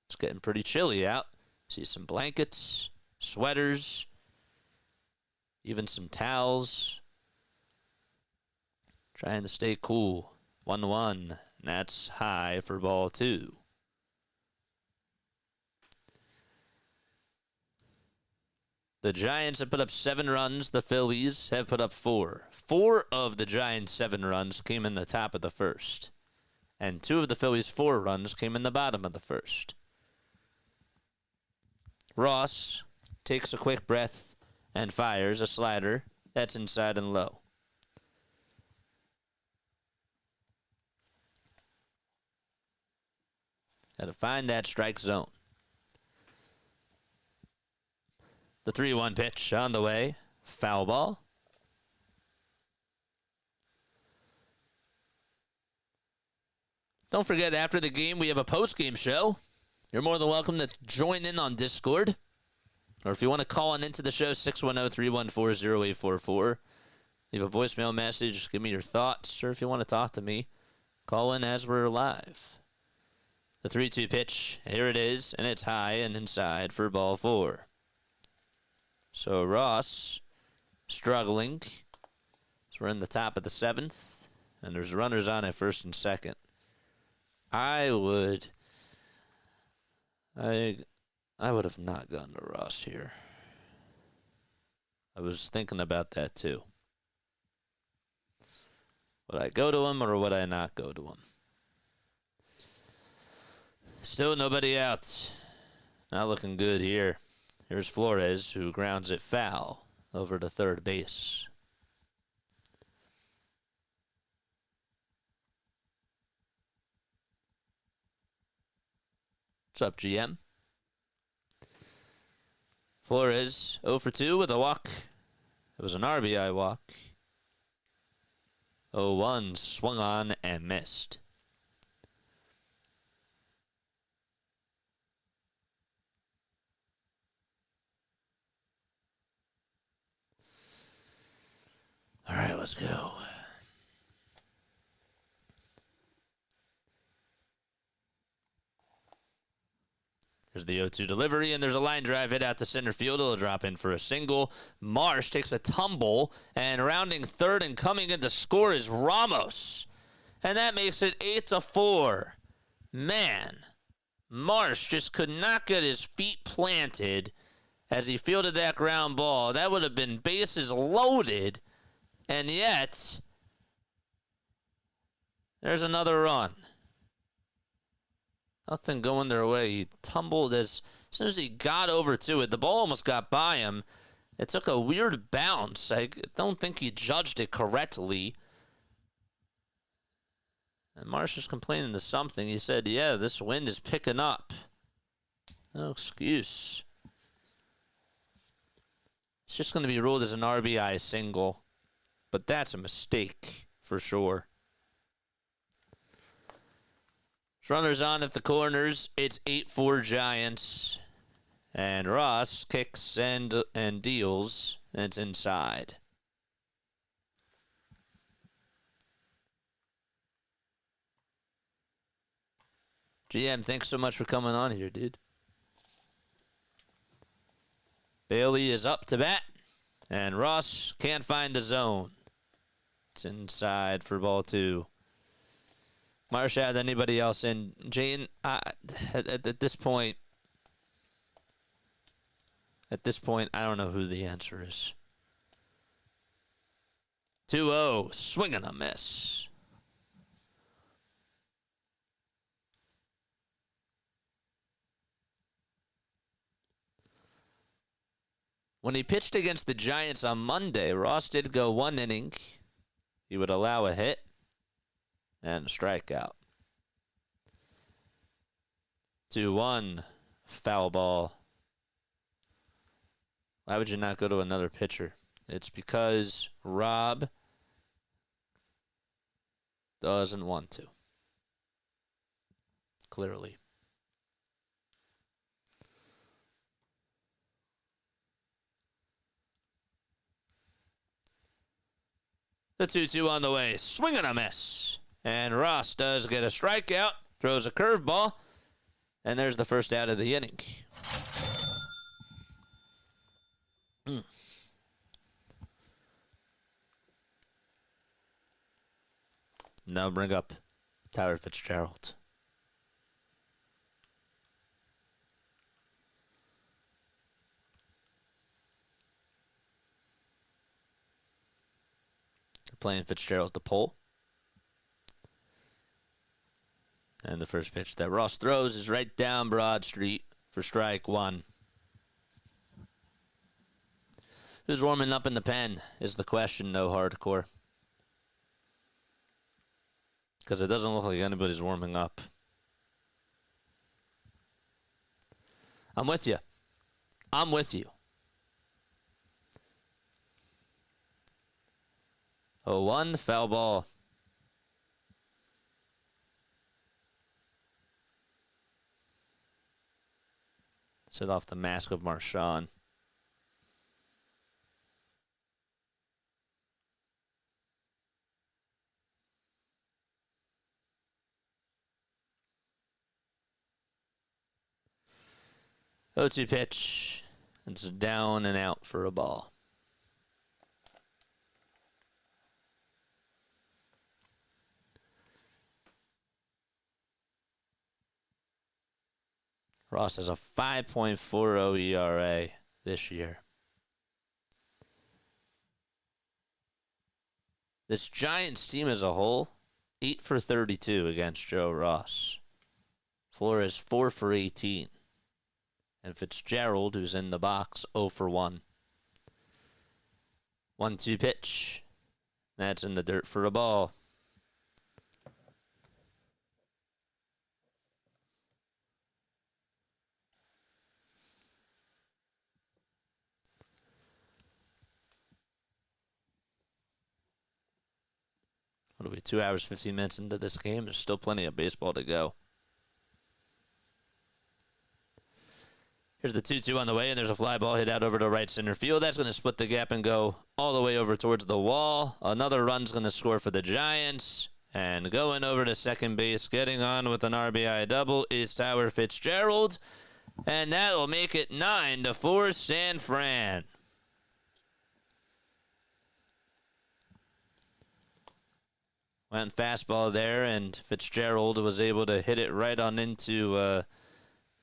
It's getting pretty chilly out. See some blankets, sweaters, even some towels. Trying to stay cool. 1-1. And that's high for ball 2. The Giants have put up 7 runs. The Phillies have put up 4. 4 of the Giants' 7 runs came in the top of the first. And 2 of the Phillies' 4 runs came in the bottom of the first. Ross takes a quick breath and fires a slider that's inside and low. Got to find that strike zone. The 3-1 pitch on the way. Foul ball. Don't forget, after the game, we have a postgame show. You're more than welcome to join in on Discord. Or if you want to call on into the show, 610-314-0844. Leave a voicemail message. Give me your thoughts. Or if you want to talk to me, call in as we're live. The 3-2 pitch. Here it is. And it's high and inside for ball 4. So Ross struggling. So we're in the top of the 7th. And there's runners on at first and second. I would have not gone to Ross here. I was thinking about that too. Would I go to him or would I not go to him? Still nobody out. Not looking good here. Here's Flores, who grounds it foul over to third base. What's up, GM? Flores 0 for 2 with a walk. It was an RBI walk. 0-1 swung on and missed. All right, let's go. There's the 0-2 delivery, and there's a line drive hit out to center field. It'll drop in for a single. Marsh takes a tumble, and rounding third and coming in to score is Ramos. And that makes it 8-4. Man, Marsh just could not get his feet planted as he fielded that ground ball. That would have been bases loaded, and yet there's another run. Nothing going their way. He tumbled as soon as he got over to it. The ball almost got by him. It took a weird bounce. I don't think he judged it correctly. And Marsh was complaining to something. He said, yeah, this wind is picking up. No excuse. It's just going to be ruled as an RBI single. but that's a mistake for sure. Runners on at the corners. It's 8-4 Giants. And Ross kicks and deals. And it's inside. GM, thanks so much for coming on here, dude. Bailey is up to bat. And Ross can't find the zone. It's inside for ball 2. Marshad, anybody else in? Jane, at this point, I don't know who the answer is. 2-0, swing and a miss. When he pitched against the Giants on Monday, Ross did go 1 inning. He would allow a hit and a strikeout. 2-1, foul ball. Why would you not go to another pitcher? It's because Rob doesn't want to. Clearly. The 2-2 on the way. Swing and a miss. And Ross does get a strikeout. Throws a curveball. And there's the first out of the inning. Now bring up Tyler Fitzgerald. They're playing Fitzgerald at the pole. And the first pitch that Ross throws is right down Broad Street for strike 1. Who's warming up in the pen is the question, no hardcore. Because it doesn't look like anybody's warming up. I'm with you. I'm with you. 0-1, foul ball. Set off the mask of Marchand. O2 pitch. It's down and out for a ball. Ross has a 5.40 ERA this year. This Giants team as a whole, 8 for 32 against Joe Ross. Flores 4 for 18. And Fitzgerald, who's in the box, 0 for 1. 1-2 pitch. That's in the dirt for a ball. What are we, 2 hours, 15 minutes into this game? There's still plenty of baseball to go. Here's the 2-2 on the way, and there's a fly ball hit out over to right center field. That's going to split the gap and go all the way over towards the wall. Another run's going to score for the Giants. And going over to second base, getting on with an RBI double is Tyler Fitzgerald. And that will make it 9-4 San Fran. Went fastball there, and Fitzgerald was able to hit it right on into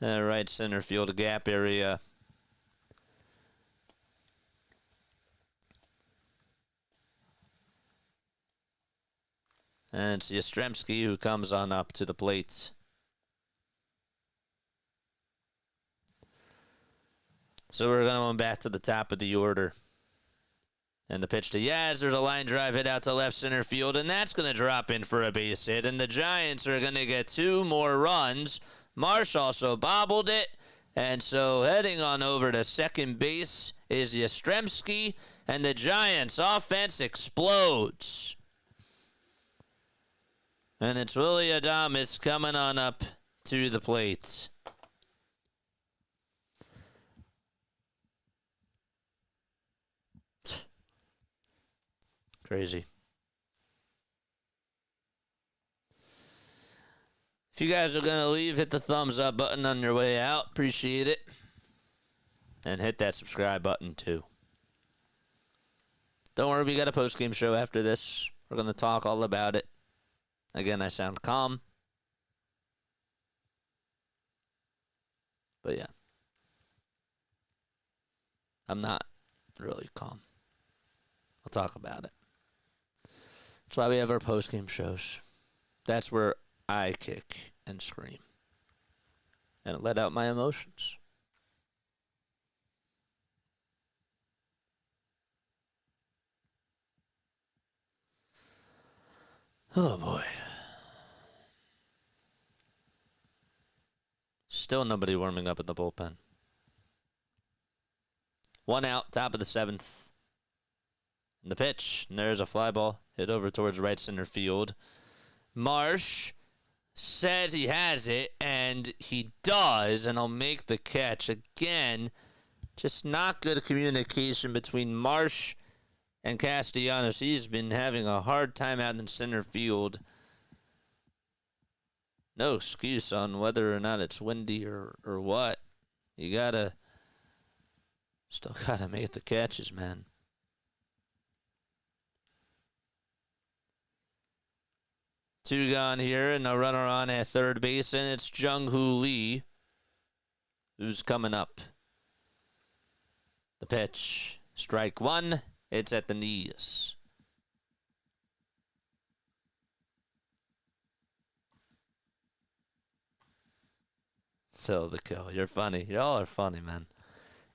right center field gap area. And it's Yastrzemski who comes on up to the plate. So we're going back to the top of the order. And the pitch to Yaz, there's a line drive hit out to left center field, and that's going to drop in for a base hit. And the Giants are going to get 2 more runs. Marsh also bobbled it. And so heading on over to second base is Yastrzemski. And the Giants' offense explodes. And it's Willie Adames coming on up to the plate. Crazy. If you guys are going to leave, hit the thumbs up button on your way out. Appreciate it. And hit that subscribe button, too. Don't worry, we got a post-game show after this. We're going to talk all about it. Again, I sound calm. But yeah. I'm not really calm. I'll talk about it. That's why we have our post-game shows. That's where I kick and scream. And let out my emotions. Oh boy. Still nobody warming up in the bullpen. 1 out, top of the 7th. And the pitch, and there's a fly ball hit over towards right center field. Marsh says he has it, and he does, and I'll make the catch. Again, just not good communication between Marsh and Castellanos. He's been having a hard time out in center field. No excuse on whether or not it's windy or what. You still gotta make the catches, man. Two gone here, and a runner on at third base, and it's Jung-Hoo Lee who's coming up. The pitch, strike one. It's at the knees. Phil the kill. You're funny. Y'all are funny, man.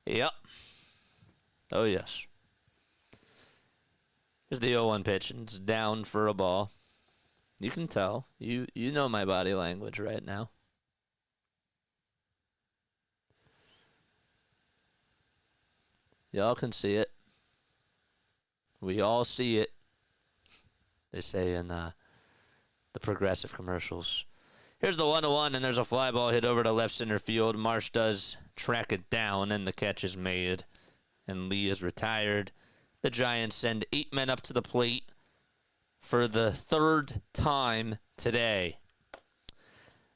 Yep. Oh, yes. Here's the 0-1 pitch, and it's down for a ball. You can tell. You know my body language right now. Y'all can see it. We all see it. They say in the Progressive commercials. Here's the 1-1, and there's a fly ball hit over to left center field. Marsh does track it down, and the catch is made. And Lee is retired. The Giants send 8 men up to the plate for the 3rd time today.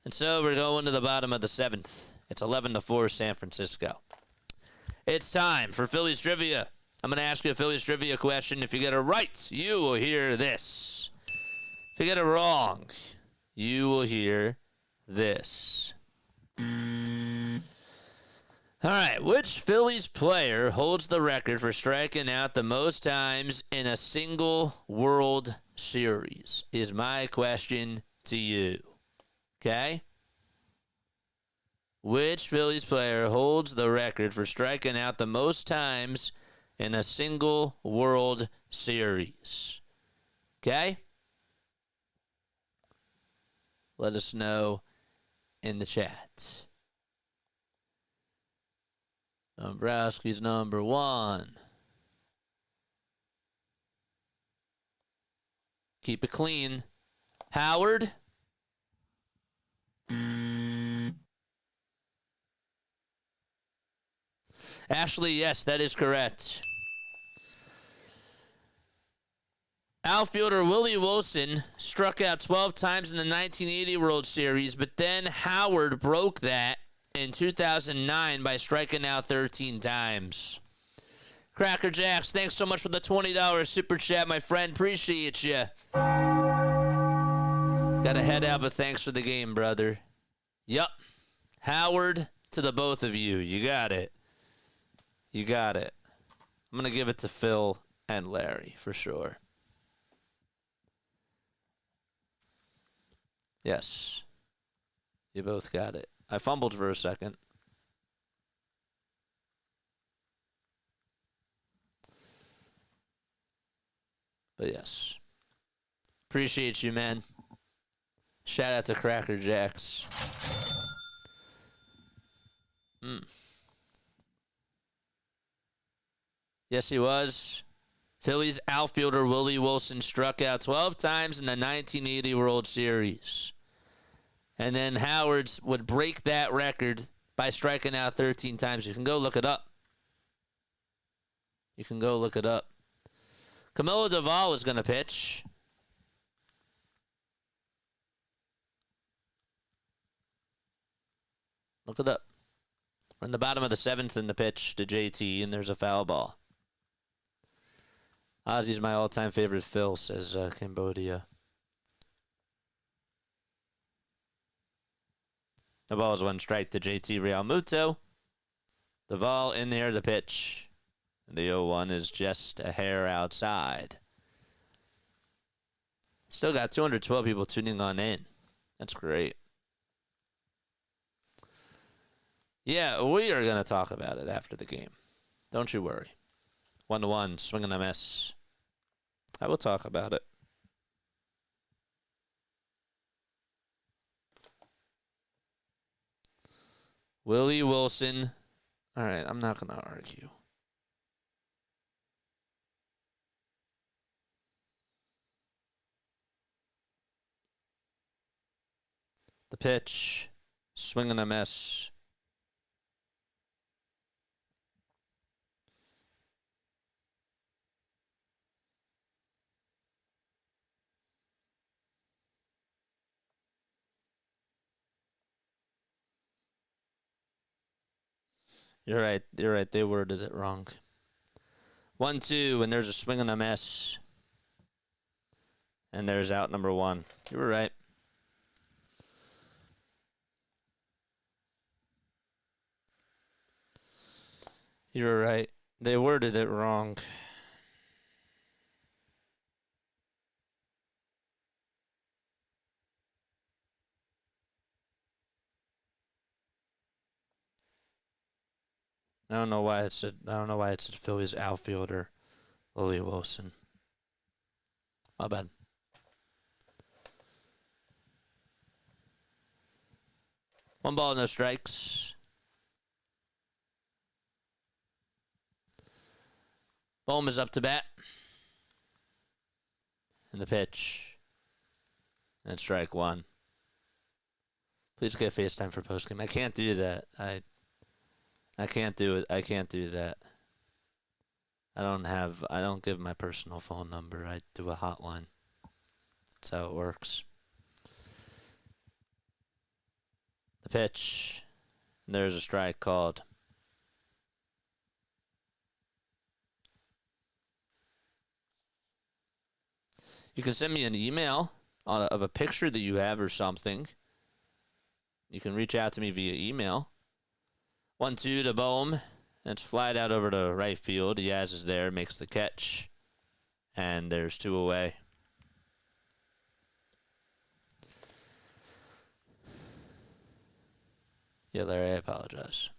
And so we're going to the bottom of the 7th. It's 11-4 San Francisco. It's time for Phillies Trivia. I'm going to ask you a Phillies Trivia question. If you get it right, you will hear this. If you get it wrong, you will hear this. All right, which Phillies player holds the record for striking out the most times in a single World Series is my question to you. Okay? Which Phillies player holds the record for striking out the most times in a single World Series? Okay? Let us know in the chat. Dombrowski's number 1. Keep it clean. Howard. Ashley, yes, that is correct. Outfielder Willie Wilson struck out 12 times in the 1980 World Series, but then Howard broke that in 2009 by striking out 13 times. Cracker Jacks, thanks so much for the $20 super chat, my friend. Appreciate you. Got to head out, but thanks for the game, brother. Yup. Howard to the both of you. You got it. You got it. I'm going to give it to Phil and Larry for sure. Yes. You both got it. I fumbled for a second. But yes. Appreciate you, man. Shout out to Cracker Jacks. Yes, he was. Phillies outfielder Willie Wilson struck out 12 times in the 1980 World Series. And then Howard would break that record by striking out 13 times. You can go look it up. Camilo Doval was going to pitch. Look it up. We're in the bottom of the 7th in the pitch to JT, and there's a foul ball. Ozzy's my all-time favorite Phil, says Cambodia. The ball is 1 strike to JT Realmuto. Doval in there to pitch. The 0-1 is just a hair outside. Still got 212 people tuning on in. That's great. Yeah, we are going to talk about it after the game. Don't you worry. 1-1, swing and a miss. I will talk about it. Willie Wilson. All right, I'm not going to argue. The pitch. Swing and a miss. You're right. They worded it wrong. 1-2, and there's a swing and a miss. And there's out number 1. You were right. You were right. They worded it wrong. I don't know why it said Phillies outfielder Willie Wilson. My bad. One ball, no strikes. Bohm is up to bat. And the pitch. And strike 1. Please get FaceTime for postgame. I can't do that. I can't do it. I can't do that. I don't give my personal phone number. I do a hotline. That's how it works. The pitch. And there's a strike called. You can send me an email of a picture that you have or something. You can reach out to me via email. 1-2 to Bohm. And it's flied out over to right field. Yaz is there, makes the catch. And there's 2 away. Yeah, Larry, I apologize.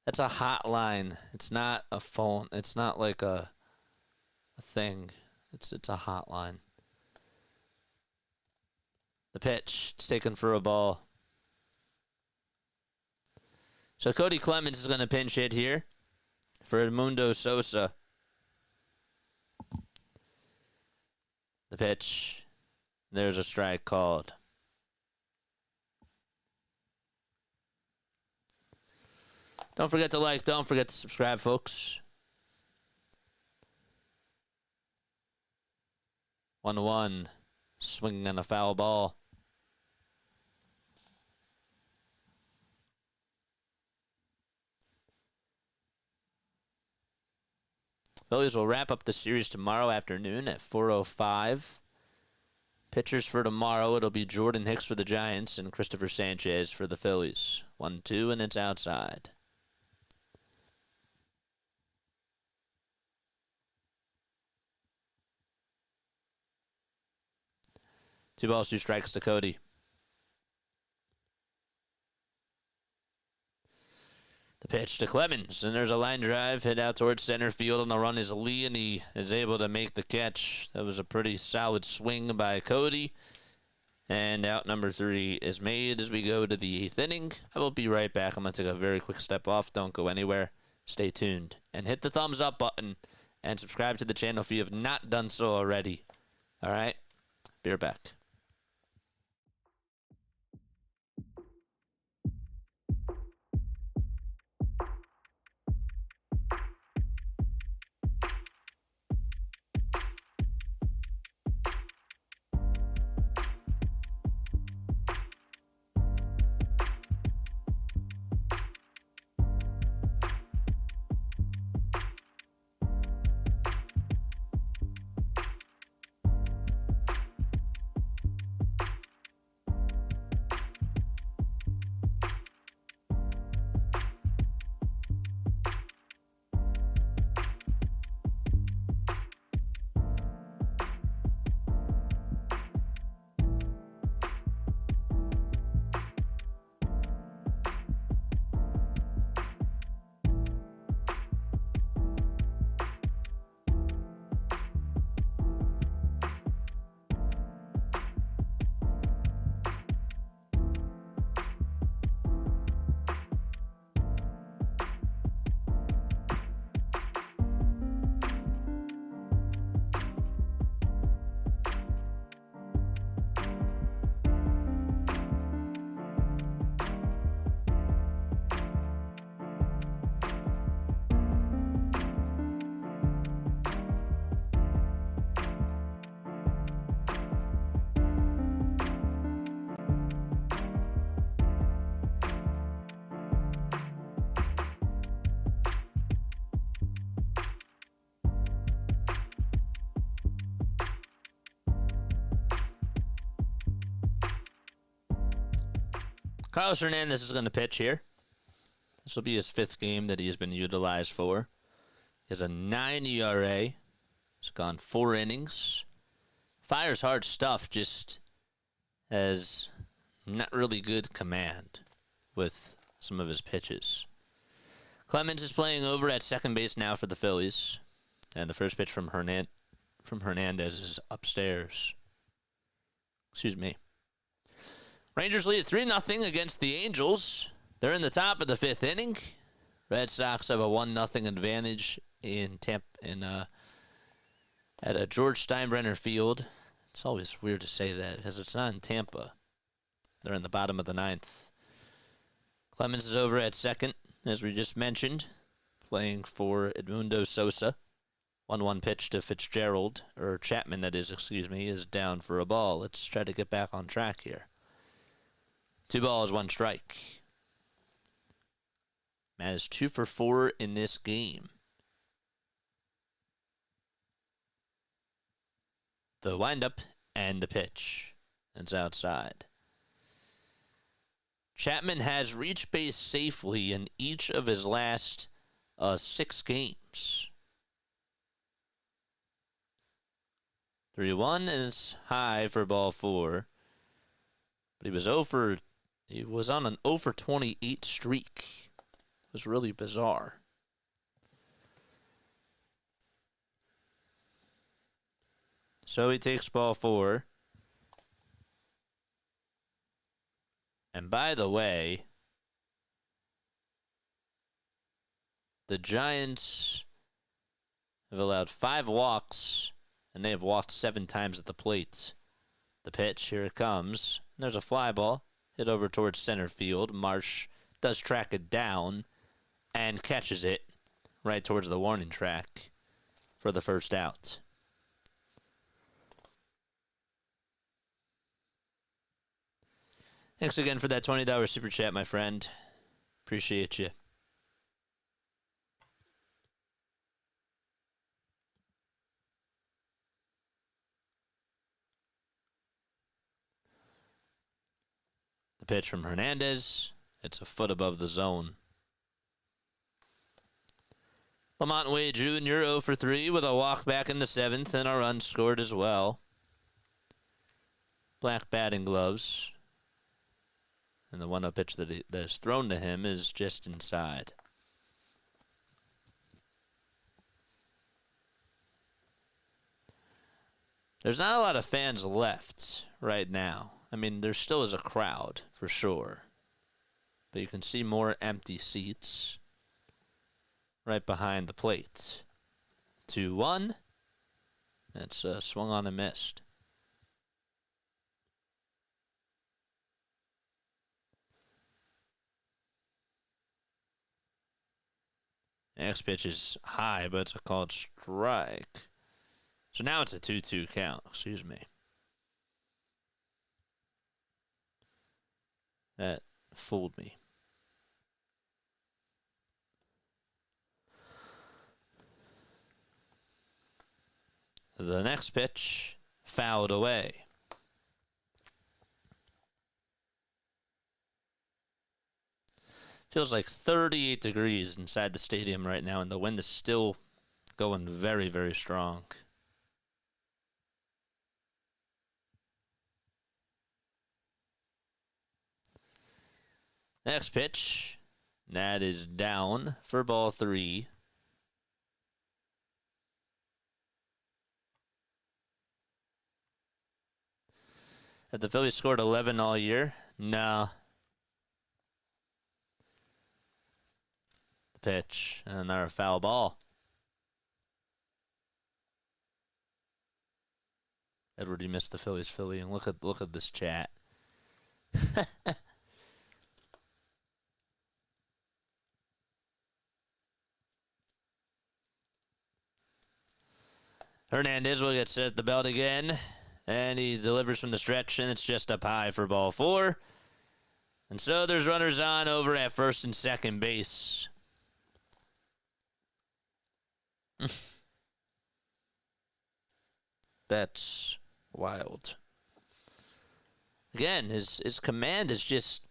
That's a hotline. It's not a phone. It's not like a thing. It's a hotline. The pitch. It's taken for a ball. So Cody Clemens is going to pinch hit here for Edmundo Sosa. The pitch. There's a strike called. Don't forget to like. Don't forget to subscribe, folks. 1-1. Swinging on a foul ball. Phillies will wrap up the series tomorrow afternoon at 4:05. Pitchers for tomorrow, it'll be Jordan Hicks for the Giants and Christopher Sanchez for the Phillies. 1-2, and it's outside. Two balls, 2 strikes to Cody. Pitch to Clemens, and there's a line drive hit out towards center field, and the run is Lee, and he is able to make the catch. That was a pretty solid swing by Cody, and out number 3 is made as we go to the 8th inning. I will be right back. I'm going to take a very quick step off. Don't go anywhere. Stay tuned, and hit the thumbs up button, and subscribe to the channel if you have not done so already. All right? Be right back. Carlos Hernandez is going to pitch here. This will be his 5th game that he has been utilized for. He has a 9 ERA. He's gone 4 innings. Fires hard stuff, just has not really good command with some of his pitches. Clemens is playing over at second base now for the Phillies. And the first pitch from Hernandez is upstairs. Excuse me. Rangers lead 3-0 against the Angels. They're in the top of the 5th inning. Red Sox have a 1-0 advantage at a George Steinbrenner Field. It's always weird to say that because it's not in Tampa. They're in the bottom of the 9th. Clemens is over at second, as we just mentioned, playing for Edmundo Sosa. 1-1 pitch to Fitzgerald, or Chapman, that is, is down for a ball. Let's try to get back on track here. 2 balls, 1 strike. Matt is 2 for 4 in this game. The windup and the pitch. It's outside. Chapman has reached base safely in each of his last 6 games. 3-1, and it's high for ball 4. But he was on an 0 for 28 streak. It was really bizarre. So he takes ball 4. And by the way, the Giants have allowed 5 walks, and they have walked 7 times at the plate. The pitch, here it comes. There's a fly ball hit over towards center field. Marsh does track it down and catches it right towards the warning track for the first out. Thanks again for that $20 super chat, my friend. Appreciate you. The pitch from Hernandez. It's a foot above the zone. Lamont Wade Jr. 0 for 3 with a walk back in the 7th and a run scored as well. Black batting gloves. And the 1-0 pitch that is thrown to him is just inside. There's not a lot of fans left right now. I mean, there still is a crowd, for sure. But you can see more empty seats right behind the plate. 2-1. That's swung on and missed. Next pitch is high, but it's a called strike. So now it's a 2-2 count. Excuse me. That fooled me. The next pitch fouled away. Feels like 38 degrees inside the stadium right now, and the wind is still going very, very strong. Next pitch, that is down for ball 3. Have the Phillies scored 11 all year? No. The pitch, and another foul ball. Edward, you missed the Philly, and look at this chat. Hernandez will get set at the belt again. And he delivers from the stretch, and it's just up high for ball 4. And so there's runners on over at first and second base. That's wild. Again, his command is just,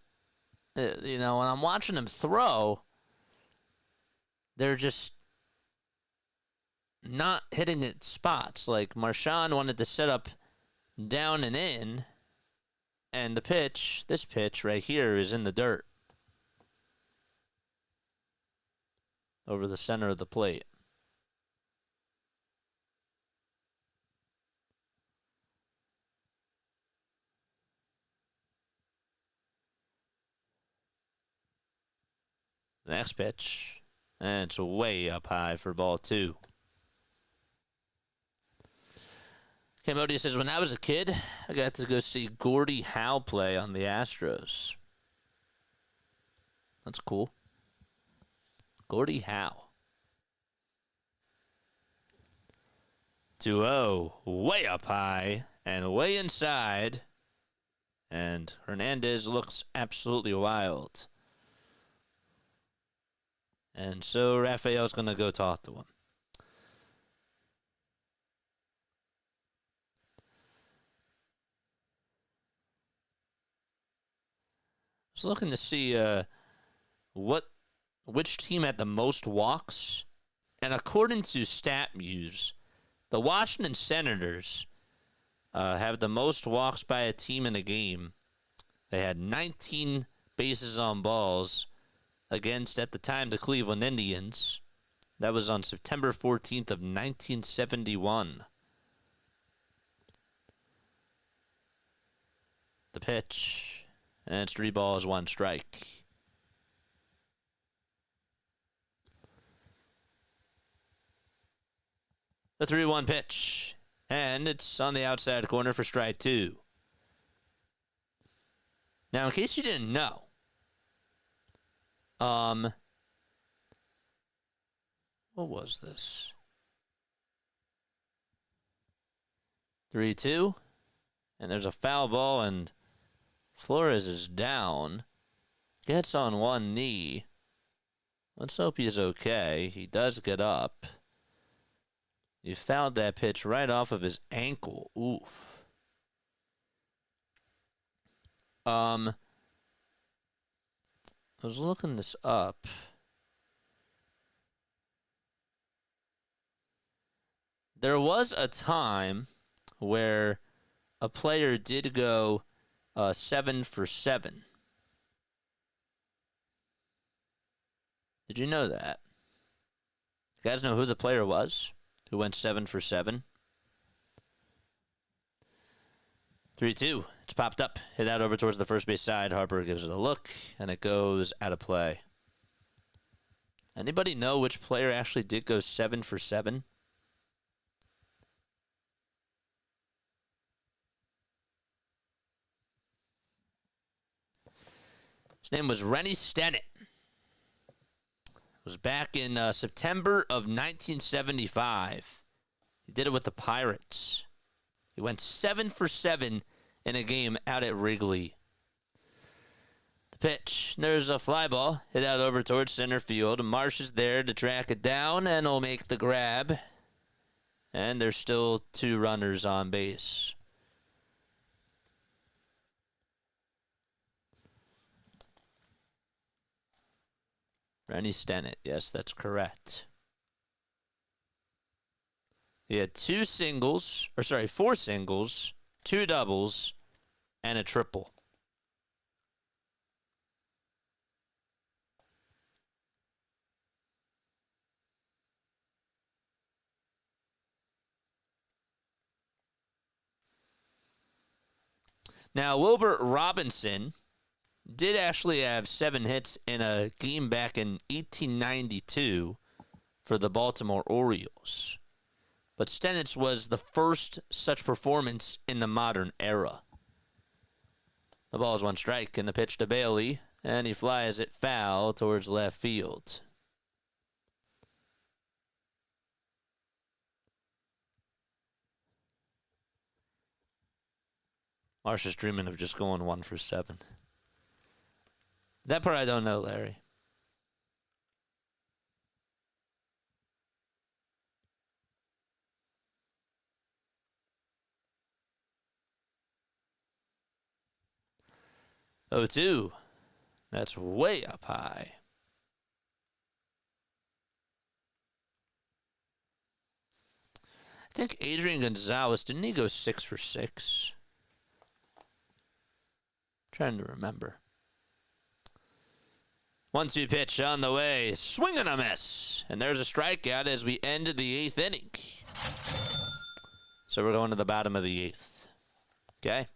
when I'm watching him throw, they're just not hitting it spots. Like Marchand wanted to set up down and in, and this pitch right here is in the dirt over the center of the plate. The next pitch, and it's way up high for ball 2. Cambodia says, when I was a kid, I got to go see Gordie Howe play on the Astros. That's cool. Gordie Howe. 2-0, way up high and way inside. And Hernandez looks absolutely wild. And so Rafael's going to go talk to him. I was looking to see which team had the most walks, and according to StatMuse, the Washington Senators have the most walks by a team in a game. They had 19 bases on balls against, at the time, the Cleveland Indians. That was on September 14th of 1971. The pitch. And it's 3 balls, 1 strike. The 3-1 pitch. And it's on the outside corner for strike 2. Now, in case you didn't know, what was this? 3-2. And there's a foul ball, and Flores is down, gets on one knee. Let's hope he's okay. He does get up. He fouled that pitch right off of his ankle. Oof. I was looking this up. There was a time where a player did go 7 for 7. Did you know that? You guys know who the player was who went 7 for 7? 3-2. It's popped up. Hit that over towards the first base side. Harper gives it a look, and it goes out of play. Anybody know which player actually did go 7 for 7? His name was Rennie Stennett. It was back in September of 1975. He did it with the Pirates. He went 7 for 7 in a game out at Wrigley. The pitch. There's a fly ball. Hit out over towards center field. Marsh is there to track it down and will make the grab. And there's still 2 runners on base. Rennie Stennett. Yes, that's correct. He had 4 singles, 2 doubles, and a triple. Now, Wilbert Robinson did actually have 7 hits in a game back in 1892 for the Baltimore Orioles. But Stennett's was the first such performance in the modern era. The ball is 1 strike, and the pitch to Bailey, and he flies it foul towards left field. Marsh is dreaming of just going 1 for 7. That part I don't know, Larry. Oh, 2. That's way up high. I think Adrian Gonzalez, didn't he go 6 for 6? Trying to remember. 1-2 pitch on the way. Swing and a miss. And there's a strikeout as we end the 8th inning. So we're going to the bottom of the 8th. Okay.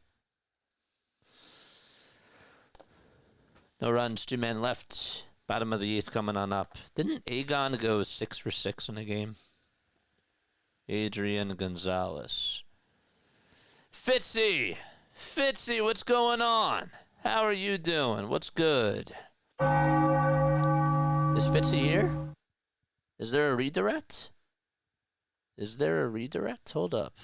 No runs, 2 men left. Bottom of the 8th coming on up. Didn't Agon go 6 for 6 in a game? Adrian Gonzalez. Fitzy, what's going on? How are you doing? What's good? Is Fitzy here? Is there a redirect? Hold up.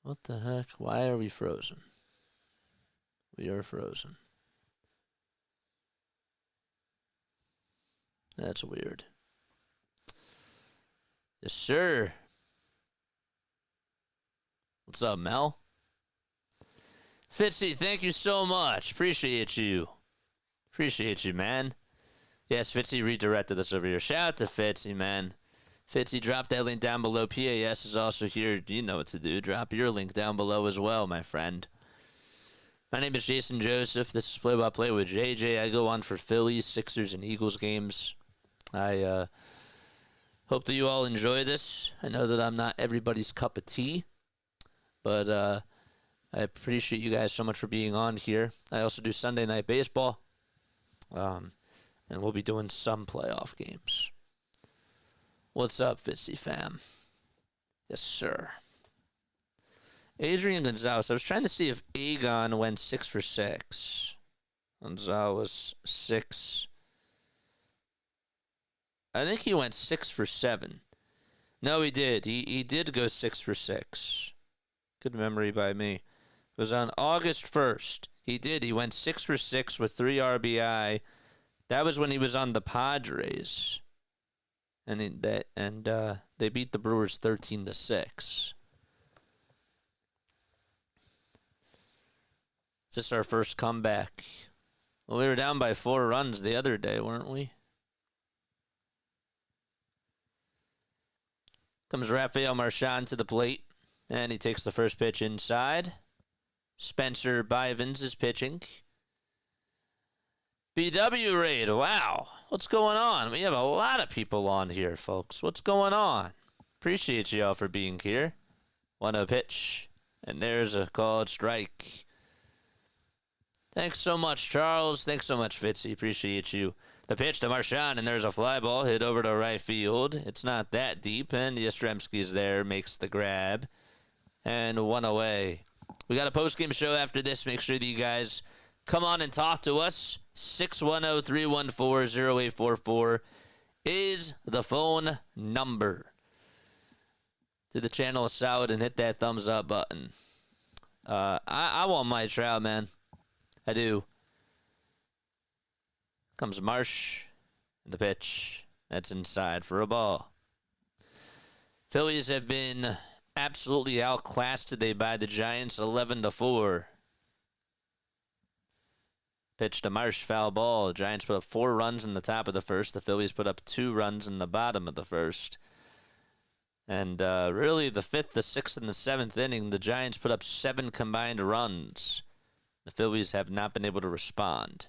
What the heck? Why are we frozen? We are frozen. That's weird. Yes, sir. What's up, Mel? Fitzy, thank you so much. Appreciate you. Appreciate you, man. Yes, Fitzy redirected us over here. Shout out to Fitzy, man. Fitzy, drop that link down below. PAS is also here. You know what to do. Drop your link down below as well, my friend. My name is Jason Joseph. This is Play-by-Play with JJ. I go on for Phillies, Sixers, and Eagles games. I hope that you all enjoy this. I know that I'm not everybody's cup of tea, but I appreciate you guys so much for being on here. I also do Sunday Night Baseball, and we'll be doing some playoff games. What's up, Fitzy fam? Yes, sir. Adrian Gonzalez. I was trying to see if Agon went 6 for 6. Gonzalez, 6. I think he went 6 for 7. No, he did. He did go 6 for 6. Good memory by me. It was on August 1st. He did. He went 6 for 6 with 3 RBI. That was when he was on the Padres. And they beat the Brewers 13-6. Is this our first comeback? Well, we were down by 4 runs the other day, weren't we? Comes Rafael Marchand to the plate, and he takes the first pitch inside. Spencer Bivens is pitching. BW raid. Wow. What's going on? We have a lot of people on here, folks. What's going on? Appreciate you all for being here. 1-0 pitch. And there's a called strike. Thanks so much, Charles. Thanks so much, Fitzy. Appreciate you. The pitch to Marchand, and there's a fly ball hit over to right field. It's not that deep, and Yastrzemski's there, makes the grab. And one away. We got a post-game show after this. Make sure that you guys come on and talk to us. 610-314-0844 is the phone number. Do the channel a solid and hit that thumbs up button. I want my Trout, man. I do. Comes Marsh. The pitch. That's inside for a ball. Phillies have been absolutely outclassed today by the Giants, 11-4. Pitch to Marsh, foul ball. The Giants put up 4 runs in the top of the first. The Phillies put up 2 runs in the bottom of the first. And really, the 5th, the 6th, and the 7th inning, the Giants put up 7 combined runs. The Phillies have not been able to respond.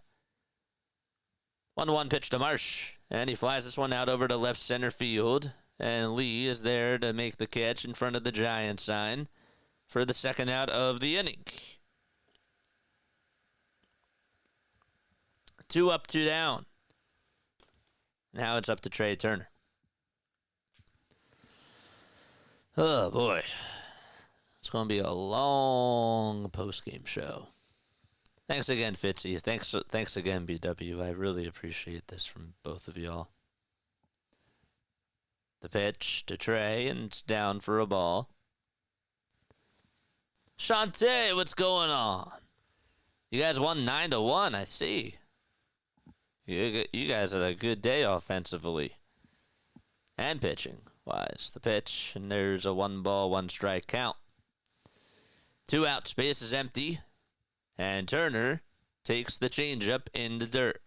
1-1 pitch to Marsh, and he flies this one out over to left center field. And Lee is there to make the catch in front of the Giant sign for the second out of the inning. 2 up, 2 down. Now it's up to Trey Turner. Oh, boy. It's going to be a long post-game show. Thanks again, Fitzy. Thanks again, BW. I really appreciate this from both of y'all. The pitch to Trey, and it's down for a ball. Shantae, what's going on? You guys won 9-1, I see. You guys had a good day offensively and pitching-wise. The pitch, and there's a 1-ball, 1-strike count. 2 out, space is empty, and Turner takes the changeup in the dirt.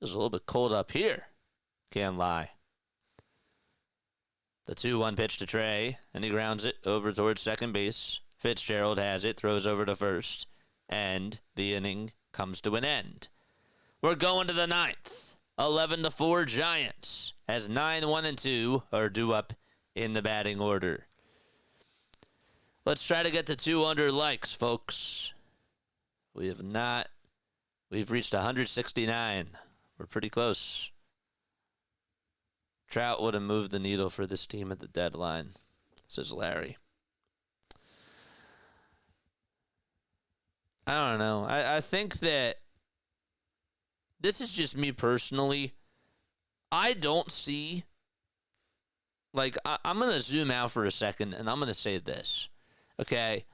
It's a little bit cold up here. Can't lie. The 2-1 pitch to Trey, and he grounds it over towards second base. Fitzgerald has it, throws over to first, and the inning comes to an end. We're going to the 9th. 11-4 Giants, as 9-1-2 are due up in the batting order. Let's try to get to 200 likes, folks. We have not. We've reached 169. We're pretty close. Trout would have moved the needle for this team at the deadline, says Larry. I don't know. I think that this is just me personally. I don't see, like, I'm going to zoom out for a second, and I'm going to say this, okay?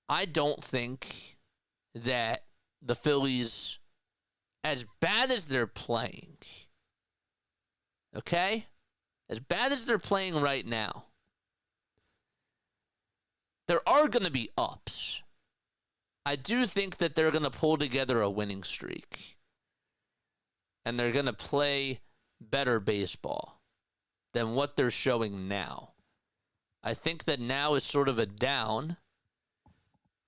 I don't think that the Phillies, as bad as they're playing, okay? As bad as they're playing right now, there are going to be ups. I do think that they're going to pull together a winning streak. And they're going to play better baseball than what they're showing now. I think that now is sort of a down.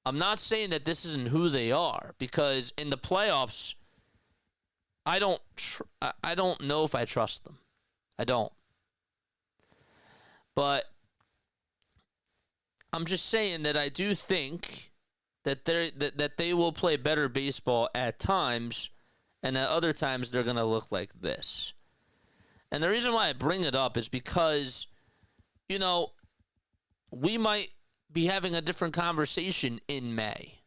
I'm not saying that this isn't who they are, because in the playoffs, I don't know if I trust them. I don't. But I'm just saying that I do think that they will play better baseball at times, and at other times they're going to look like this. And the reason why I bring it up is because, you know, we might be having a different conversation in May.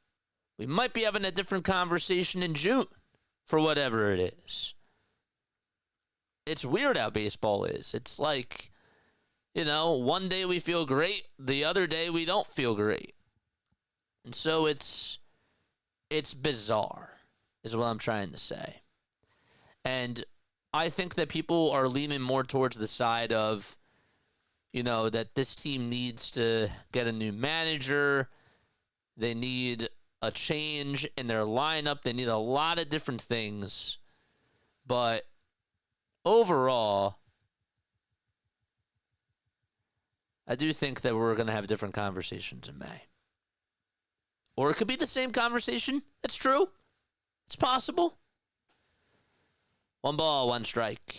We might be having a different conversation in June, for whatever it is. It's weird how baseball is. It's like, you know, one day we feel great, the other day we don't feel great. And so it's bizarre, is what I'm trying to say. And I think that people are leaning more towards the side of, you know, that this team needs to get a new manager. They need a change in their lineup. They need a lot of different things. But overall, I do think that we're going to have different conversations in May. Or it could be the same conversation. It's true. It's possible. 1 ball, 1 strike.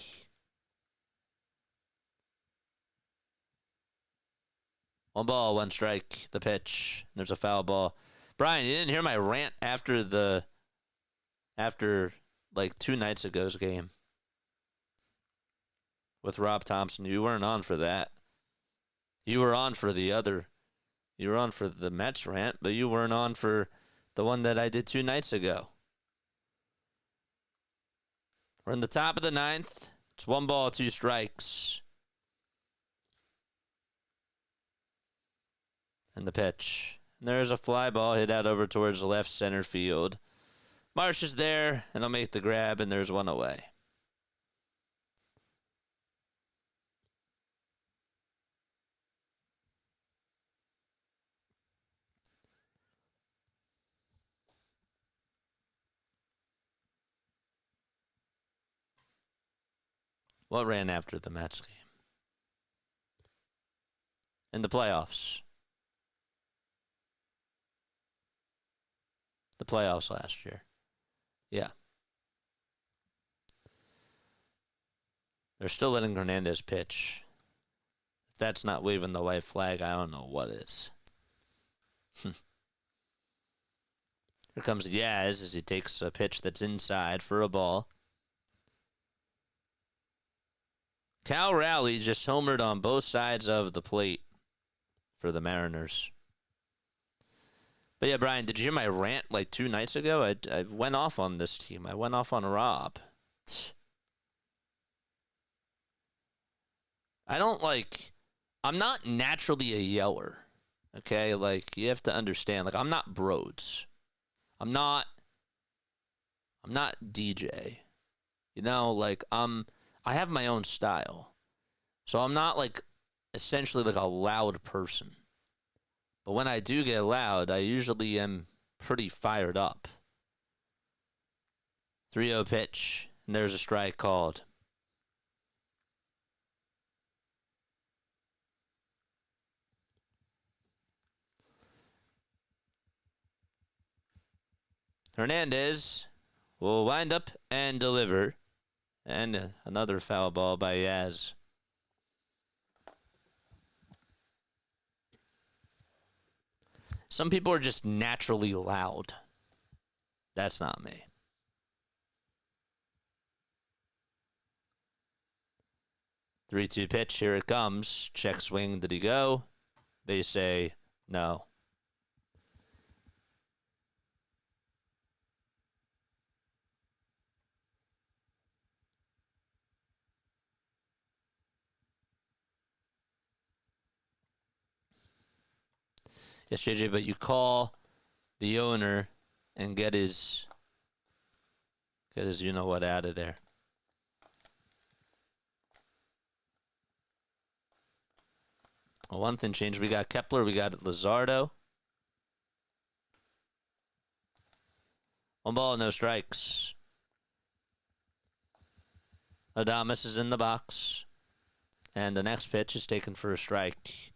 One ball, 1 strike. The pitch. There's a foul ball. Brian, you didn't hear my rant after like 2 nights ago's game with Rob Thompson. You weren't on for that. You were on for the other. You were on for the Mets rant, but you weren't on for the one that I did 2 nights ago. We're in the top of the 9th. It's 1 ball, 2 strikes. And the pitch. And there's a fly ball hit out over towards left center field. Marsh is there, and he'll make the grab, and there's 1 away. What ran after the Mets game? In the playoffs. The playoffs last year. Yeah. They're still letting Hernandez pitch. If that's not waving the white flag, I don't know what is. Here comes Yaz as he takes a pitch that's inside for a ball. Cal Raleigh just homered on both sides of the plate for the Mariners. But yeah, Brian, did you hear my rant like 2 nights ago? I went off on this team. I went off on Rob. I'm not naturally a yeller. Okay? Like, you have to understand. Like, I'm not Broads. I'm not DJ. You know, like, I have my own style. So I'm not like essentially like a loud person. But when I do get loud, I usually am pretty fired up. 3-0 pitch, and there's a strike called. Hernandez will wind up and deliver. And another foul ball by Yaz. Some people are just naturally loud. That's not me. Three-two pitch. Here it comes. Check swing. Did he go? They say no. Yes, JJ, but you call the owner and get his you know what out of there. Well, one thing changed. We got Kepler, we got Luzardo. 1 ball, no strikes. Adames is in the box. And the next pitch is taken for a strike.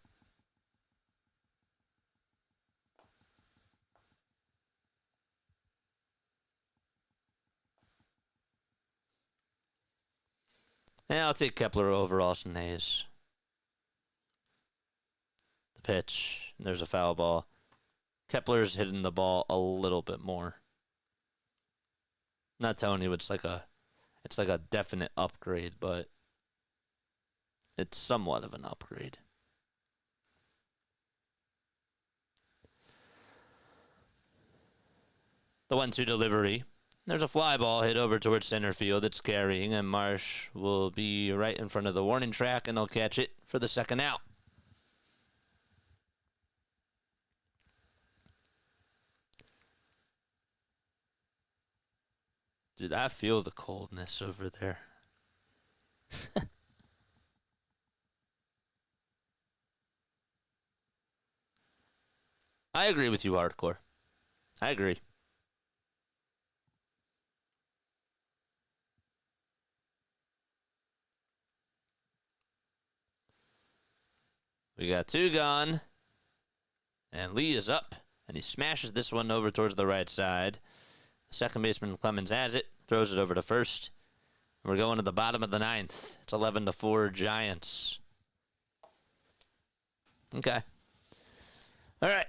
Yeah, I'll take Kepler over Austin Hayes. The pitch. And there's a foul ball. Kepler's hitting the ball a little bit more. Not telling you it's like a definite upgrade, but it's somewhat of an upgrade. The 1-2 delivery. There's a fly ball hit over towards center field. It's carrying, and Marsh will be right in front of the warning track, and he'll catch it for the second out. Dude, I feel the coldness over there. I agree with you, Hardcore. I agree. We got 2 gone. And Lee is up. And he smashes this one over towards the right side. Second baseman Clemens has it. Throws it over to first. We're going to the bottom of the 9th. It's 11-4 Giants. Okay. All right.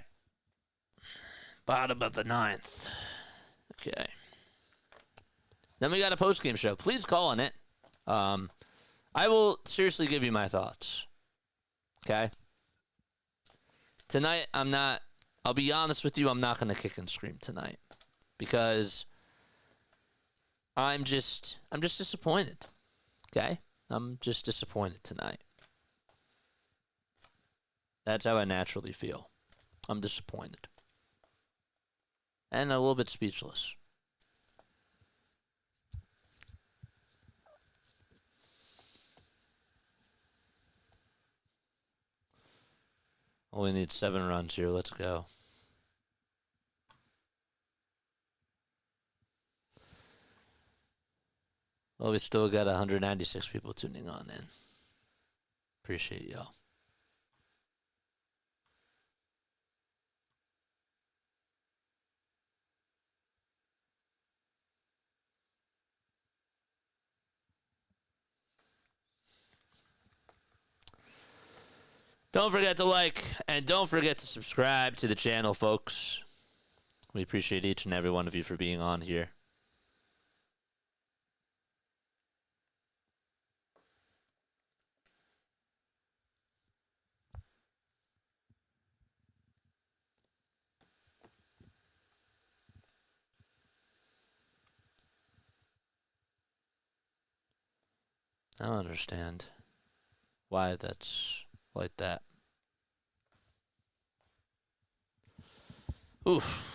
Bottom of the 9th. Okay. Then we got a postgame show. Please call on it. I will seriously give you my thoughts. Okay? Tonight, I'll be honest with you, I'm not going to kick and scream tonight. Because I'm just disappointed. Okay? I'm just disappointed tonight. That's how I naturally feel. I'm disappointed. And a little bit speechless. Only need 7 runs here. Let's go. Well, we still got 196 people tuning on in. Appreciate y'all. Don't forget to like and don't forget to subscribe to the channel, folks. We appreciate each and every one of you for being on here. I don't understand why that's like that. Oof.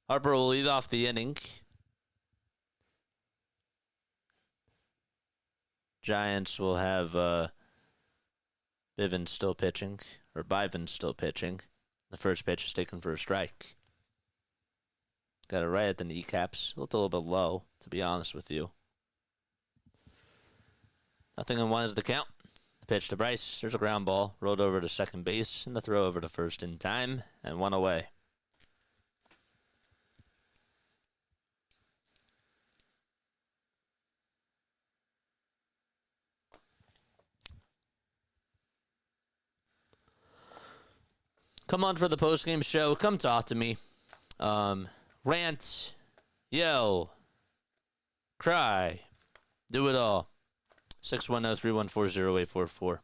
Harper will lead off the inning. Giants will have Bivens still pitching, or Bivens still pitching. The first pitch is taken for a strike. Got it right at the kneecaps. Looked a little bit low, to be honest with you. 0-1 is the count. The pitch to Bryce. There's a ground ball. Rolled over to second base, and the throw over to first in time, and 1 away. Come on for the postgame show. Come talk to me. Rant, yell, cry, do it all. 610-314-0844.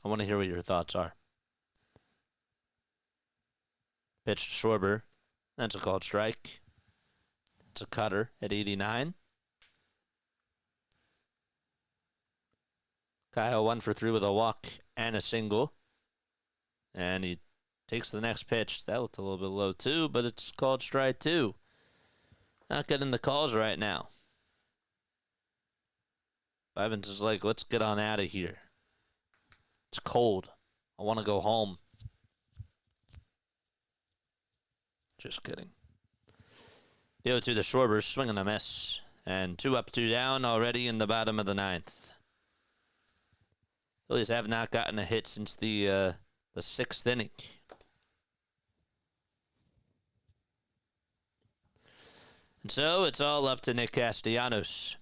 I want to hear what your thoughts are. Pitch to Schwarber. That's a called strike. It's a cutter at 89. Kyle 1 for 3 with a walk and a single. And he takes the next pitch. That looked a little bit low too, but it's called strike 2. Not getting the calls right now. Bivens is like, let's get on out of here. It's cold. I want to go home. Just kidding. The 0-2 to Schwarber, swing and a miss. And 2 up, 2 down already in the bottom of the 9th. Phillies have not gotten a hit since the 6th inning. And so it's all up to Nick Castellanos.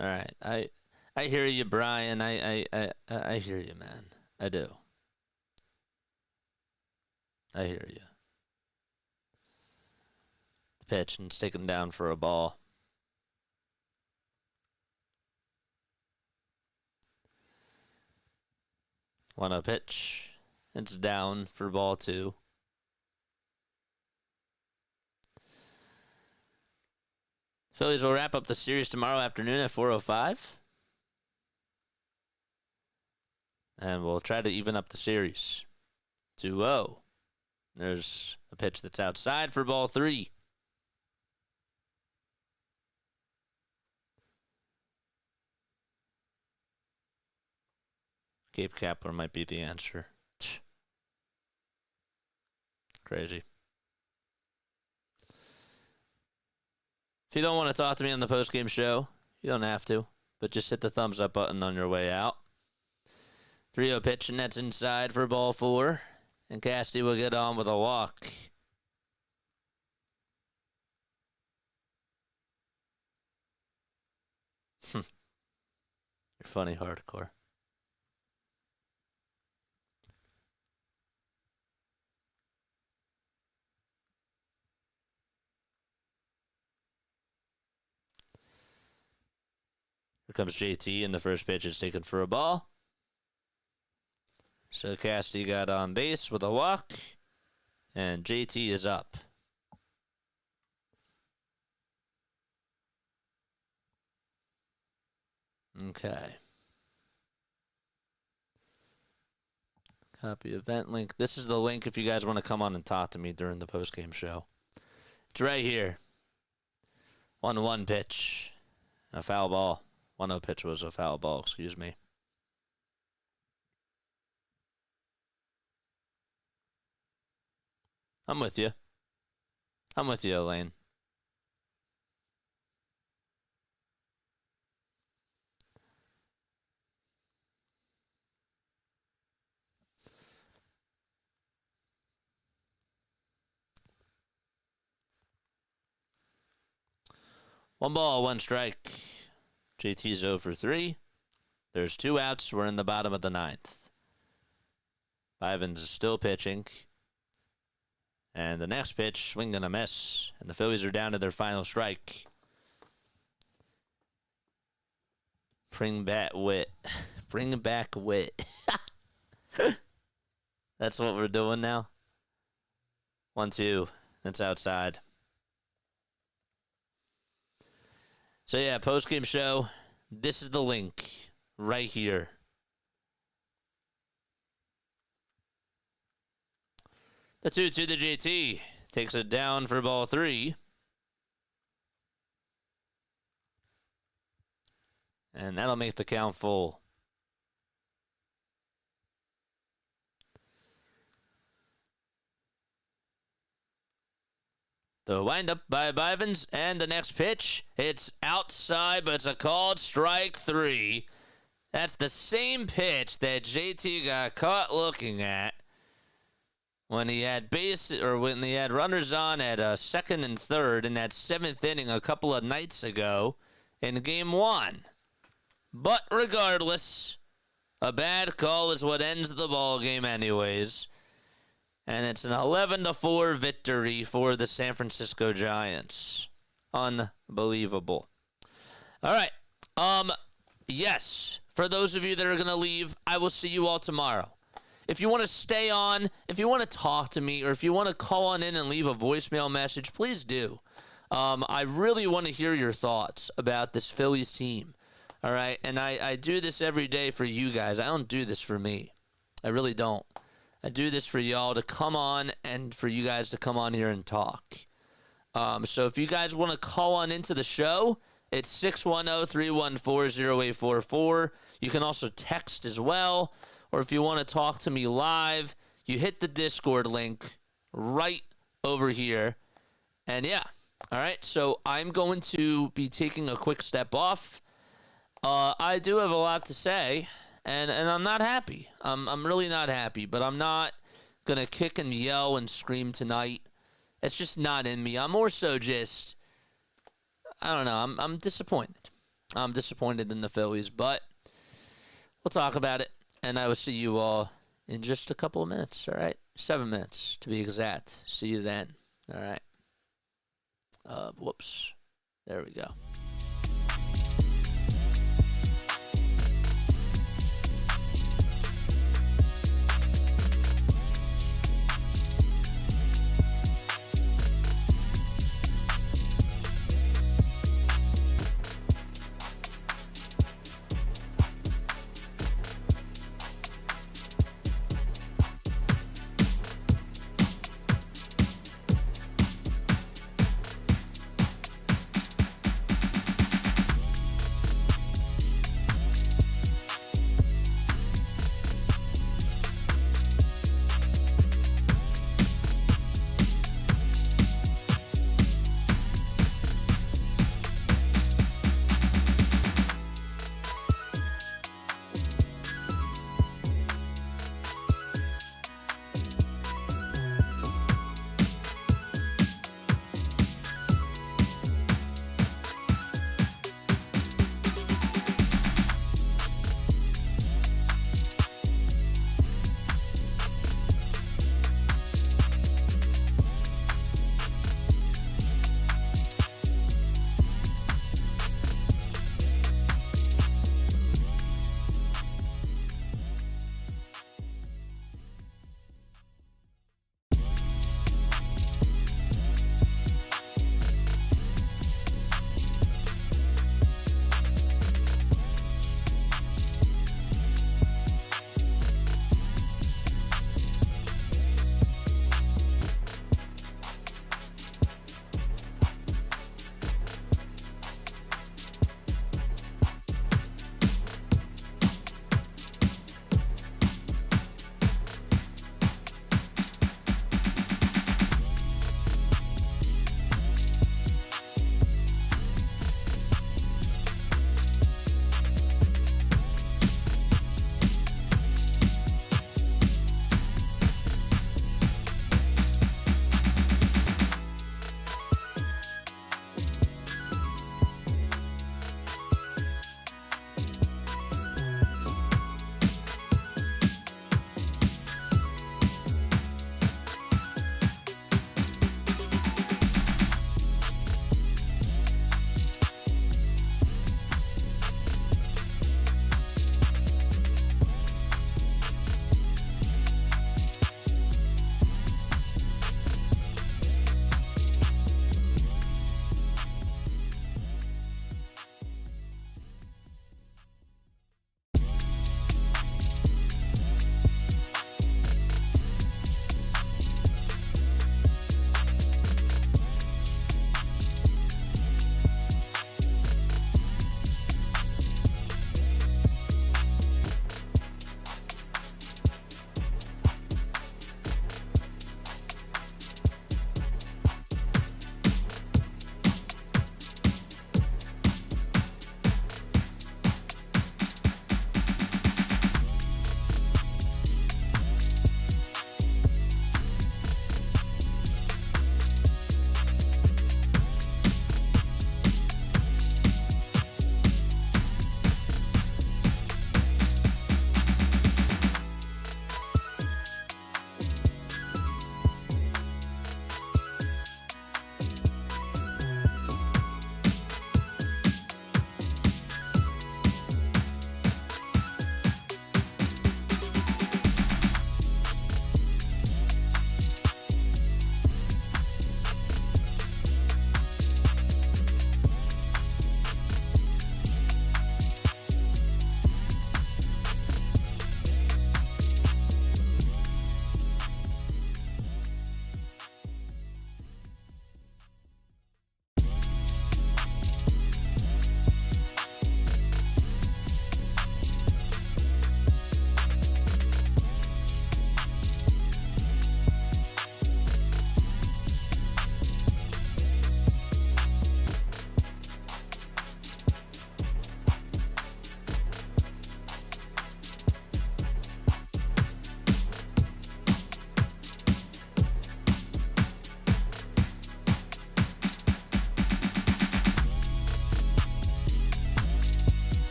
All right, I hear you, Brian. I hear you, man. I do. I hear you. The pitch, and it's taken down for a ball. One up pitch. It's down for ball 2. Phillies will wrap up the series tomorrow afternoon at 4:05. And we'll try to even up the series. 2-0. There's a pitch that's outside for ball 3. Gabe Kapler might be the answer. crazy. If you don't want to talk to me on the postgame show, you don't have to, but just hit the thumbs up button on your way out. 3-0 pitch, and that's inside for ball 4. And Casty will get on with a walk. You're funny, hardcore. Here comes JT, and the first pitch is taken for a ball. So Casty got on base with a walk, and JT is up. Okay. Copy event link. This is the link if you guys want to come on and talk to me during the postgame show. It's right here. 1-1 pitch. A foul ball. 1-0 pitch was a foul ball, excuse me. I'm with you. I'm with you, Elaine. One ball, one strike. JT's 0 for 3. There's 2 outs. We're in the bottom of the 9th. Fightins is still pitching. And the next pitch, swing and a miss. And the Phillies are down to their final strike. Bring back wit. Bring back wit. That's what we're doing now. 1-2. That's outside. So yeah, post-game show. This is the link right here. The 2-2 to JT. Takes it down for ball 3. And that'll make the count full. The windup by Bivens, and the next pitch, it's outside, but it's a called strike 3. That's the same pitch that JT got caught looking at when he had when he had runners on at second and third in that 7th inning a couple of nights ago in Game 1. But regardless, a bad call is what ends the ball game anyways. And it's an 11-4 victory for the San Francisco Giants. Unbelievable. All right. Yes, for those of you that are going to leave, I will see you all tomorrow. If you want to stay on, if you want to talk to me, or if you want to call on in and leave a voicemail message, please do. I really want to hear your thoughts about this Phillies team. All right? And I do this every day for you guys. I don't do this for me. I really don't. I do this for y'all to come on and for you guys to come on here and talk. So if you guys want to call on into the show, it's 610-314-0844. You can also text as well. Or if you want to talk to me live, you hit the Discord link right over here. And yeah, all right. So I'm going to be taking a quick step off. I do have a lot to say. And I'm not happy. I'm really not happy, but I'm not going to kick and yell and scream tonight. It's just not in me. I'm more so just, I don't know, I'm disappointed. I'm disappointed in the Phillies, but we'll talk about it, and I will see you all in just a couple of minutes, all right? 7 minutes, to be exact. See you then, all right? Whoops. There we go.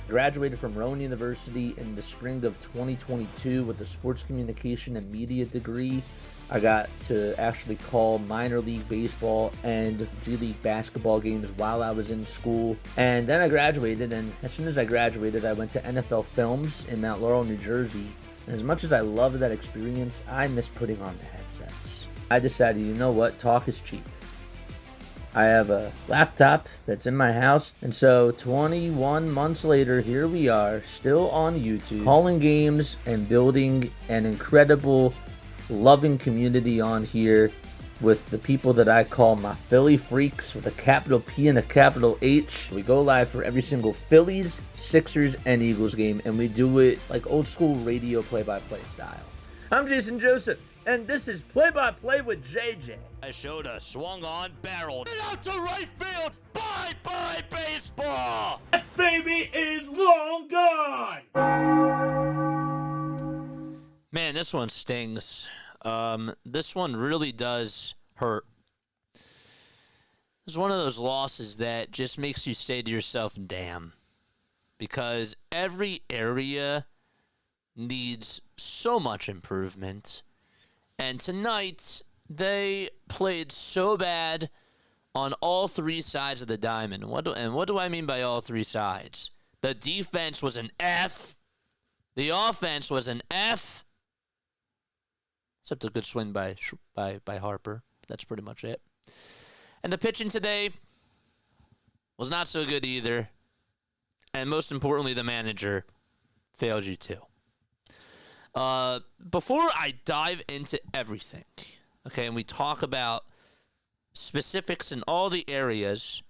Graduated from Rowan University in the spring of 2022 with a sports communication and media degree. I got to actually call minor league baseball and G League basketball games while I was in school. And then I graduated, and as soon as I graduated, I went to NFL Films in Mount Laurel, New Jersey. And as much as I loved that experience, I miss putting on the headsets. I decided, you know what, talk is cheap. I have a laptop that's in my house, and so 21 months later, here we are, still on YouTube, calling games and building an incredible, loving community on here with the people that I call my Philly freaks with a capital P and a capital H. We go live for every single Phillies, Sixers, and Eagles game, and we do it like old school radio play-by-play style. I'm Jason Joseph, and this is Play-by-Play with JJ. I showed a swung on, barreled out to right field. Bye-bye baseball. That baby is long gone. Man, this one stings. This one really does hurt. It's one of those losses that just makes you say to yourself, damn. Because every area needs so much improvement. And tonight, they played so bad on all three sides of the diamond. What do I mean by all three sides? The defense was an F. The offense was an F. Except a good swing by Harper. That's pretty much it. And the pitching today was not so good either. And most importantly, the manager failed you too. Before I dive into everything, okay, and we talk about specifics in all the areas,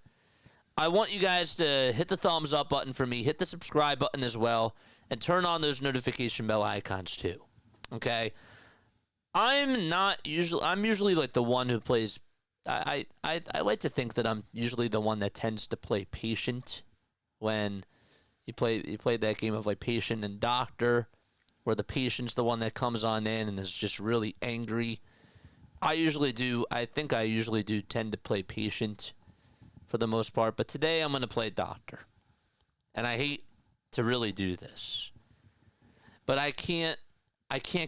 I want you guys to hit the thumbs up button for me, hit the subscribe button as well, and turn on those notification bell icons too, okay? I'm usually like the one who plays, I like to think that I'm usually the one that tends to play patient when you play that game of like patient and doctor, where the patient's the one that comes on in and is just really angry. I think I usually do tend to play patient for the most part, but today I'm going to play doctor. And I hate to really do this, but I can't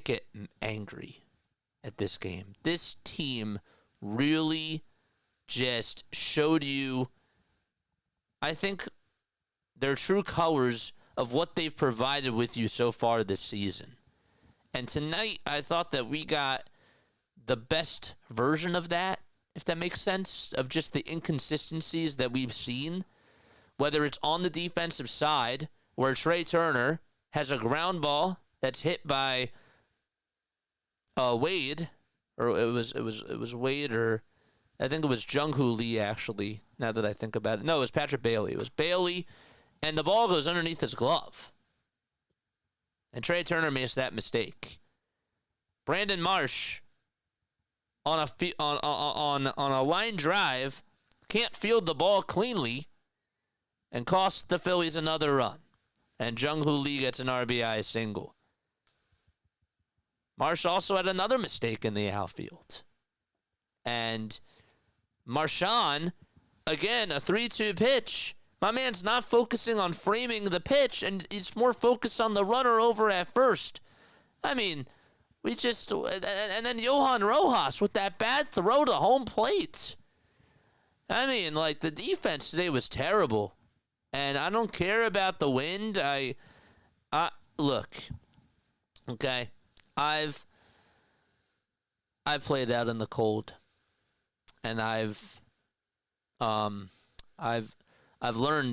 get angry at this game. This team really just showed you, I think, their true colors of what they've provided with you so far this season. And tonight, I thought that we got the best version of that, if that makes sense, of just the inconsistencies that we've seen, whether it's on the defensive side, where Trey Turner has a ground ball that's hit by Wade, or it was Wade, or I think it was Jung-Hoo Lee, actually, now that I think about it. No, it was Patrick Bailey. It was Bailey, and the ball goes underneath his glove. And Trey Turner makes that mistake. Brandon Marsh, on a line drive, can't field the ball cleanly and costs the Phillies another run. And Jung-Hoo Lee gets an RBI single. Marsh also had another mistake in the outfield. And Marchand, again, a 3-2 pitch. My man's not focusing on framing the pitch, and he's more focused on the runner over at first. I mean, and then Johan Rojas with that bad throw to home plate. I mean, like, the defense today was terrible. And I don't care about the wind. Look, okay, I've played out in the cold, and I've learned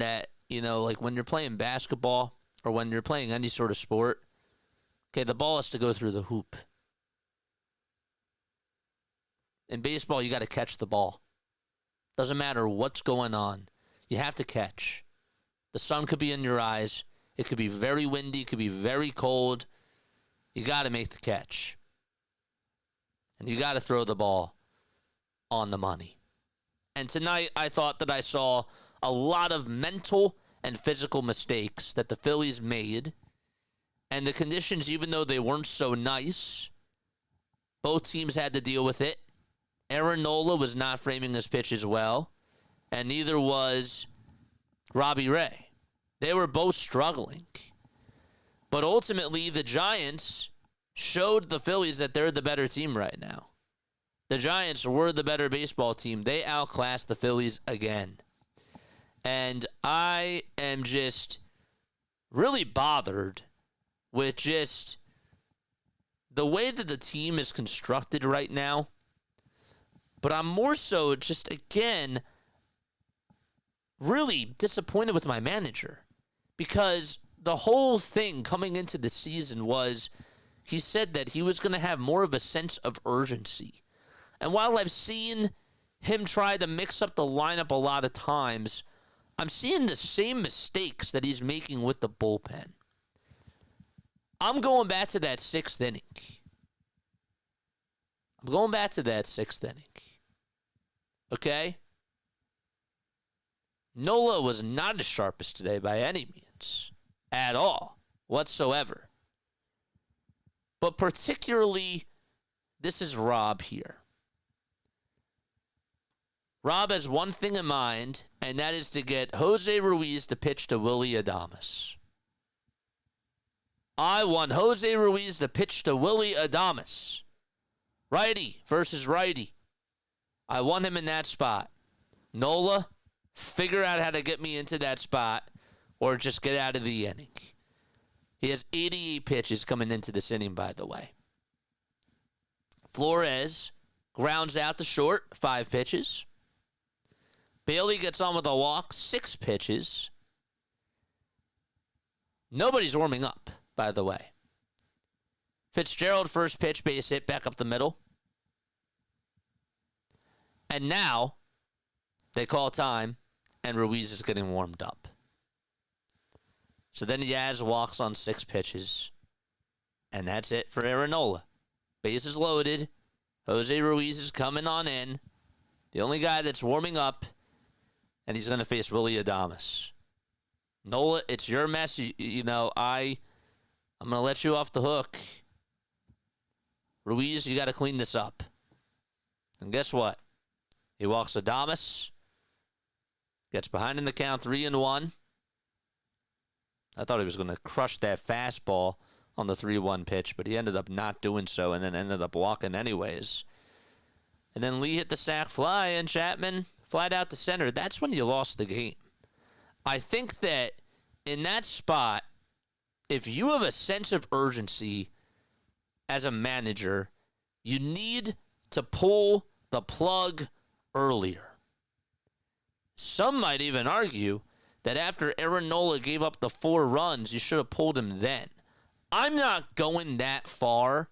that, you know, like when you're playing basketball or when you're playing any sort of sport, okay, the ball has to go through the hoop. In baseball, you got to catch the ball. Doesn't matter what's going on. You have to catch. The sun could be in your eyes. It could be very windy. It could be very cold. You got to make the catch. And you got to throw the ball on the money. And tonight, I thought that I saw a lot of mental and physical mistakes that the Phillies made. And the conditions, even though they weren't so nice, both teams had to deal with it. Aaron Nola was not framing his pitch as well, and neither was Robbie Ray. They were both struggling. But ultimately, the Giants showed the Phillies that they're the better team right now. The Giants were the better baseball team. They outclassed the Phillies again. And I am just really bothered with just the way that the team is constructed right now. But I'm more so just, again, really disappointed with my manager. Because the whole thing coming into the season was he said that he was going to have more of a sense of urgency. And while I've seen him try to mix up the lineup a lot of times, I'm seeing the same mistakes that he's making with the bullpen. I'm going back to that sixth inning. Okay? Nola was not as sharp as today by any means. At all. Whatsoever. But particularly, this is Rob here. Rob has one thing in mind, and that is to get Jose Ruiz to pitch to Willy Adames. I want Jose Ruiz to pitch to Willy Adames. Righty versus righty. I want him in that spot. Nola, figure out how to get me into that spot or just get out of the inning. He has 88 pitches coming into this inning, by the way. Flores grounds out to short, 5 pitches. Bailey gets on with a walk, 6 pitches. Nobody's warming up, by the way. Fitzgerald, first pitch, base hit, back up the middle. And now, they call time, and Ruiz is getting warmed up. So then Yaz walks on 6 pitches. And that's it for Aaron Nola. Bases loaded. Jose Ruiz is coming on in. The only guy that's warming up. And he's going to face Willy Adames. Nola, it's your mess. I'm going to let you off the hook. Ruiz, you got to clean this up. And guess what? He walks Adames. Gets behind in the count, 3-1. I thought he was going to crush that fastball on the 3-1 pitch, but he ended up not doing so and then ended up walking anyways. And then Lee hit the sac fly, and Chapman flied out to center. That's when you lost the game. I think that in that spot, if you have a sense of urgency as a manager, you need to pull the plug earlier. Some might even argue that after Aaron Nola gave up the 4 runs, you should have pulled him then. I'm not going that far.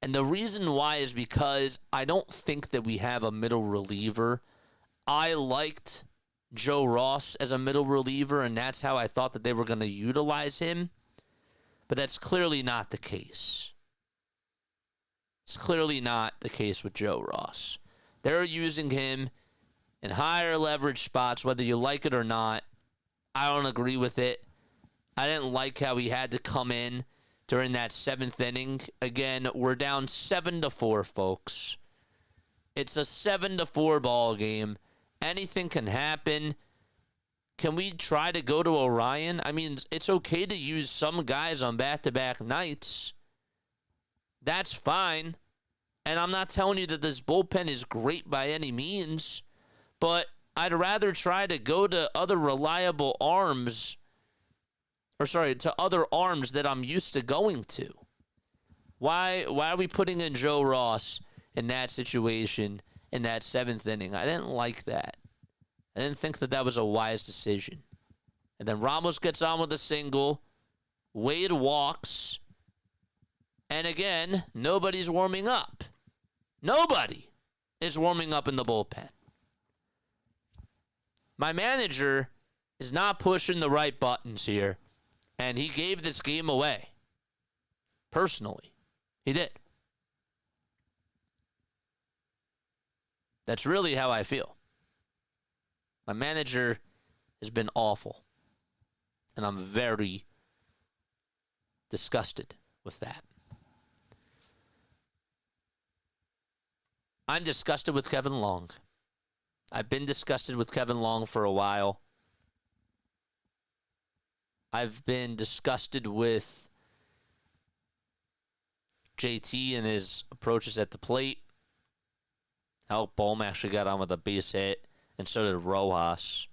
And the reason why is because I don't think that we have a middle reliever. I liked Joe Ross as a middle reliever, and that's how I thought that they were going to utilize him. But that's clearly not the case. It's clearly not the case with Joe Ross. They're using him in higher leverage spots, whether you like it or not. I don't agree with it. I didn't like how he had to come in during that 7th inning. Again, we're down 7-4, folks. It's a 7-4 ball game. Anything can happen. Can we try to go to Orion? I mean, it's okay to use some guys on back-to-back nights. That's fine. And I'm not telling you that this bullpen is great by any means, but I'd rather try to go to other reliable arms, to other arms that I'm used to going to. Why are we putting in Joe Ross in that situation in that 7th inning? I didn't like that. I didn't think that was a wise decision. And then Ramos gets on with a single. Wade walks. And again, nobody's warming up. Nobody is warming up in the bullpen. My manager is not pushing the right buttons here, and he gave this game away. Personally, he did. That's really how I feel. My manager has been awful, and I'm very disgusted with that. I'm disgusted with Kevin Long. I've been disgusted with Kevin Long for a while. I've been disgusted with JT and his approaches at the plate. Hell, Bohm actually got on with a base hit, and so did Rojas.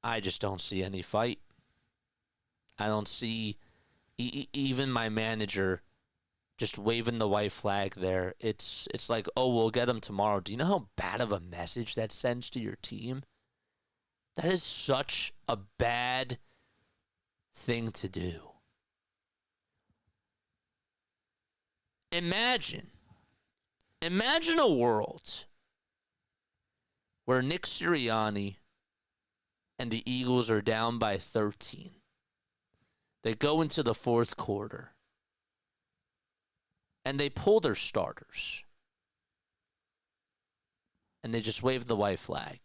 I just don't see any fight. I don't see even my manager just waving the white flag there. It's like, oh, we'll get him tomorrow. Do you know how bad of a message that sends to your team? That is such a bad thing to do. Imagine a world where Nick Sirianni and the Eagles are down by 13. They go into the fourth quarter, and they pull their starters, and they just wave the white flag.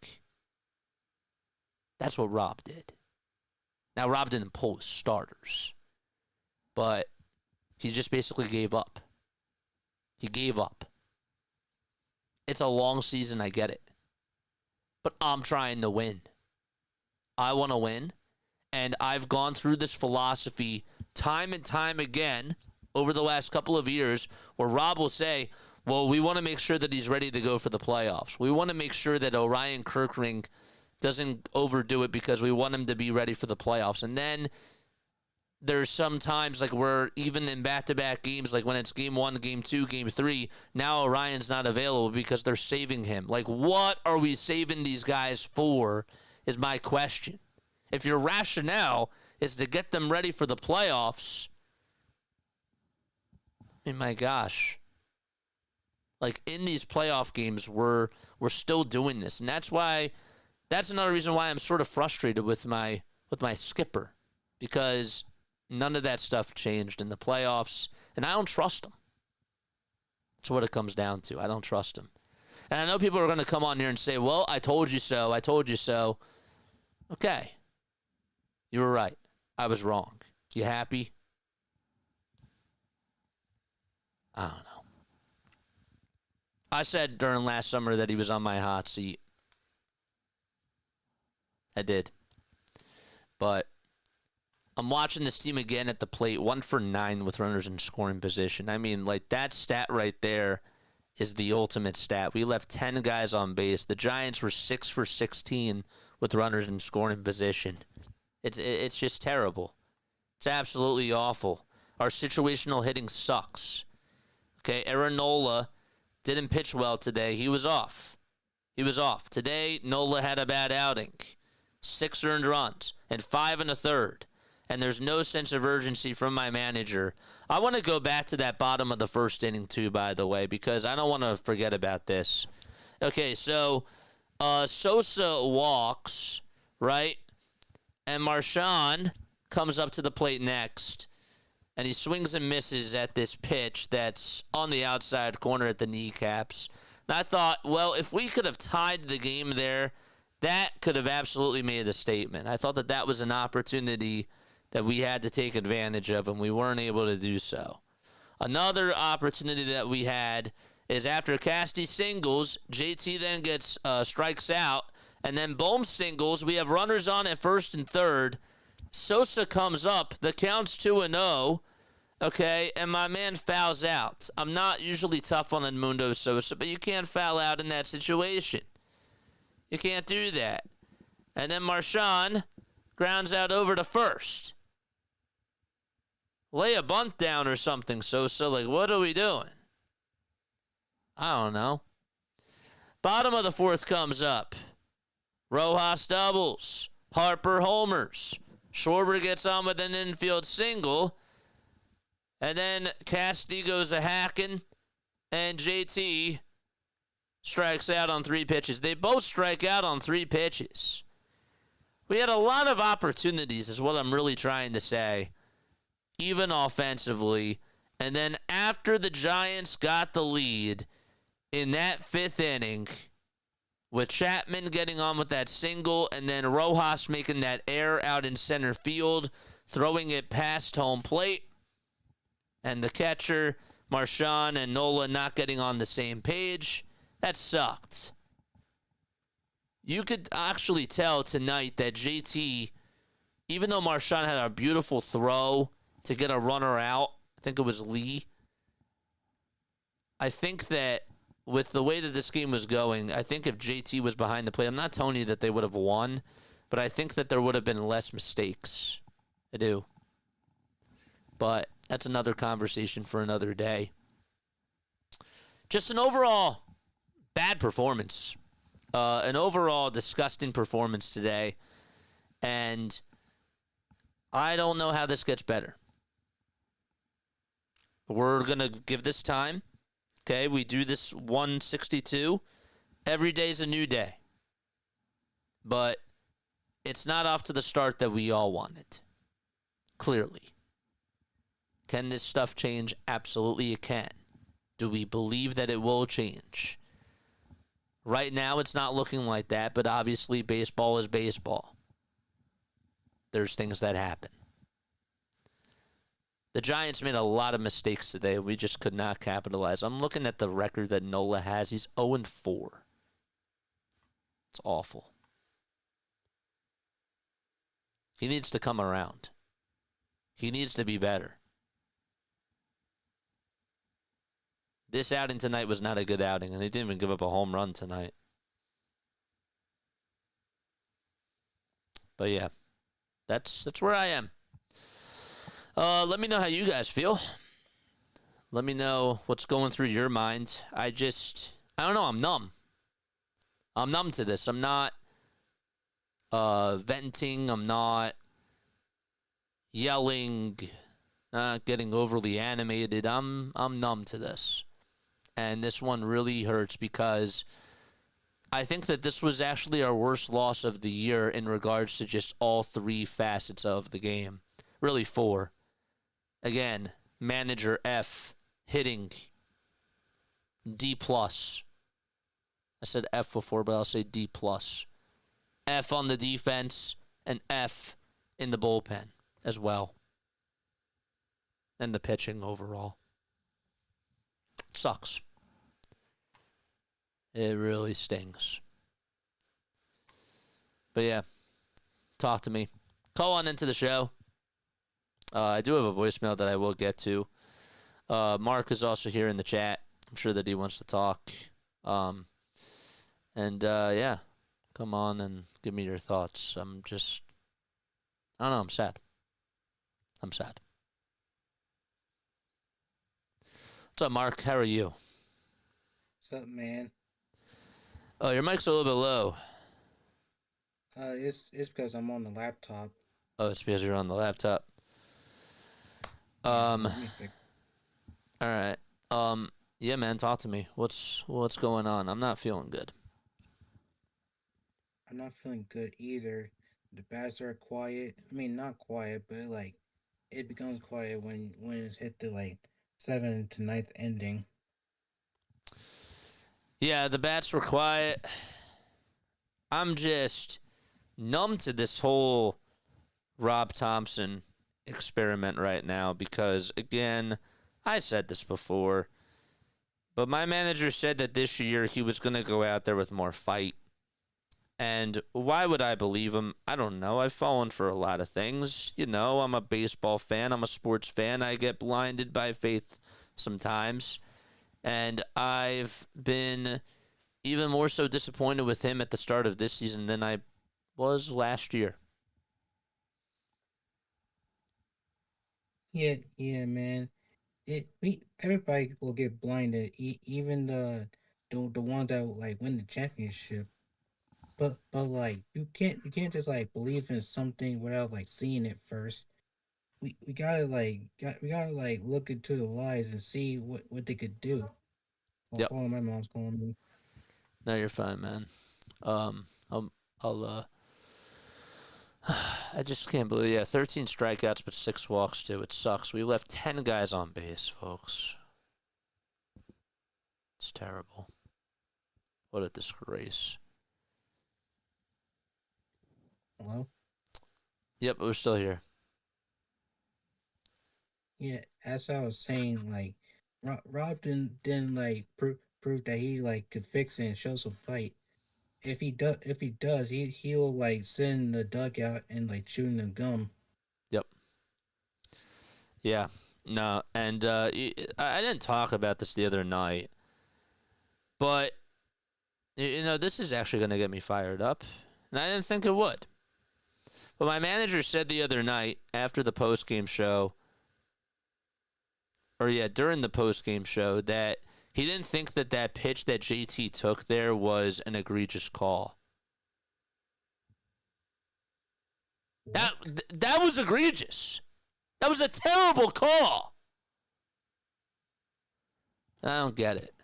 That's what Rob did. Now, Rob didn't pull his starters, but he just basically gave up. He gave up. It's a long season, I get it. But I'm trying to win. I want to win. And I've gone through this philosophy time and time again over the last couple of years where Rob will say, well, we want to make sure that he's ready to go for the playoffs. We want to make sure that Orion Kirkring doesn't overdo it because we want him to be ready for the playoffs. And then there's some times like we're even in back-to-back games, like when it's game 1, game 2, game 3, now Orion's not available because they're saving him. Like, what are we saving these guys for is my question. If your rationale is to get them ready for the playoffs, I mean, my gosh. Like, in these playoff games, we're still doing this. And that's another reason why I'm sort of frustrated with my skipper. Because none of that stuff changed in the playoffs, and I don't trust him. That's what it comes down to. I don't trust him. And I know people are going to come on here and say, well, I told you so. I told you so. Okay. You were right. I was wrong. You happy? I don't know. I said during last summer that he was on my hot seat. I did. But I'm watching this team again at the plate, 1 for 9 with runners in scoring position. I mean, like, that stat right there is the ultimate stat. We left 10 guys on base. The Giants were 6 for 16 with runners in scoring position. It's just terrible. It's absolutely awful. Our situational hitting sucks. Okay, Aaron Nola didn't pitch well today. He was off. Today, Nola had a bad outing. 6 earned runs and 5 1/3. And there's no sense of urgency from my manager. I want to go back to that bottom of the first inning, too, by the way, because I don't want to forget about this. Okay, so Sosa walks, right? And Marchand comes up to the plate next, and he swings and misses at this pitch that's on the outside corner at the kneecaps. And I thought, well, if we could have tied the game there, that could have absolutely made a statement. I thought that was an opportunity that we had to take advantage of, and we weren't able to do so. Another opportunity that we had is after Casty singles, JT then gets strikes out, and then Bohm singles. We have runners on at first and third. Sosa comes up. The count's 2-0. Okay, and my man fouls out. I'm not usually tough on Edmundo Sosa, but you can't foul out in that situation. You can't do that. And then Marchand grounds out over to first. Lay a bunt down or something, Sosa. Like, what are we doing? I don't know. Bottom of the fourth comes up. Rojas doubles. Harper homers. Schwarber gets on with an infield single. And then Casty goes a hacking. And JT strikes out on 3 pitches. They both strike out on 3 pitches. We had a lot of opportunities is what I'm really trying to say. Even offensively. And then after the Giants got the lead in that 5th inning, with Chapman getting on with that single and then Rojas making that error out in center field, throwing it past home plate, and the catcher, Marchand and Nola not getting on the same page, that sucked. You could actually tell tonight that JT even though Marshawn had a beautiful throw to get a runner out, I think it was Lee. I think that with the way that this game was going, I think if JT was behind the plate, I'm not telling you that they would have won, but I think that there would have been less mistakes. I do. But that's another conversation for another day. Just an overall bad performance. An overall disgusting performance today. And I don't know how this gets better. We're going to give this time. Okay, we do this 162. Every day's a new day. But it's not off to the start that we all wanted. Clearly. Can this stuff change? Absolutely it can. Do we believe that it will change? Right now it's not looking like that, but obviously baseball is baseball. There's things that happen. The Giants made a lot of mistakes today. We just could not capitalize. I'm looking at the record that Nola has. He's 0-4. It's awful. He needs to come around. He needs to be better. This outing tonight was not a good outing, and they didn't even give up a home run tonight. But yeah, that's where I am. Let me know how you guys feel. Let me know what's going through your mind. I don't know. I'm numb. I'm numb to this. I'm not venting. I'm not yelling. Not getting overly animated. I'm numb to this. And this one really hurts because I think that this was actually our worst loss of the year in regards to just all three facets of the game. Really four. Again, manager F, hitting D+. I said F before, but I'll say D+. F on the defense and F in the bullpen as well. And the pitching overall. It sucks. It really stings. But yeah, talk to me. Call on into the show. I do have a voicemail that I will get to. Mark is also here in the chat. I'm sure that he wants to talk. Yeah, come on and give me your thoughts. I don't know, I'm sad. I'm sad. What's up, Mark? How are you? What's up, man? Oh, your mic's a little bit low. It's because I'm on the laptop. Oh, it's because you're on the laptop. Let me fix. All right. Yeah, man, talk to me. What's going on? I'm not feeling good. I'm not feeling good either. The bats are quiet. I mean, not quiet, but like it becomes quiet when it's hit the like 7th to 9th ending. Yeah, the bats were quiet. I'm just numb to this whole Rob Thompson experiment right now because, again, I said this before, but my manager said that this year he was going to go out there with more fight. And why would I believe him? I don't know. I've fallen for a lot of things. You know, I'm a baseball fan. I'm a sports fan. I get blinded by faith sometimes. And I've been even more so disappointed with him at the start of this season than I was last year. Yeah, man. Everybody will get blinded, even the ones that like win the championship. But like you can't just like believe in something without like seeing it first. We gotta look into the lies and see what they could do. Oh, Yep. hold on, my mom's calling me. No, you're fine, man. I'll I just can't believe, 13 strikeouts but 6 walks too. It sucks. We left 10 guys on base, folks. It's terrible. What a disgrace. Hello? Yep, we're still here. Yeah, as I was saying, like Rob didn't like prove that he like could fix it and show some fight. if he does, he'll like sit in the dugout and like chewing the gum. Yep. Yeah. No, and I didn't talk about this the other night, but this is actually going to get me fired up, and I didn't think it would. But my manager said the other night after the postgame show, during the postgame show, that he didn't think that pitch that JT took there was an egregious call. That was egregious. That was a terrible call. I don't get it.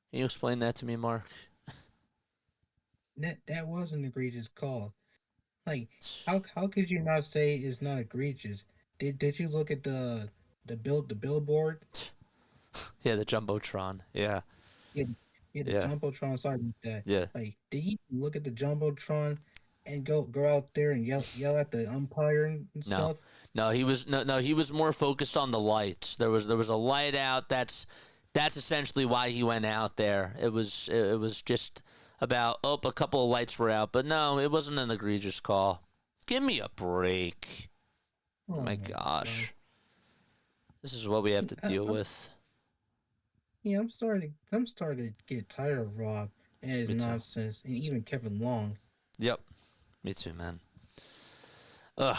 Can you explain that to me, Mark? That was an egregious call. Like, how could you not say it's not egregious? Did you look at the billboard? Yeah, the jumbotron. Yeah. Yeah, yeah, the Yeah. jumbotron. Sorry about that. Yeah. Like, did you look at the jumbotron and go out there and yell at the umpire and No. stuff? No, he was more focused on the lights. There was a light out. That's essentially why he went out there. It was just about a couple of lights were out, but no, it wasn't an egregious call. Give me a break. Oh my gosh. God. This is what we have to deal with. Yeah, I'm starting to get tired of Rob and his nonsense, and even Kevin Long. Yep. Me too, man. Ugh.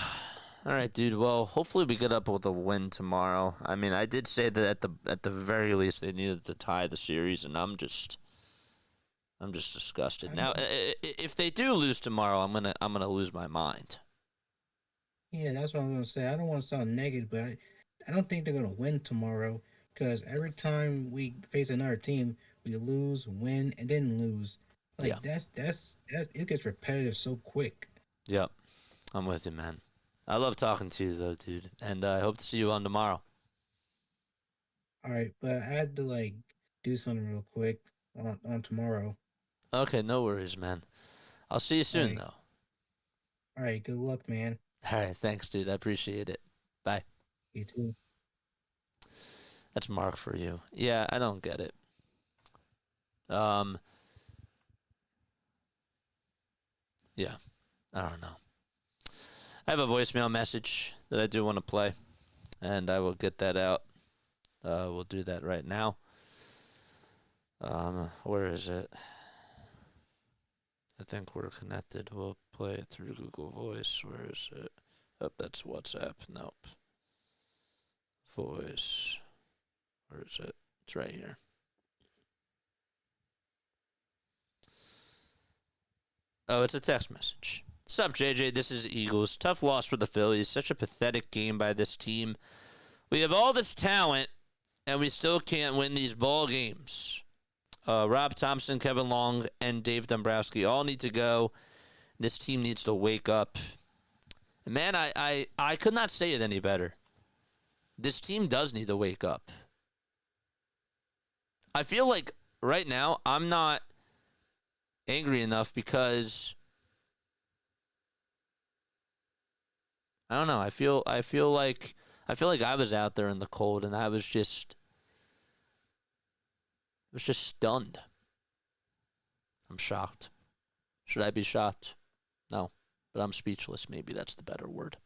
All right, dude. Well, hopefully we get up with a win tomorrow. I mean, I did say that at the very least they needed to tie the series, and I'm just disgusted. Now, if they do lose tomorrow, I'm gonna lose my mind. Yeah, that's what I'm gonna say. I don't want to sound negative, but I don't think they're gonna win tomorrow because every time we face another team, we lose, win, and then lose. Like that's it gets repetitive so quick. Yep, I'm with you, man. I love talking to you though, dude, and I hope to see you on tomorrow. All right, but I had to do something real quick on tomorrow. Okay, no worries, man. I'll see you soon, though. All right, good luck, man. All right, thanks, dude. I appreciate it. Bye. You too. That's Mark for you. Yeah, I don't get it. Yeah, I don't know. I have a voicemail message that I do want to play, and I will get that out. We'll do that right now. Where is it? I think we're connected. We'll play it through Google Voice. Where is it? Oh, that's WhatsApp. Nope. Voice. Where is it? It's right here. Oh, it's a text message. Sup, JJ? This is Eagles. Tough loss for the Phillies. Such a pathetic game by this team. We have all this talent, and we still can't win these ball games. Rob Thompson, Kevin Long, and Dave Dombrowski all need to go. This team needs to wake up. And man, I could not say it any better. This team does need to wake up. I feel like right now I'm not angry enough because I don't know. I feel like I was out there in the cold and I was just stunned. I'm shocked. Should I be shocked? No, but I'm speechless. Maybe that's the better word.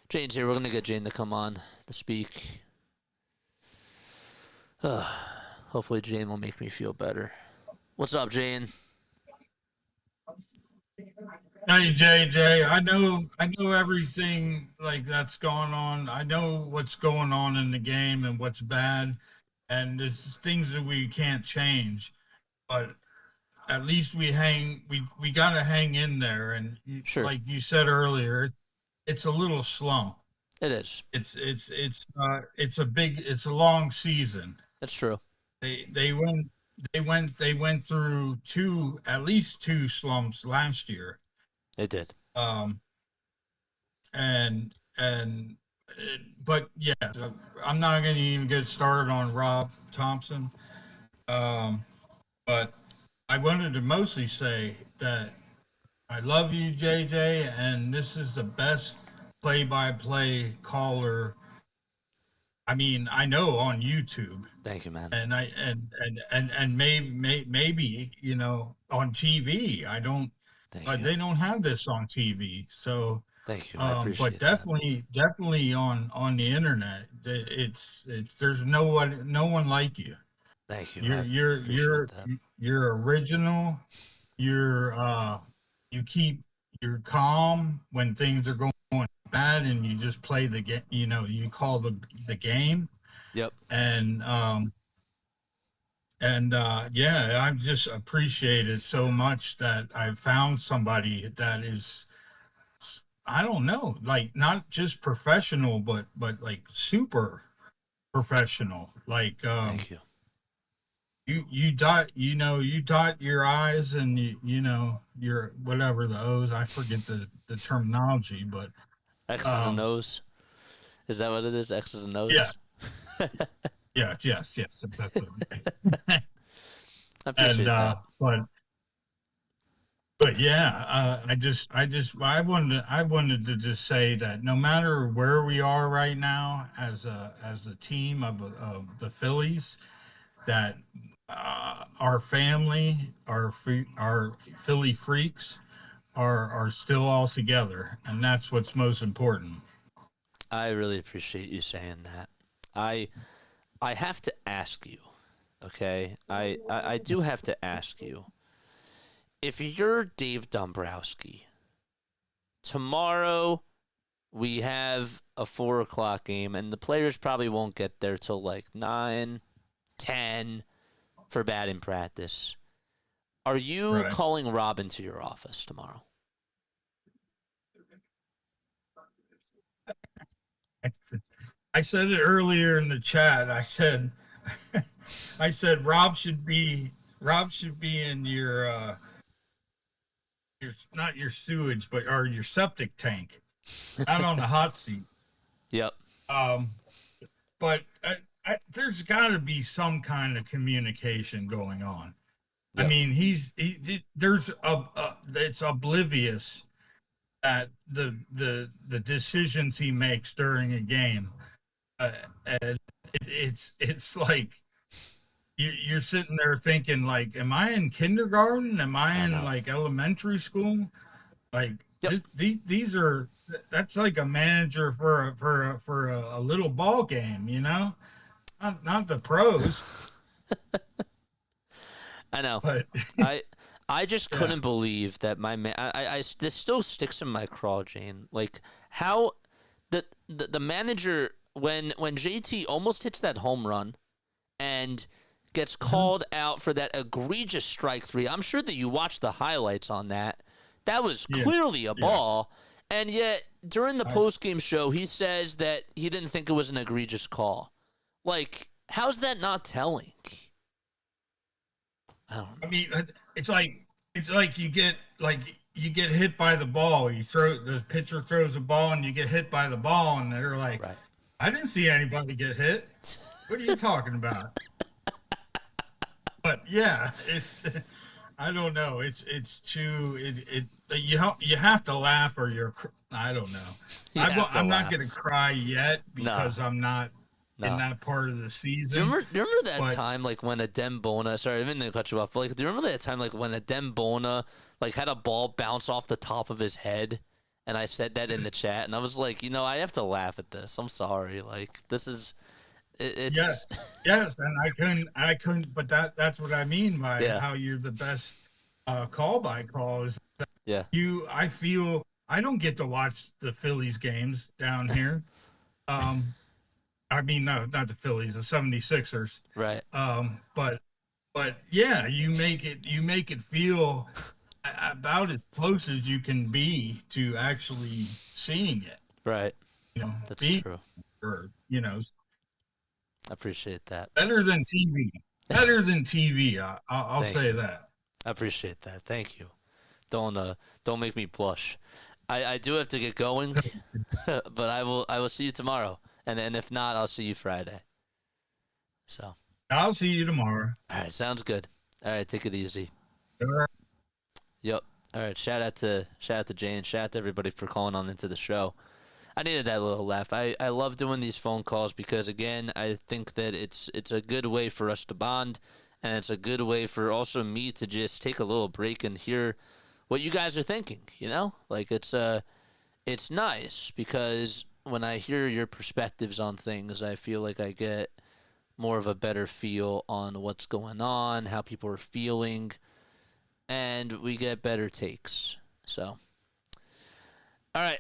Jane's here. We're gonna get Jane to come on to speak. Hopefully Jane will make me feel better. What's up, Jane? Hey JJ, I know everything that's going on. I know what's going on in the game and what's bad, and there's things that we can't change. But at least we gotta hang in there. And sure. Like you said earlier, it's a little slump. It is. It's a long season. That's true. They went through at least two slumps last year. They did. But yeah, I'm not going to even get started on Rob Thompson. But I wanted to mostly say that I love you, JJ, and this is the best play-by-play caller I mean, I know on YouTube, Thank you, man. and maybe on TV. I don't. Thank you. They don't have this on TV, so. Thank you. I But appreciate that. definitely on the internet, it's there's no one like you. Thank you. You're I you're appreciate you're that. you're original. You're you're calm when things are going bad, and you just play the game. You call the game, Yep. and yeah, I just appreciate it so much that I found somebody that is, I don't know, like not just professional, but like super professional. Like Thank you. you dot your I's, and your whatever the O's. I forget the terminology, but X's and um O's. Is that what it is? X's and O's? yeah, yeah, yes, that's it. I And appreciate that. but yeah, I wanted to just say that no matter where we are right now as a team of the Phillies, that our family, our Philly freaks are still all together, and that's what's most important. I really appreciate you saying that. I I have to ask you, okay? I do have to ask you. If you're Dave Dombrowski, tomorrow we have a 4 o'clock game, and the players probably won't get there till like 9, 10 for batting practice. Are you Right. calling Rob into your office tomorrow? I said it earlier in the chat. I said Rob should be in your not your sewage, but or your septic tank, not on the hot seat. Yep. Um, but there's got to be some kind of communication going on. Yep. I mean, there's it's oblivious at the decisions he makes during a game. And it's like you're sitting there thinking, like, am I in kindergarten? Am I in like elementary school? Like Yep. these are that's like a manager for a little ball game, not the pros. I know. But I just Yeah. couldn't believe that my man. This still sticks in my craw, Jane. Like how the manager when JT almost hits that home run and gets called out for that egregious strike three. I'm sure that you watched the highlights on that. That was Yeah. clearly a Yeah. ball. And yet during the postgame show, he says that he didn't think it was an egregious call. Like, how's that not telling? I don't know. I mean, it's like you get hit by the ball. The pitcher throws a ball, and you get hit by the ball, and they're like, Right. I didn't see anybody get hit. What are you talking about? But yeah, it's I don't know. It's too you have to laugh or I don't know. I'm not gonna cry yet because I'm not in that part of the season. Do you remember that time, like, when a Dembona, sorry, I didn't mean to cut you off, but, like, do you remember that time, like, when a Dembona, like, had a ball bounce off the top of his head? And I said that in the chat, and I was like, I have to laugh at this. I'm sorry. Like, this is, it's... Yes, and I couldn't, but that's what I mean by how you're the best call by call is that I feel I don't get to watch the Phillies games down here. I mean, no, not the Phillies, the 76ers. Right. But yeah, you make it feel about as close as you can be to actually seeing it. Right. That's true. Or, I appreciate that. better than TV. Better than TV. I'll say that. I appreciate that. Thank you. Don't make me blush. I do have to get going, but I will see you tomorrow. And if not, I'll see you Friday. So I'll see you tomorrow. All right, sounds good. All right, take it easy. All right. Yep. All right, shout out to Jane, shout out to everybody for calling on into the show. I needed that little laugh. I love doing these phone calls because, again, I think that it's a good way for us to bond, and it's a good way for also me to just take a little break and hear what you guys are thinking, you know? Like, it's nice because when I hear your perspectives on things, I feel like I get more of a better feel on what's going on, how people are feeling, and we get better takes. So, all right,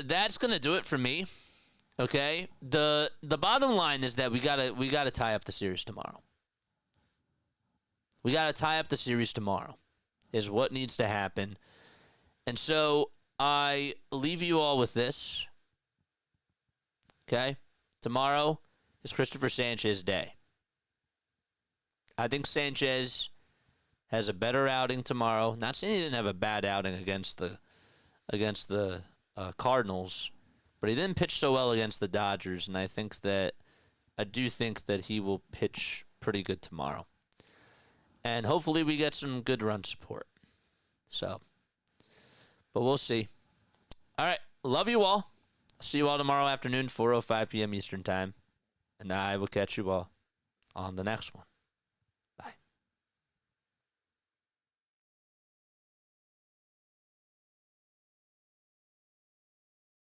that's gonna do it for me. Okay, the bottom line is that we gotta tie up the series tomorrow. We gotta tie up the series tomorrow, is what needs to happen, and so I leave you all with this. Okay, tomorrow is Christopher Sanchez Day. I think Sanchez has a better outing tomorrow. Not saying he didn't have a bad outing against the Cardinals, but he didn't pitch so well against the Dodgers, and I do think that he will pitch pretty good tomorrow. And hopefully we get some good run support. So, but we'll see. All right, love you all. See you all tomorrow afternoon, 4:05 p.m. Eastern Time, and I will catch you all on the next one.